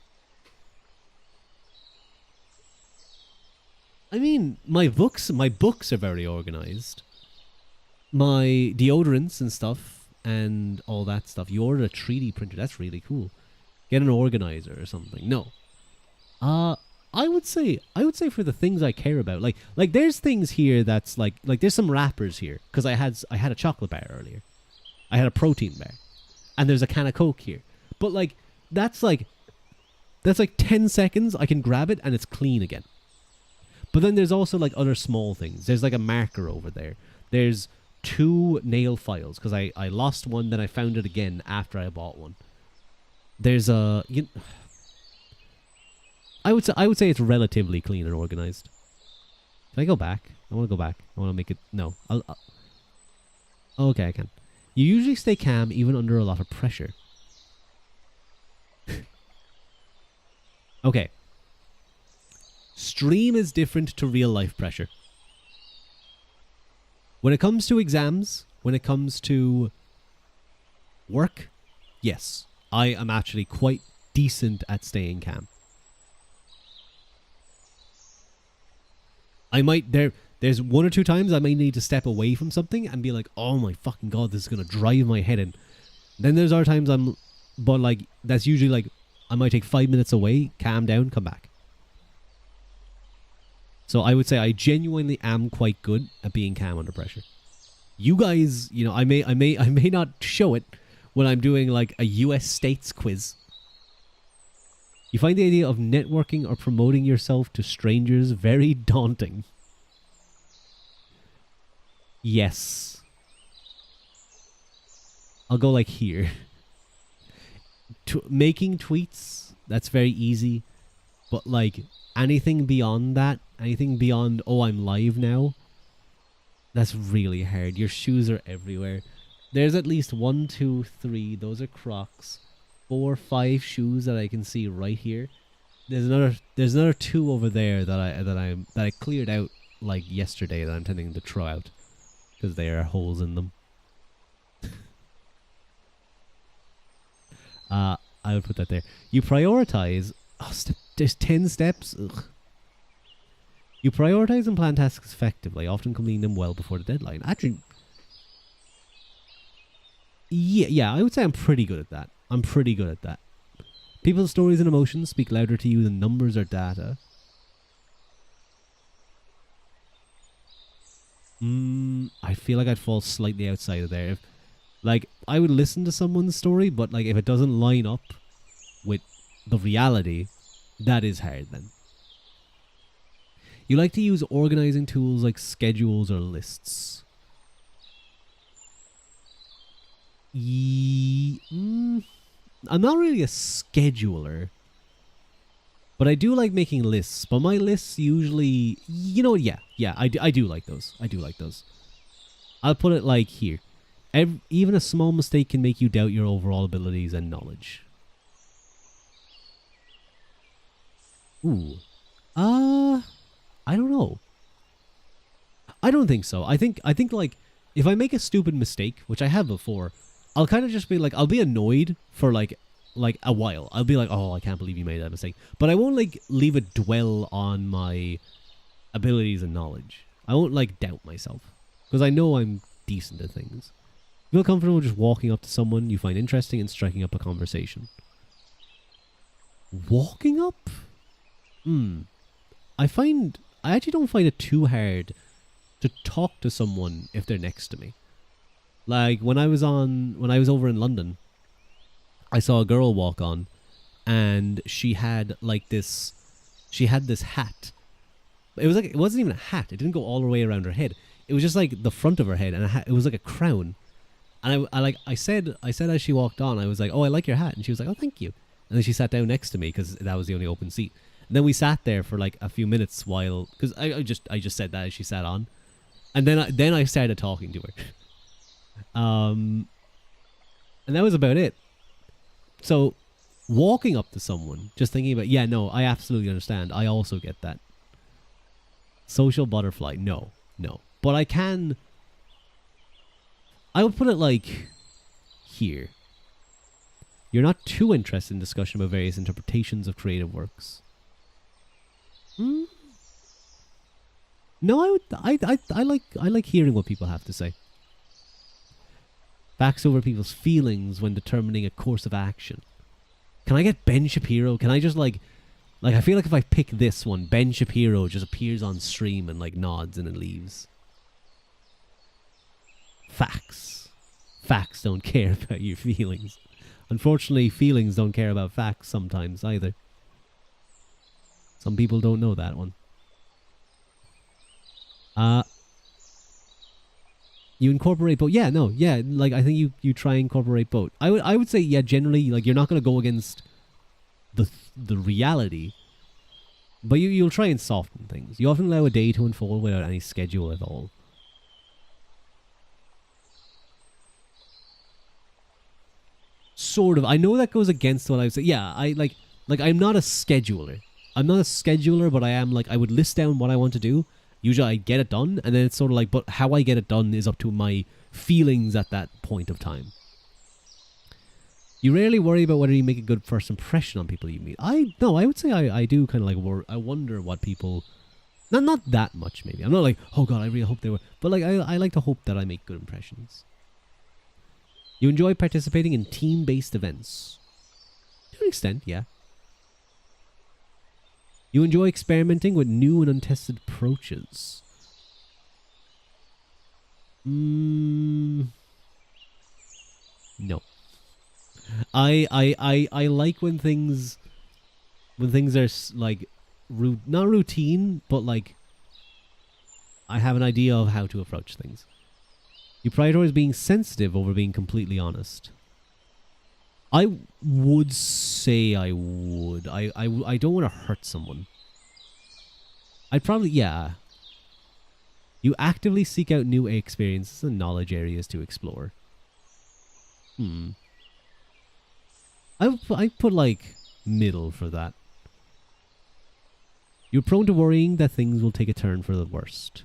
I mean, my books are very organized. My deodorants and stuff and all that stuff. You order a 3D printer. That's really cool. Get an organizer or something. No. I would say for the things I care about, like there's things here that's like there's some wrappers here because I had a chocolate bar earlier, I had a protein bar, and there's a can of Coke here. But like that's like 10 seconds. I can grab it and it's clean again. But then there's also like other small things. There's like a marker over there. There's 2 nail files because I lost one, then I found it again after I bought one. There's a I would say it's relatively clean and organized. Can I go back? I want to go back. I want to make it... No. Okay, I can. You usually stay calm even under a lot of pressure. Okay. Stream is different to real life pressure. When it comes to exams, when it comes to work, yes, I am actually quite decent at staying calm. I might there's 1 or 2 times I might need to step away from something and be like, oh my fucking god, this is gonna drive my head in. Then there's other times but like that's usually like I might take 5 minutes away, calm down, come back. So I would say I genuinely am quite good at being calm under pressure. You guys, you know, I may not show it when I'm doing like a US states quiz. You find the idea of networking or promoting yourself to strangers very daunting. Yes. I'll go like here. Making tweets, that's very easy. But like anything beyond that, anything beyond, oh, I'm live now, that's really hard. Your shoes are everywhere. There's at least 1, 2, 3. Those are Crocs. 4, 5 shoes that I can see right here. There's another 2 over there that I cleared out like yesterday that I'm intending to throw out because there are holes in them. I would put that there. You prioritize. Oh, there's 10 steps. Ugh. You prioritize and plan tasks effectively, often completing them well before the deadline. Actually, Yeah, I would say I'm pretty good at that. I'm pretty good at that. People's stories and emotions speak louder to you than numbers or data. I feel like I'd fall slightly outside of there. If, like, I would listen to someone's story, but like if it doesn't line up with the reality, that is hard then. You like to use organizing tools like schedules or lists. I'm not really a scheduler, but I do like making lists. But my lists usually, yeah, I do like those. I do like those. I'll put it like here. Even a small mistake can make you doubt your overall abilities and knowledge. Ooh. I don't know. I don't think so. I think like if I make a stupid mistake, which I have before, I'll kind of just be like I'll be annoyed for like a while. I'll be like, "Oh, I can't believe you made that mistake." But I won't like leave it dwell on my abilities and knowledge. I won't like doubt myself because I know I'm decent at things. You feel comfortable just walking up to someone you find interesting and striking up a conversation. Walking up? I actually don't find it too hard to talk to someone if they're next to me. Like when I was over in London, I saw a girl walk on, and she had this hat. It wasn't even a hat. It didn't go all the way around her head. It was just like the front of her head, and it was like a crown. And I said as she walked on, I was like, "Oh, I like your hat," and she was like, "Oh, thank you." And then she sat down next to me because that was the only open seat. And then we sat there for like a few minutes while, because I just said that as she sat on, and then I started talking to her. And that was about it. So, walking up to someone, just thinking about, yeah, no, I absolutely understand. I also get that. Social butterfly, no. But I would put it like here. You're not too interested in discussion about various interpretations of creative works. No, I like hearing what people have to say. Facts over people's feelings when determining a course of action. Can I get Ben Shapiro? Can I just like I feel like if I pick this one, Ben Shapiro just appears on stream and like nods and then leaves. Facts. Facts don't care about your feelings. Unfortunately, feelings don't care about facts sometimes either. Some people don't know that one. You incorporate both. Yeah, no, yeah. Like I think you try and incorporate both. I would say yeah. Generally, like you're not going to go against the reality, but you'll try and soften things. You often allow a day to unfold without any schedule at all. Sort of. I know that goes against what I would say. Yeah, I like I'm not a scheduler. I'm not a scheduler, but I am like I would list down what I want to do. Usually I get it done, and then it's sort of like, but how I get it done is up to my feelings at that point of time. You rarely worry about whether you make a good first impression on people you meet. I would say I do kind of like I wonder what people, not that much maybe. I'm not like, oh god, I really hope they were, but like I like to hope that I make good impressions. You enjoy participating in team-based events. To an extent, yeah. You enjoy experimenting with new and untested approaches. No. I like when things are like not routine, but like I have an idea of how to approach things. You prioritize being sensitive over being completely honest. I would say I would. I don't want to hurt someone. I'd probably, yeah. You actively seek out new experiences and knowledge areas to explore. I put like middle for that. You're prone to worrying that things will take a turn for the worst.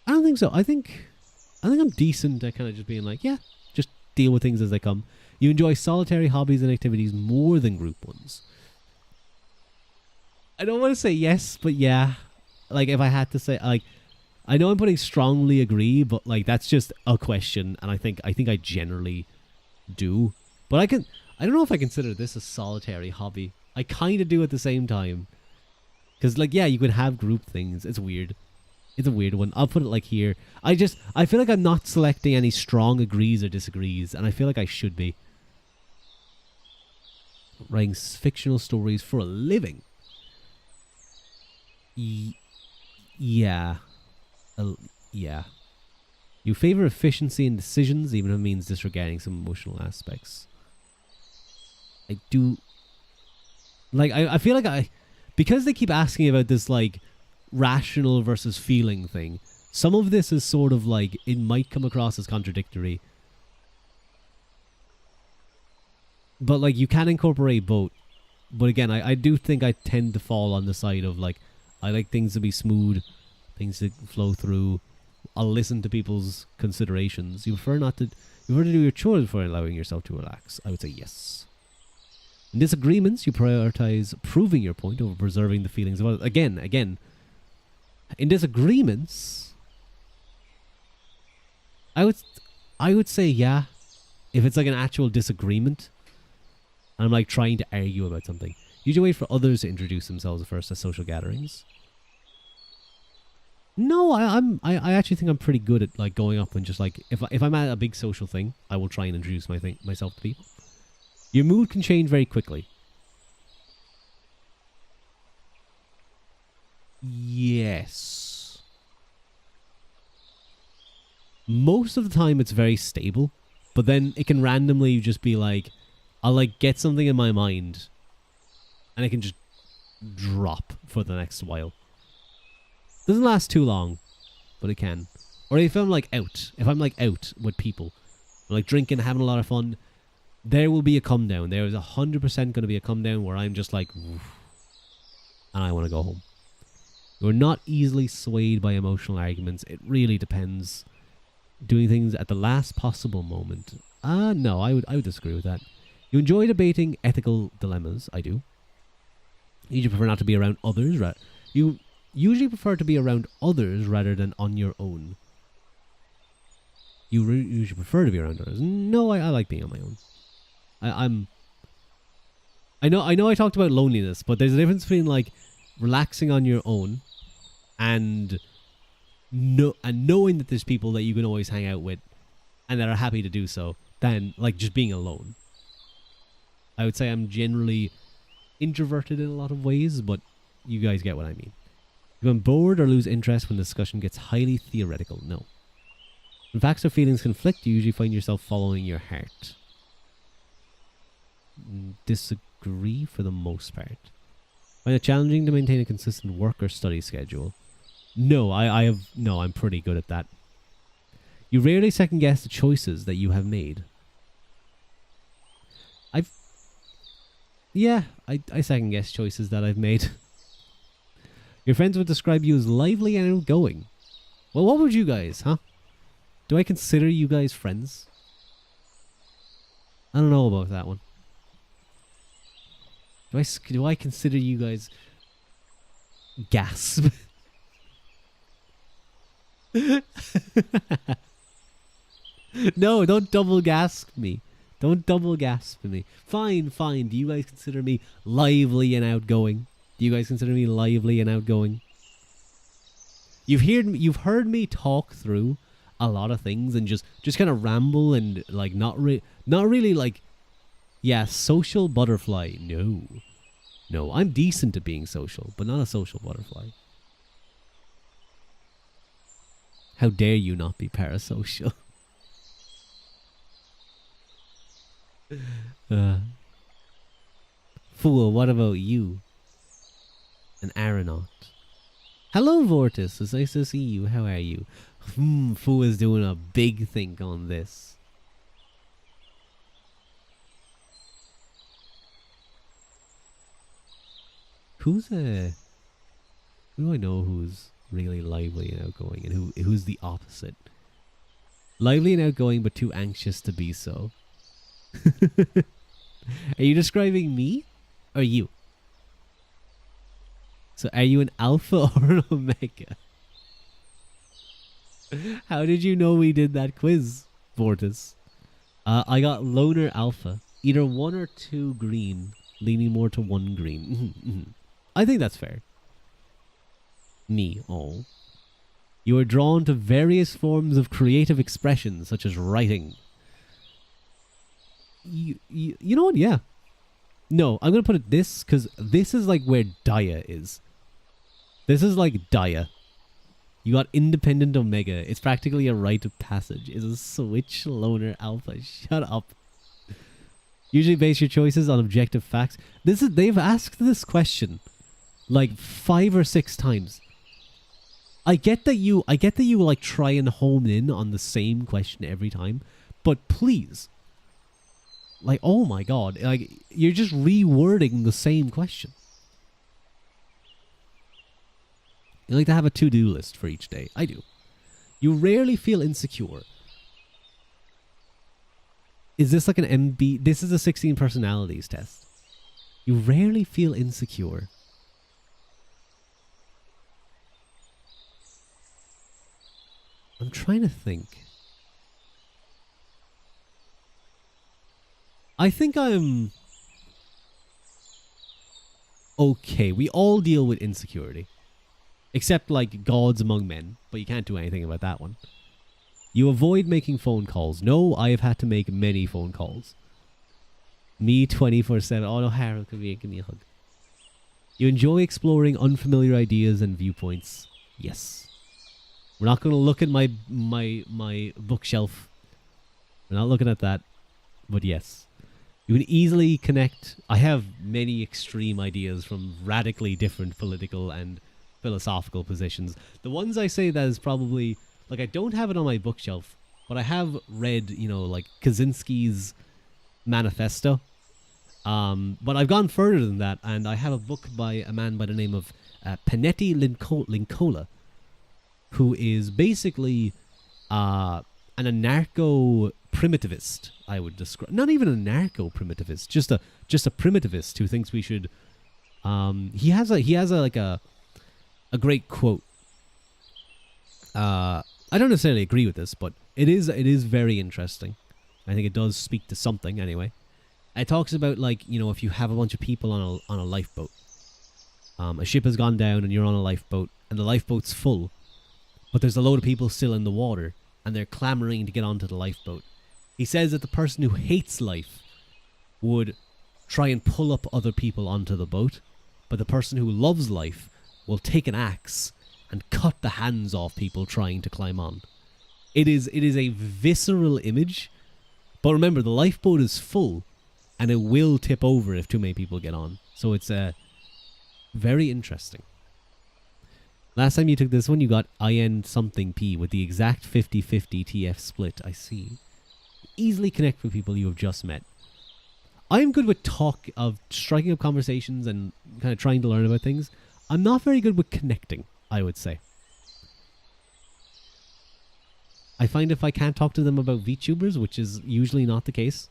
I don't think so. I think I'm decent at kind of just being like, yeah, just deal with things as they come. You enjoy solitary hobbies and activities more than group ones. I don't want to say yes, but yeah. Like if I had to say, like, I know I'm putting strongly agree, but like that's just a question, and I think I generally do. But I don't know if I consider this a solitary hobby. I kind of do at the same time. Because like yeah, you could have group things. It's weird. It's a weird one. I'll put it like here. I feel like I'm not selecting any strong agrees or disagrees, and I feel like I should be. Writing fictional stories for a living. Yeah. Yeah. You favor efficiency in decisions, even if it means disregarding some emotional aspects. I do. Like, I feel like because they keep asking about this, like, rational versus feeling thing, some of this is sort of like, it might come across as contradictory. But, like, you can incorporate both. But again, I do think I tend to fall on the side of, like, I like things to be smooth, things to flow through. I'll listen to people's considerations. You prefer to do your chores before allowing yourself to relax. I would say yes. In disagreements, you prioritize proving your point over preserving the feelings of others. Again. In disagreements, I would say yeah. If it's like an actual disagreement, and I'm like trying to argue about something. Usually wait for others to introduce themselves first at social gatherings. No, I actually think I'm pretty good at like going up and just like if I'm at a big social thing, I will try and introduce myself to people. Your mood can change very quickly. Yes. Most of the time it's very stable, but then it can randomly just be like I'll like get something in my mind and it can just drop for the next while. Doesn't last too long, but it can. Or if I'm like out with people, like drinking, having a lot of fun, there will be a come down. There is 100% going to be a come down where I'm just like, woof, and I want to go home. You're not easily swayed by emotional arguments. It really depends. Doing things at the last possible moment. No, I would disagree with that. You enjoy debating ethical dilemmas. I do. You usually prefer not to be around others. Right? You usually prefer to be around others rather than on your own. You usually prefer to be around others. No, I like being on my own. I know I talked about loneliness, but there's a difference between like relaxing on your own and knowing that there's people that you can always hang out with and that are happy to do so than like just being alone. I would say I'm generally introverted in a lot of ways, but you guys get what I mean. You become bored or lose interest when the discussion gets highly theoretical. No. When facts or feelings conflict, you usually find yourself following your heart. Disagree for the most part. Find it challenging to maintain a consistent work or study schedule. No, I'm pretty good at that. You rarely second guess the choices that you have made. I second guess choices that I've made. Your friends would describe you as lively and outgoing. Well, what would you guys, huh? Do I consider you guys friends? I don't know about that one. Do I consider you guys... Gasp. No, don't double gasp me. Don't double gasp me. Fine. Do you guys consider me lively and outgoing? Do you guys consider me lively and outgoing? You've heard me talk through a lot of things and just kind of ramble and like not really like, yeah, social butterfly. No, I'm decent at being social, but not a social butterfly. How dare you not be parasocial? Fool, what about you? An aeronaut. Hello, Vortis. It's nice to see you. How are you? Fool is doing a big think on this. Who do I know who's really lively and outgoing, and who's the opposite? Lively and outgoing, but too anxious to be so. Are you describing me or you? So are you an alpha or an omega? How did you know we did that quiz, Vortis? I got loner alpha. Either 1 or 2 green, leaning more to 1 green. I think that's fair. Me, oh. You are drawn to various forms of creative expression, such as writing. You know what? Yeah. No, I'm going to put it this, because this is like where Dia is. This is like Dia. You got independent omega. It's practically a rite of passage. It's a switch loner alpha. Shut up. Usually base your choices on objective facts. They've asked this question like 5 or 6 times. I get that you like try and hone in on the same question every time, but please, like, oh my god, like, you're just rewording the same question. You like to have a to-do list for each day. I do. You rarely feel insecure. Is this like an MB? This is a 16 personalities test. You rarely feel insecure. I'm trying to think. I think I'm okay. We all deal with insecurity. Except like gods among men, but you can't do anything about that one. You avoid making phone calls. No, I have had to make many phone calls. Me 24/7. Oh no, Harold, give me a hug. You enjoy exploring unfamiliar ideas and viewpoints. Yes. We're not going to look at my bookshelf. We're not looking at that. But yes. You can easily connect. I have many extreme ideas from radically different political and philosophical positions. The ones I say that is probably, like, I don't have it on my bookshelf, but I have read, you know, like Kaczynski's manifesto. But I've gone further than that, and I have a book by a man by the name of Panetti Linkola, who is basically an anarcho-primitivist, I would describe. Not even an anarcho-primitivist, just a primitivist who thinks we should. He has a great quote. I don't necessarily agree with this, but it is very interesting. I think it does speak to something anyway. It talks about, like, you know, if you have a bunch of people on a lifeboat, a ship has gone down and you're on a lifeboat, and the lifeboat's full, but there's a load of people still in the water, and they're clamoring to get onto the lifeboat. He says that the person who hates life would try and pull up other people onto the boat, but the person who loves life will take an axe and cut the hands off people trying to climb on. It is a visceral image, but remember, the lifeboat is full, and it will tip over if too many people get on. So it's very interesting. Last time you took this one, you got IN something P with the exact 50-50 TF split. I see. Easily connect with people you have just met. I'm good with striking up conversations and kind of trying to learn about things. I'm not very good with connecting, I would say. I find if I can't talk to them about VTubers, which is usually not the case,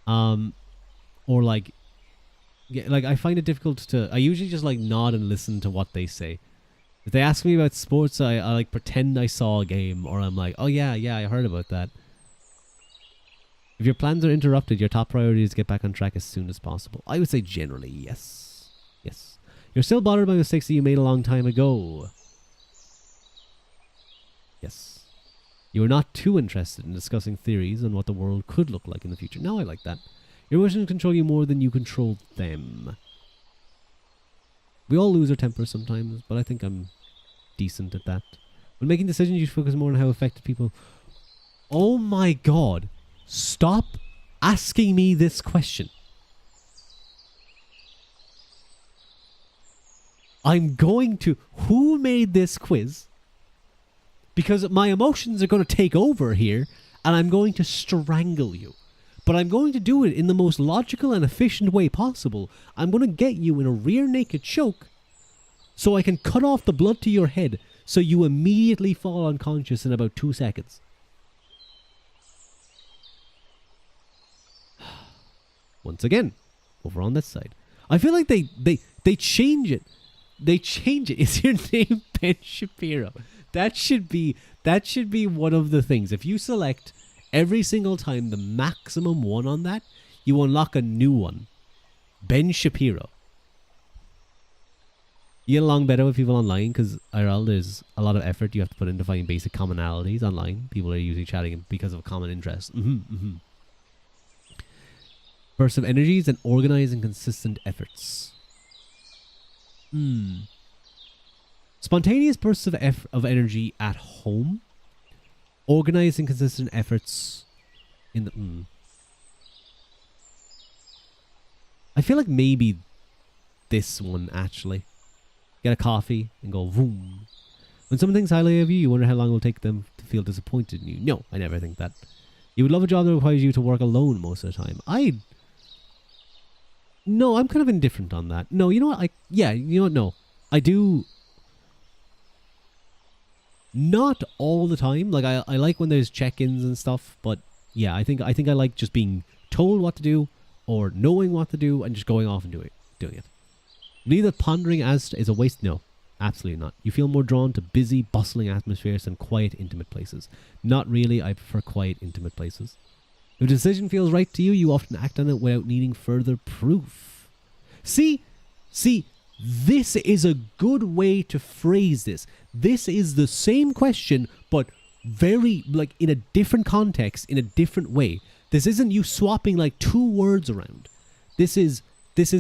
or like I find it difficult to. I usually just like nod and listen to what they say. If they ask me about sports, I like pretend I saw a game, or I'm like, oh yeah, I heard about that. If your plans are interrupted, your top priority is to get back on track as soon as possible. I would say generally yes. Yes. You're still bothered by mistakes that you made a long time ago. Yes. You are not too interested in discussing theories on what the world could look like in the future. No, I like that. Your emotions control you more than you control them. We all lose our tempers sometimes, but I think I'm decent at that. When making decisions, you should focus more on how effective people... Oh my god. Stop asking me this question. I'm going to... Who made this quiz? Because my emotions are going to take over here, and I'm going to strangle you. But I'm going to do it in the most logical and efficient way possible. I'm going to get you in a rear naked choke, so I can cut off the blood to your head, so you immediately fall unconscious in about 2 seconds. Once again, over on this side. I feel like they change it. They change it. Is your name Ben Shapiro? that should be one of the things. If you select every single time the maximum one on that, you unlock a new one. Ben Shapiro. You get along better with people online because IRL, there's a lot of effort you have to put into finding basic commonalities online. People are usually chatting because of common interests. Bursts of energies and organized and consistent efforts. Spontaneous bursts of energy at home. Organized and consistent efforts in the... I feel like maybe this one, actually. Get a coffee and go vroom. When someone thinks highly of you, you wonder how long it will take them to feel disappointed in you. No, I never think that. You would love a job that requires you to work alone most of the time. No, I'm kind of indifferent on that. No, you know what? No. I do... Not all the time. Like, I like when there's check-ins and stuff, but yeah, I think I like just being told what to do or knowing what to do and just going off and doing it. Believe that pondering is a waste? No, absolutely not. You feel more drawn to busy, bustling atmospheres than quiet, intimate places. Not really. I prefer quiet, intimate places. If a decision feels right to you, you often act on it without needing further proof. See, this is a good way to phrase this. This is the same question, but very, like, in a different context, in a different way. This isn't you swapping, like, two words around. This is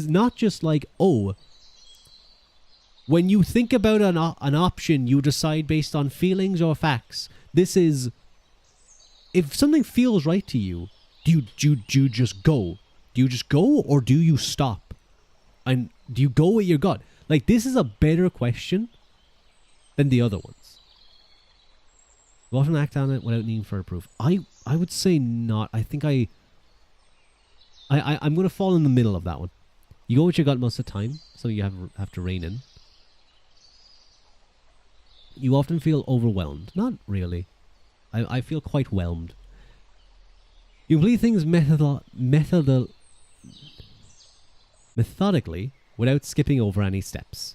not just like, oh, when you think about an option, you decide based on feelings or facts. This is, if something feels right to you, do you just go? Do you just go or do you stop? And do you go with your gut? Like, this is a better question than the other ones. You often act on it without needing further proof. I would say not. I think I'm going to fall in the middle of that one. You go with your gut most of the time, so you have to rein in. You often feel overwhelmed. Not really. I feel quite whelmed. You complete things methodically without skipping over any steps.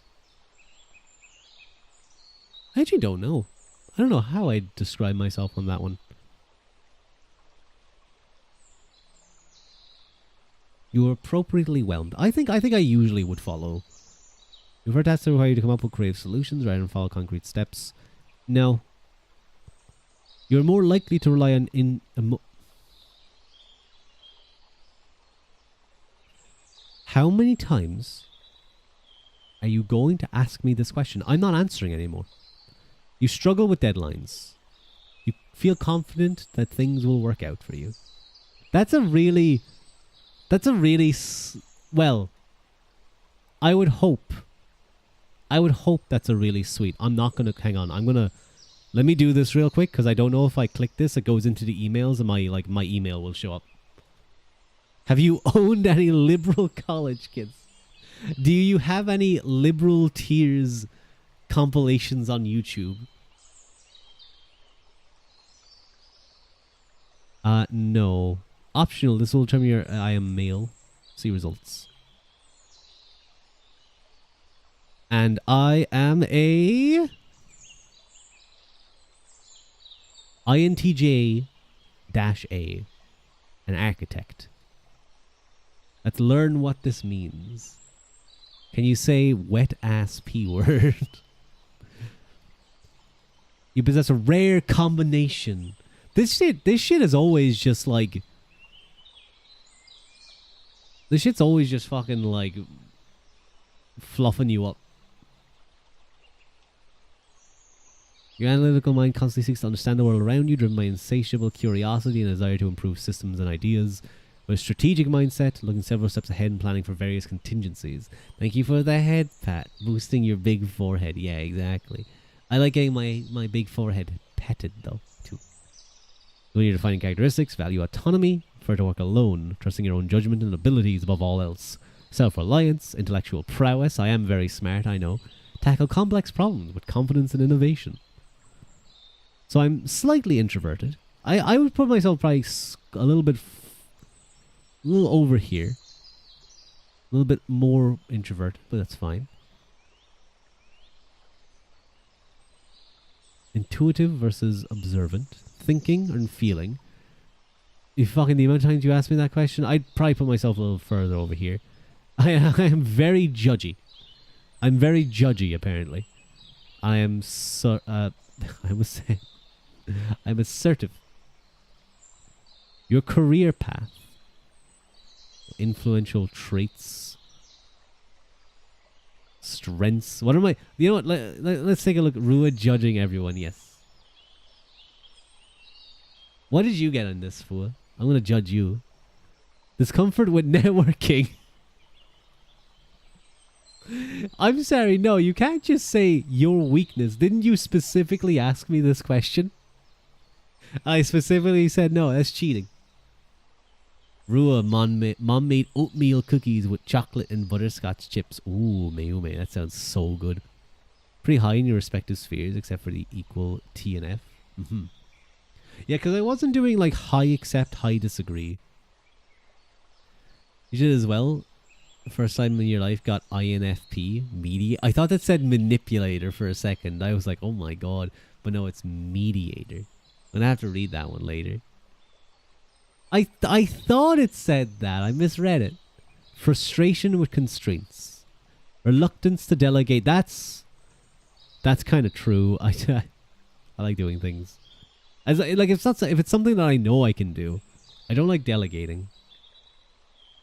I actually don't know. I don't know how I'd describe myself on that one. You are appropriately whelmed. I think I usually would follow. You've heard tasks that require you to come up with creative solutions rather than follow concrete steps. No. You're more likely to rely on How many times are you going to ask me this question? I'm not answering anymore. You struggle with deadlines. You feel confident that things will work out for you. Well, I would hope that's a really sweet. I'm not going to, hang on. Let me do this real quick because I don't know if I click this, it goes into the emails and my email will show up. Have you owned any liberal college kids? Do you have any liberal tears compilations on YouTube? No. Optional. This will determine I am male. See results. And I am a INTJ-A, an architect. Let's learn what this means. Can you say wet ass P word? You possess a rare combination. This shit is always just like... This shit's always just fucking like... fluffing you up. Your analytical mind constantly seeks to understand the world around you, driven by insatiable curiosity and a desire to improve systems and ideas. With a strategic mindset, looking several steps ahead and planning for various contingencies. Thank you for the head pat, boosting your big forehead. Yeah, exactly. I like getting my big forehead petted, though, too. When you're defining characteristics, value autonomy, prefer to work alone, trusting your own judgment and abilities above all else. Self-reliance, intellectual prowess, I am very smart, I know. Tackle complex problems with confidence and innovation. So I'm slightly introverted. I would put myself probably a little over here. A little bit more introverted, but that's fine. Intuitive versus observant. Thinking and feeling. You fucking, the amount of times you asked me that question, I'd probably put myself a little further over here. I am very judgy. I'm very judgy, apparently. I am I was saying, I'm assertive. Your career path. Influential traits. Strengths. What am I? You know what? Let's take a look. Rua judging everyone. Yes. What did you get on this, Fua? I'm going to judge you. Discomfort with networking. I'm sorry. No, you can't just say your weakness. Didn't you specifically ask me this question? I specifically said no. That's cheating. Rua, mom made oatmeal cookies with chocolate and butterscotch chips. Ooh, mei, that sounds so good. Pretty high in your respective spheres, except for the equal T and F. Yeah, because I wasn't doing like high accept, high disagree. You did as well. First time in your life got INFP, media. I thought that said manipulator for a second. I was like, oh my god. But no, it's mediator. I'm going to have to read that one later. I thought it said that. I misread it. Frustration with constraints. Reluctance to delegate. That's kind of true. I like doing things. As like if it's something that I know I can do, I don't like delegating.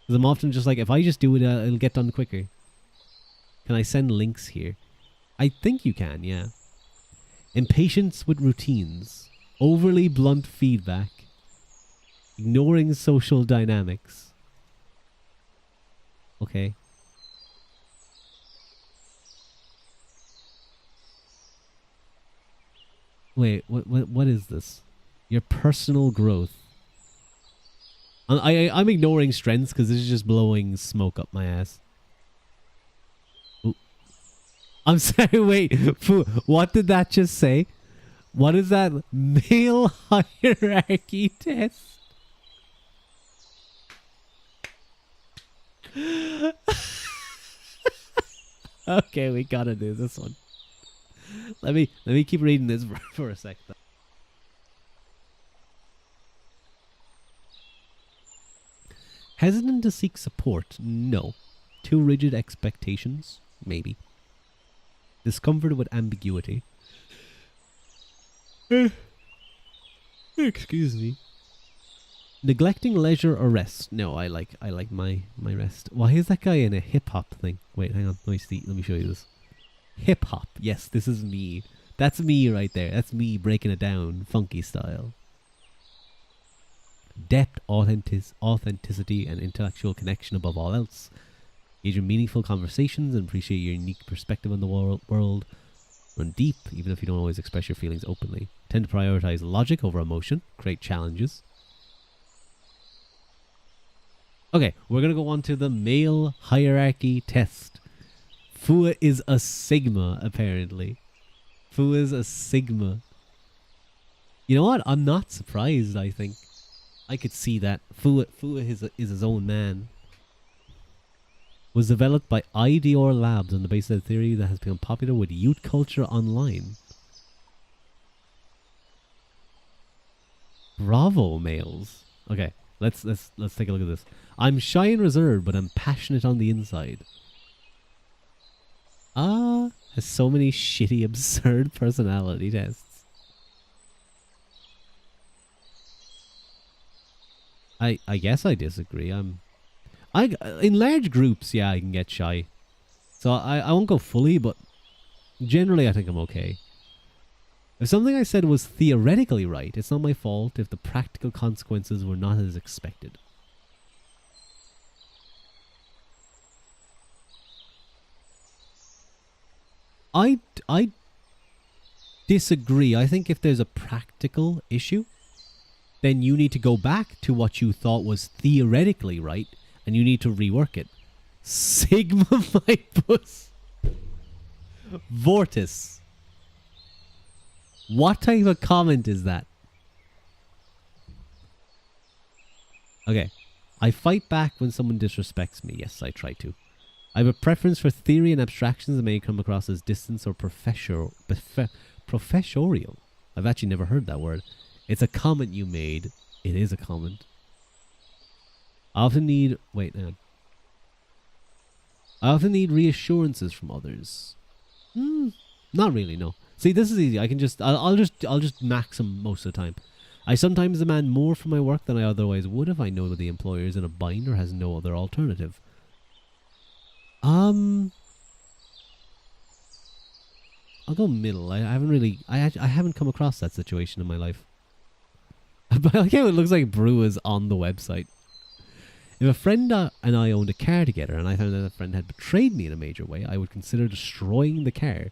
Because I'm often just like, if I just do it, it'll get done quicker. Can I send links here? I think you can, yeah. Impatience with routines. Overly blunt feedback. Ignoring social dynamics. Okay. Wait, what is this? Your personal growth. I'm ignoring strengths because this is just blowing smoke up my ass. Ooh. I'm sorry, wait. What did that just say? What is that? Male hierarchy test? Okay, we gotta do this one. Let me keep reading this for a sec. Hesitant to seek support? No. Too rigid expectations? Maybe. Discomfort with ambiguity? Excuse me. Neglecting leisure or rest? No, I like my rest. Why is that guy in a hip hop thing? Wait, hang on. Let me show you this. Hip hop. Yes, this is me. That's me right there. That's me breaking it down, funky style. Depth, authenticity, and intellectual connection above all else. Engage in meaningful conversations and appreciate your unique perspective on the world. Run deep, even if you don't always express your feelings openly. Tend to prioritize logic over emotion. Create challenges. Okay, we're going to go on to the male hierarchy test. Fua is a Sigma, apparently. Fua is a Sigma. You know what? I'm not surprised, I think. I could see that. Fua is his own man. Was developed by IDR Labs on the basis of a theory that has become popular with youth culture online. Bravo, males. Okay, let's take a look at this. I'm shy and reserved, but I'm passionate on the inside. Has so many shitty, absurd personality tests. I guess I disagree. In large groups, yeah, I can get shy. So I won't go fully, but generally I think I'm okay. If something I said was theoretically right, it's not my fault if the practical consequences were not as expected. I disagree. I think if there's a practical issue, then you need to go back to what you thought was theoretically right, and you need to rework it. Sigma my puss. Vortis. What type of comment is that? Okay. I fight back when someone disrespects me. Yes, I try to. I have a preference for theory and abstractions that may come across as distance or Professorial. I've actually never heard that word. It's a comment you made. It is a comment. I often need... Wait, hang on. I often need reassurances from others. Not really, no. See, this is easy. I can just... I'll just max them most of the time. I sometimes demand more for my work than I otherwise would if I know that the employer is in a bind or has no other alternative. I'll go middle. I haven't really... I haven't come across that situation in my life. But I like how it looks like Brew is on the website. If a friend and I owned a car together and I found that a friend had betrayed me in a major way, I would consider destroying the car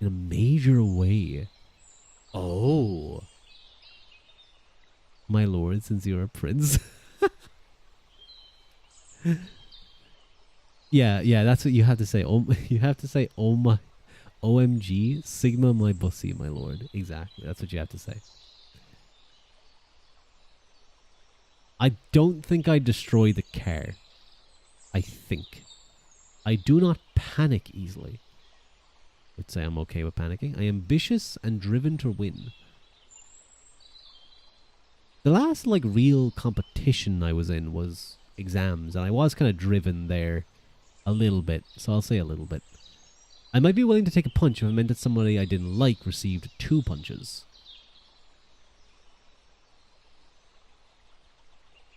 in a major way. Oh. My lord, since you're a prince. yeah, that's what you have to say. You have to say, oh my, OMG, Sigma my bussy, my lord. Exactly, that's what you have to say. I don't think I destroy the car. I think. I do not panic easily. Let's say I'm okay with panicking. I am ambitious and driven to win. The last real competition I was in was exams, and I was kind of driven there a little bit, so I'll say a little bit. I might be willing to take a punch if it meant that somebody I didn't like received 2 punches.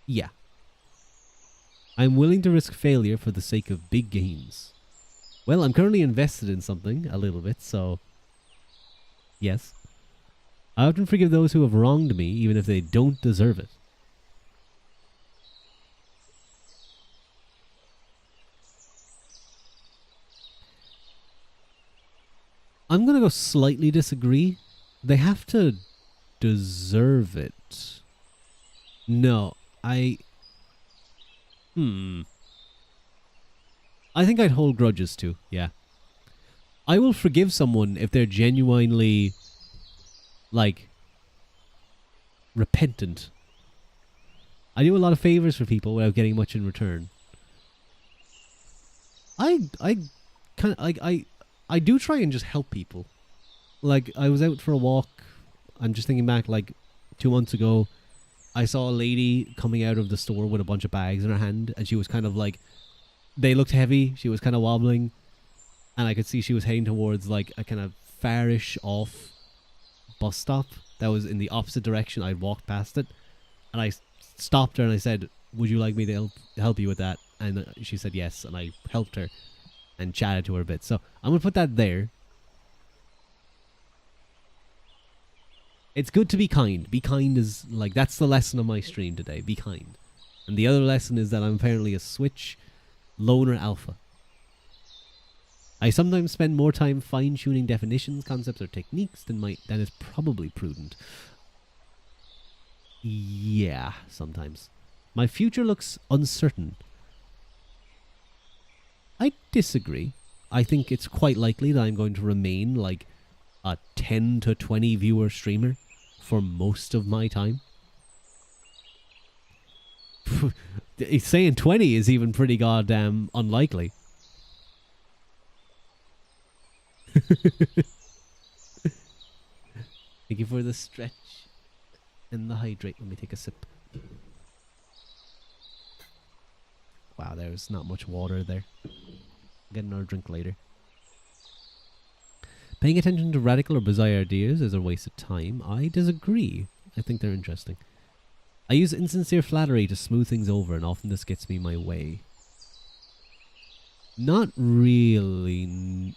Yeah. I'm willing to risk failure for the sake of big gains. Well, I'm currently invested in something a little bit, so yes. I often forgive those who have wronged me, even if they don't deserve it. I'm going to go slightly disagree. They have to deserve it. No, I think I'd hold grudges too, yeah. I will forgive someone if they're genuinely, repentant. I do a lot of favors for people without getting much in return. I do try and just help people. I was out for a walk. I'm just thinking back, 2 months ago. I saw a lady coming out of the store with a bunch of bags in her hand, and she was kind of they looked heavy. She was kind of wobbling, and I could see she was heading towards a kind of farish off bus stop that was in the opposite direction. I'd walked past it, and I stopped her and I said, "Would you like me to help you with that?" And she said yes, and I helped her and chatted to her a bit. So I'm gonna put that there. It's good to be kind. Be kind is that's the lesson of my stream today. Be kind. And the other lesson is that I'm apparently a Switch loner alpha. I sometimes spend more time fine-tuning definitions, concepts, or techniques than is probably prudent. Yeah, sometimes. My future looks uncertain. I disagree. I think it's quite likely that I'm going to remain a 10 to 20 viewer streamer for most of my time. Saying 20 is even pretty goddamn unlikely. Thank you for the stretch and the hydrate. Let me take a sip. Wow, there's not much water there. Get another drink later. Paying attention to radical or bizarre ideas is a waste of time. I disagree. I think they're interesting. I use insincere flattery to smooth things over, and often this gets me my way. Not really.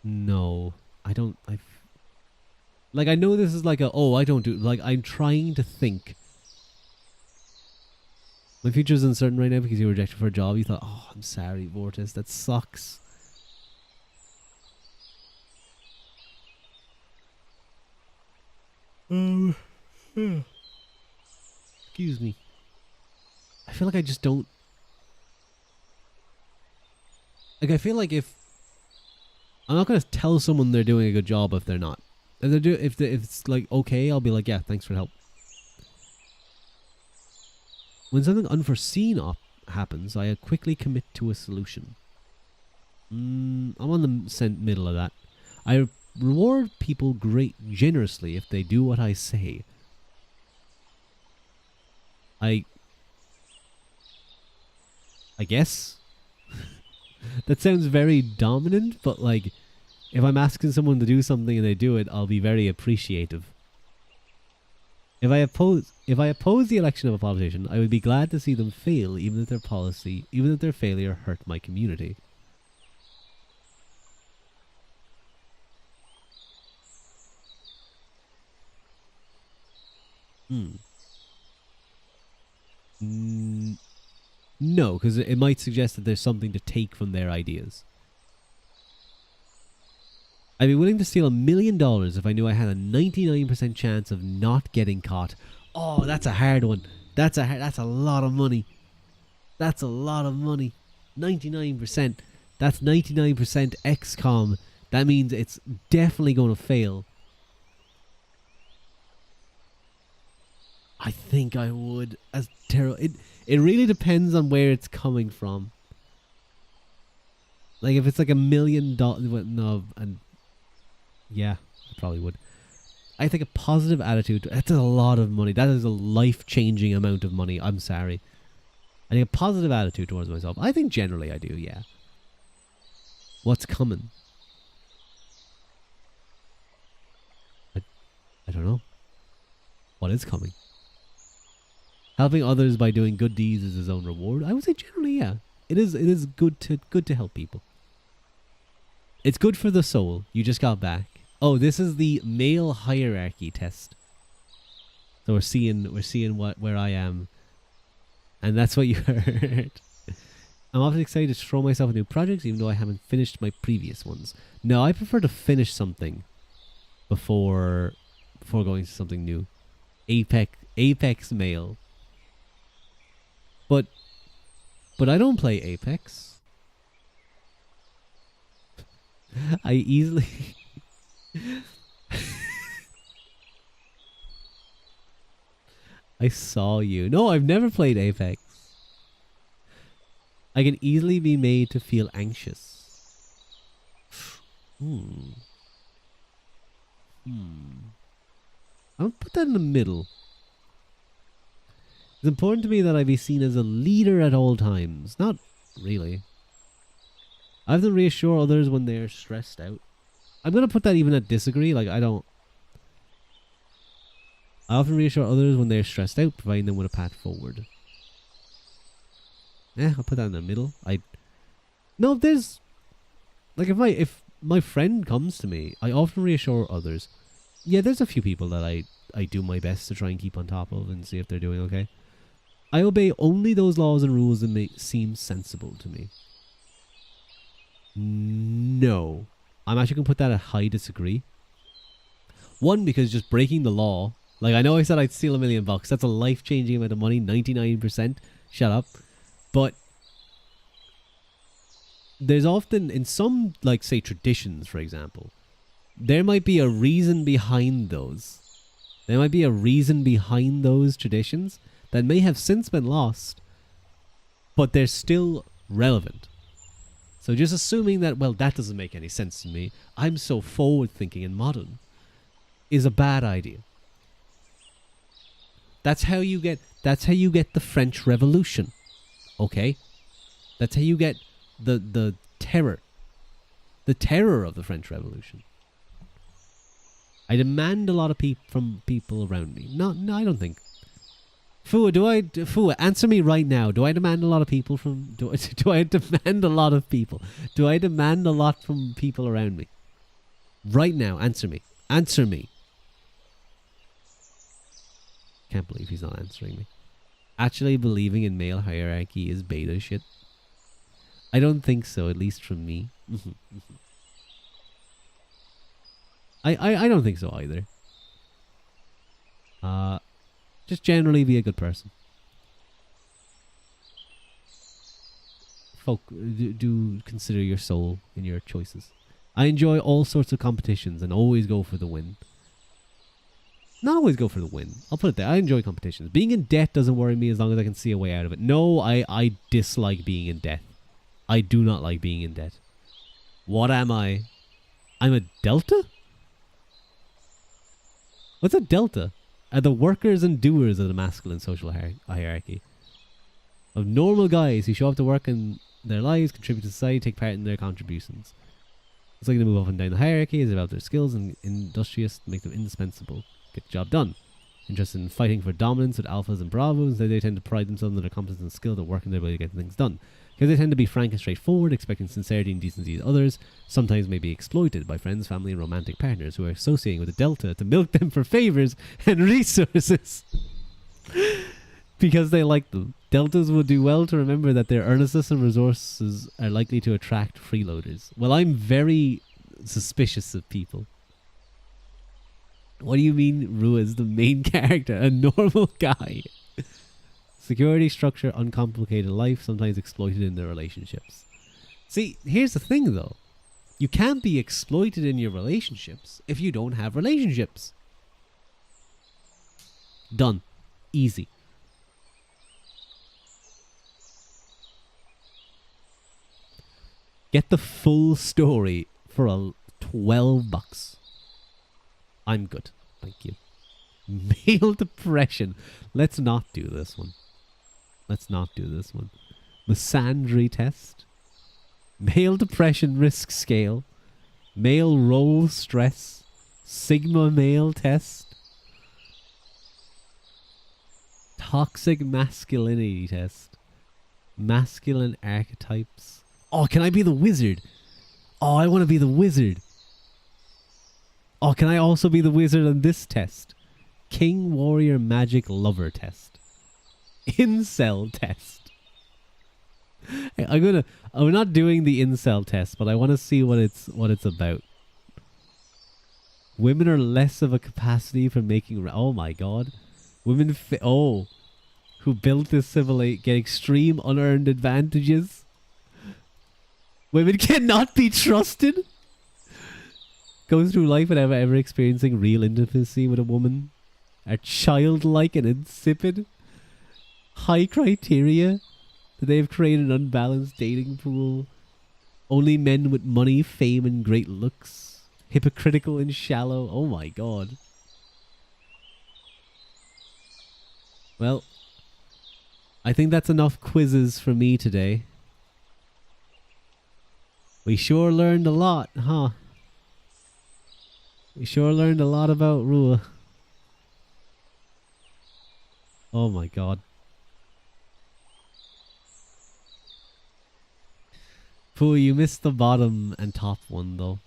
No. I don't... I know this is I don't do... I'm trying to think. My future's uncertain right now because you were rejected for a job. You thought, oh, I'm sorry, Vortis. That sucks. Excuse me. I feel like I just don't... I feel like if... I'm not going to tell someone they're doing a good job if they're not. If it's okay, I'll be like, yeah, thanks for the help. When something unforeseen happens, I quickly commit to a solution. I'm on the middle of that. I reward people great generously if they do what I say. I guess that sounds very dominant, but like, if I'm asking someone to do something and they do it, I'll be very appreciative. If I oppose the election of a politician, I would be glad to see them fail, even if their failure hurt my community. No, because it might suggest that there's something to take from their ideas. I'd be willing to steal $1 million if I knew I had a 99% chance of not getting caught. Oh, that's a hard one. That's a lot of money. That's a lot of money. 99%. That's 99% XCOM. That means it's definitely going to fail. I think I would. As terrible. It really depends on where it's coming from. Like if it's like $1 million, no, and yeah, I probably would. I think a positive attitude. That's a lot of money. That is a life-changing amount of money. I'm sorry. I think a positive attitude towards myself. I think generally I do. Yeah. What's coming? I don't know. What is coming? Helping others by doing good deeds is his own reward. I would say generally, yeah. It is good to help people. It's good for the soul. You just got back. Oh, this is the male hierarchy test. So we're seeing where I am. And that's what you heard. I'm often excited to throw myself into new projects even though I haven't finished my previous ones. No, I prefer to finish something before going to something new. Apex male. But I don't play Apex. I easily I saw you. No, I've never played Apex. I can easily be made to feel anxious. I'll put that in the middle. It's important to me that I be seen as a leader at all times. Not really. I have to reassure others when they're stressed out. I'm going to put that even at disagree. Like, I often reassure others when they're stressed out, providing them with a path forward. I'll put that in the middle. No, there's... Like, if my friend comes to me, I often reassure others. Yeah, there's a few people that I do my best to try and keep on top of and see if they're doing okay. I obey only those laws and rules that seem sensible to me. No. I'm actually going to put that at high disagree. One, because just breaking the law. Like, I know I said I'd steal $1 million. That's a life-changing amount of money. 99%. Shut up. But there's often, in some, like, say, traditions, for example, there might be a reason behind those. There might be a reason behind those traditions that may have since been lost, but they're still relevant. So just assuming that, well, that doesn't make any sense to me, I'm so forward-thinking and modern, is a bad idea. That's how you get the French Revolution. Okay? That's how you get the terror. The terror of the French Revolution. I demand a lot of from people around me. No, I don't think. Fua, answer me right now. Do I demand a lot of people from... Do I demand a lot of people? Do I demand a lot from people around me? Right now, answer me. Answer me. Can't believe he's not answering me. Actually believing in male hierarchy is beta shit. I don't think so, at least from me. I don't think so either. Just generally be a good person. Do consider your soul in your choices. I enjoy all sorts of competitions and always go for the win. Not always go for the win. I'll put it there. I enjoy competitions. Being in debt doesn't worry me as long as I can see a way out of it. No, I dislike being in debt. I do not like being in debt. What am I? I'm a Delta? What's a delta? Are the workers and doers of the masculine social hierarchy. Of normal guys who show up to work in their lives, contribute to society, take part in their contributions. It's like they move up and down the hierarchy, is about their skills and industrious, make them indispensable. Get the job done. Interested in fighting for dominance with alphas and bravos, they tend to pride themselves on their competence and skill to work in their way to get things done. Because they tend to be frank and straightforward, expecting sincerity and decency of others, sometimes may be exploited by friends, family, and romantic partners who are associating with the Delta to milk them for favors and resources. Because they like them. Deltas will do well to remember that their earnestness and resources are likely to attract freeloaders. Well, I'm very suspicious of people. What do you mean Rua is the main character? A normal guy. Security, structure, uncomplicated life, sometimes exploited in their relationships. See, here's the thing though. You can't be exploited in your relationships if you don't have relationships. Done. Easy. Get the full story for $12. I'm good. Thank you. Male depression. Let's not do this one. Let's not do this one. Misandry test. Male depression risk scale. Male role stress. Sigma male test. Toxic masculinity test. Masculine archetypes. Oh, can I be the wizard? Oh, I want to be the wizard. Oh, can I also be the wizard on this test? King, warrior, magic, lover test. Incel test. Hey, I'm not doing the incel test, but I want to see what it's about. Women are less of a capacity for making. Oh my god, women. Who built this civilization get extreme unearned advantages. Women cannot be trusted. Goes through life without ever experiencing real intimacy with a woman. Are childlike and insipid. High criteria. That they have created an unbalanced dating pool. Only men with money, fame, and great looks. Hypocritical and shallow. Oh my god. Well, I think that's enough quizzes for me today. We sure learned a lot, huh? We sure learned a lot about Rua. Oh my god. Pooh, you missed the bottom and top one though.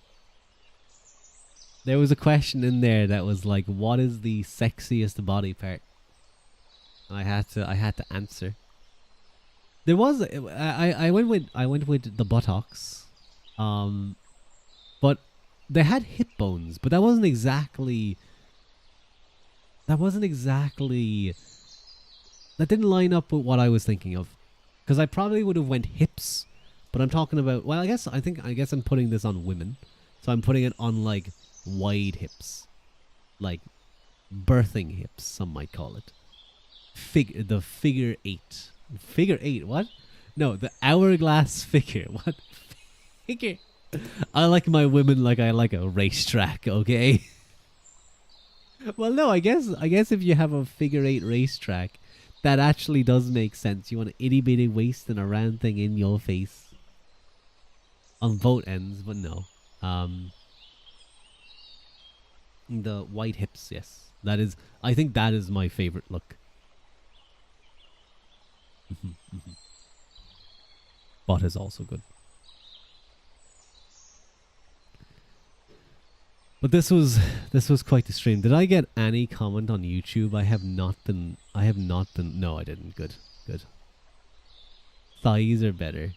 There was a question in there that was like, what is the sexiest body part? I had to answer. There was I went with the buttocks. But they had hip bones, but that wasn't exactly that didn't line up with what I was thinking of. Because I probably would have went hips, but I'm talking about, well, I guess I'm putting this on women. So I'm putting it on like wide hips. Like birthing hips, some might call it. The figure eight. Figure eight, what? No, the hourglass figure. What? Figure. I like my women like I like a racetrack, okay? Well, no, I guess if you have a figure eight racetrack, that actually does make sense. You want an itty bitty waist and a round thing in your face. On both ends, but no. The white hips, yes. I think that is my favorite look. Butt is also good. But this was quite the stream. Did I get any comment on YouTube? I have not been. No, I didn't. Good. Thighs are better.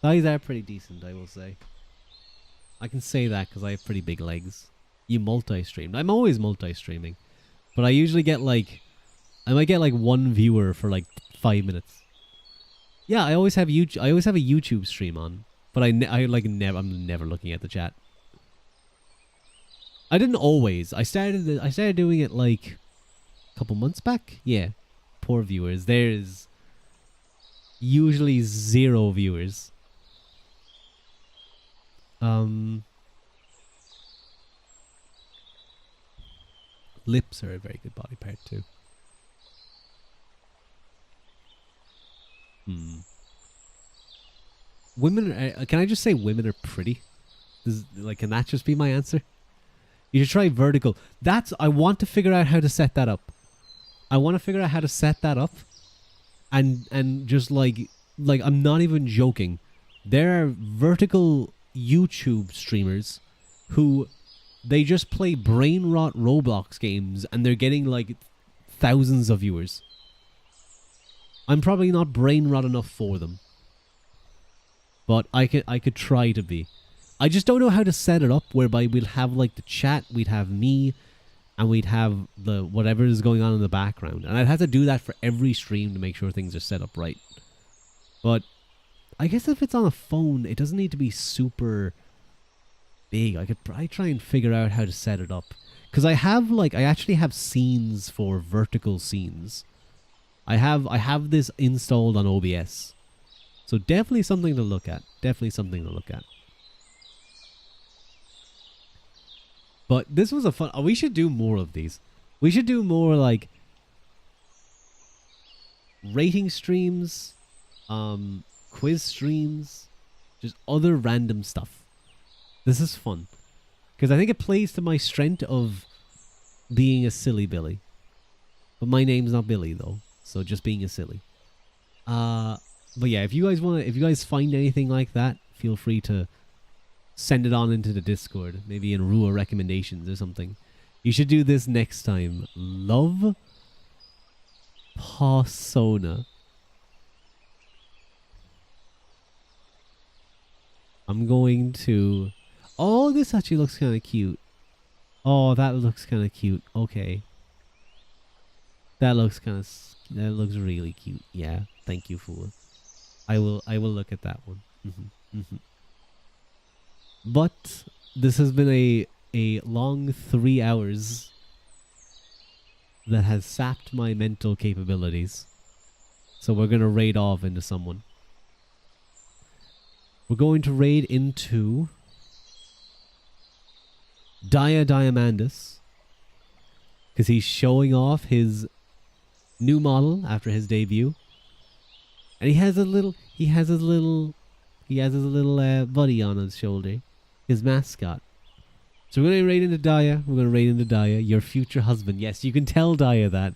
Thighs are pretty decent, I will say. I can say that because I have pretty big legs. You multi-streamed. I'm always multi-streaming. But I usually get like... I might get like one viewer for like 5 minutes. Yeah, I always have a YouTube stream on. But I'm never looking at the chat. I didn't always. I started doing it like a couple months back. Yeah. Poor viewers. There's usually 0 viewers. Lips are a very good body part too. Women are, can I just say women are pretty? Can that just be my answer? You should try vertical. I want to figure out how to set that up. I want to figure out how to set that up. And just like I'm not even joking. There are vertical YouTube streamers who they just play brain rot Roblox games and they're getting like thousands of viewers. I'm probably not brain rot enough for them. But I could try to be. I just don't know how to set it up whereby we'll have like the chat, we'd have me, and we'd have the whatever is going on in the background. And I'd have to do that for every stream to make sure things are set up right. But I guess if it's on a phone, it doesn't need to be super big. I could probably try and figure out how to set it up. Because I actually have scenes for vertical scenes. I have this installed on OBS. So definitely something to look at. Definitely something to look at. But this was a fun... we should do more of these. We should do more like rating streams, quiz streams, just other random stuff. This is fun. Because I think it plays to my strength of being a silly Billy. But my name's not Billy though. So just being a silly. But yeah, if you guys find anything like that, feel free to send it on into the Discord, maybe in Rua recommendations or something. You should do this next time. Love Persona. I'm going to... oh, this actually looks kind of cute. Oh, that looks kind of cute. Okay. That looks really cute. Yeah, thank you, Fool. I will look at that one. But this has been a long 3 hours that has sapped my mental capabilities. So we're going to raid off into someone. We're going to raid into Diamandus. Because he's showing off his new model after his debut. And he has his little buddy on his shoulder. His mascot. So we're going to raid into Daya. We're going to raid into Daya. Your future husband. Yes, you can tell Daya that.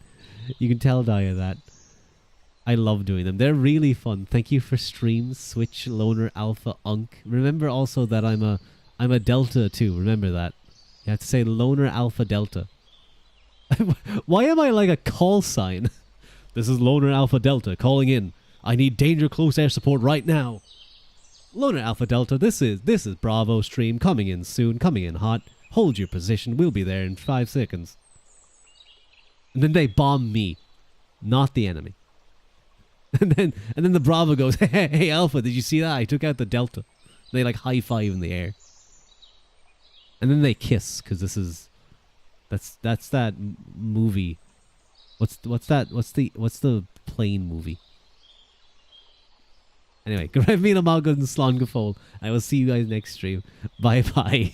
You can tell Daya that. I love doing them. They're really fun. Thank you for streams, Switch, Loner, Alpha, Unk. Remember also that I'm a Delta too. Remember that. You have to say Loner, Alpha, Delta. Why am I like a call sign? This is Loner, Alpha, Delta calling in. I need danger close air support right now. Loner Alpha Delta, this is Bravo stream, coming in soon, coming in hot. Hold your position, we'll be there in 5 seconds. And then they bomb me, not the enemy. And then the Bravo goes, hey Alpha, did you see that? I took out the Delta. And they like high five in the air. And then they kiss, because that's that movie. What's the plane movie? Anyway, grab me in a Malgood and Slongafol. I will see you guys next stream. Bye bye.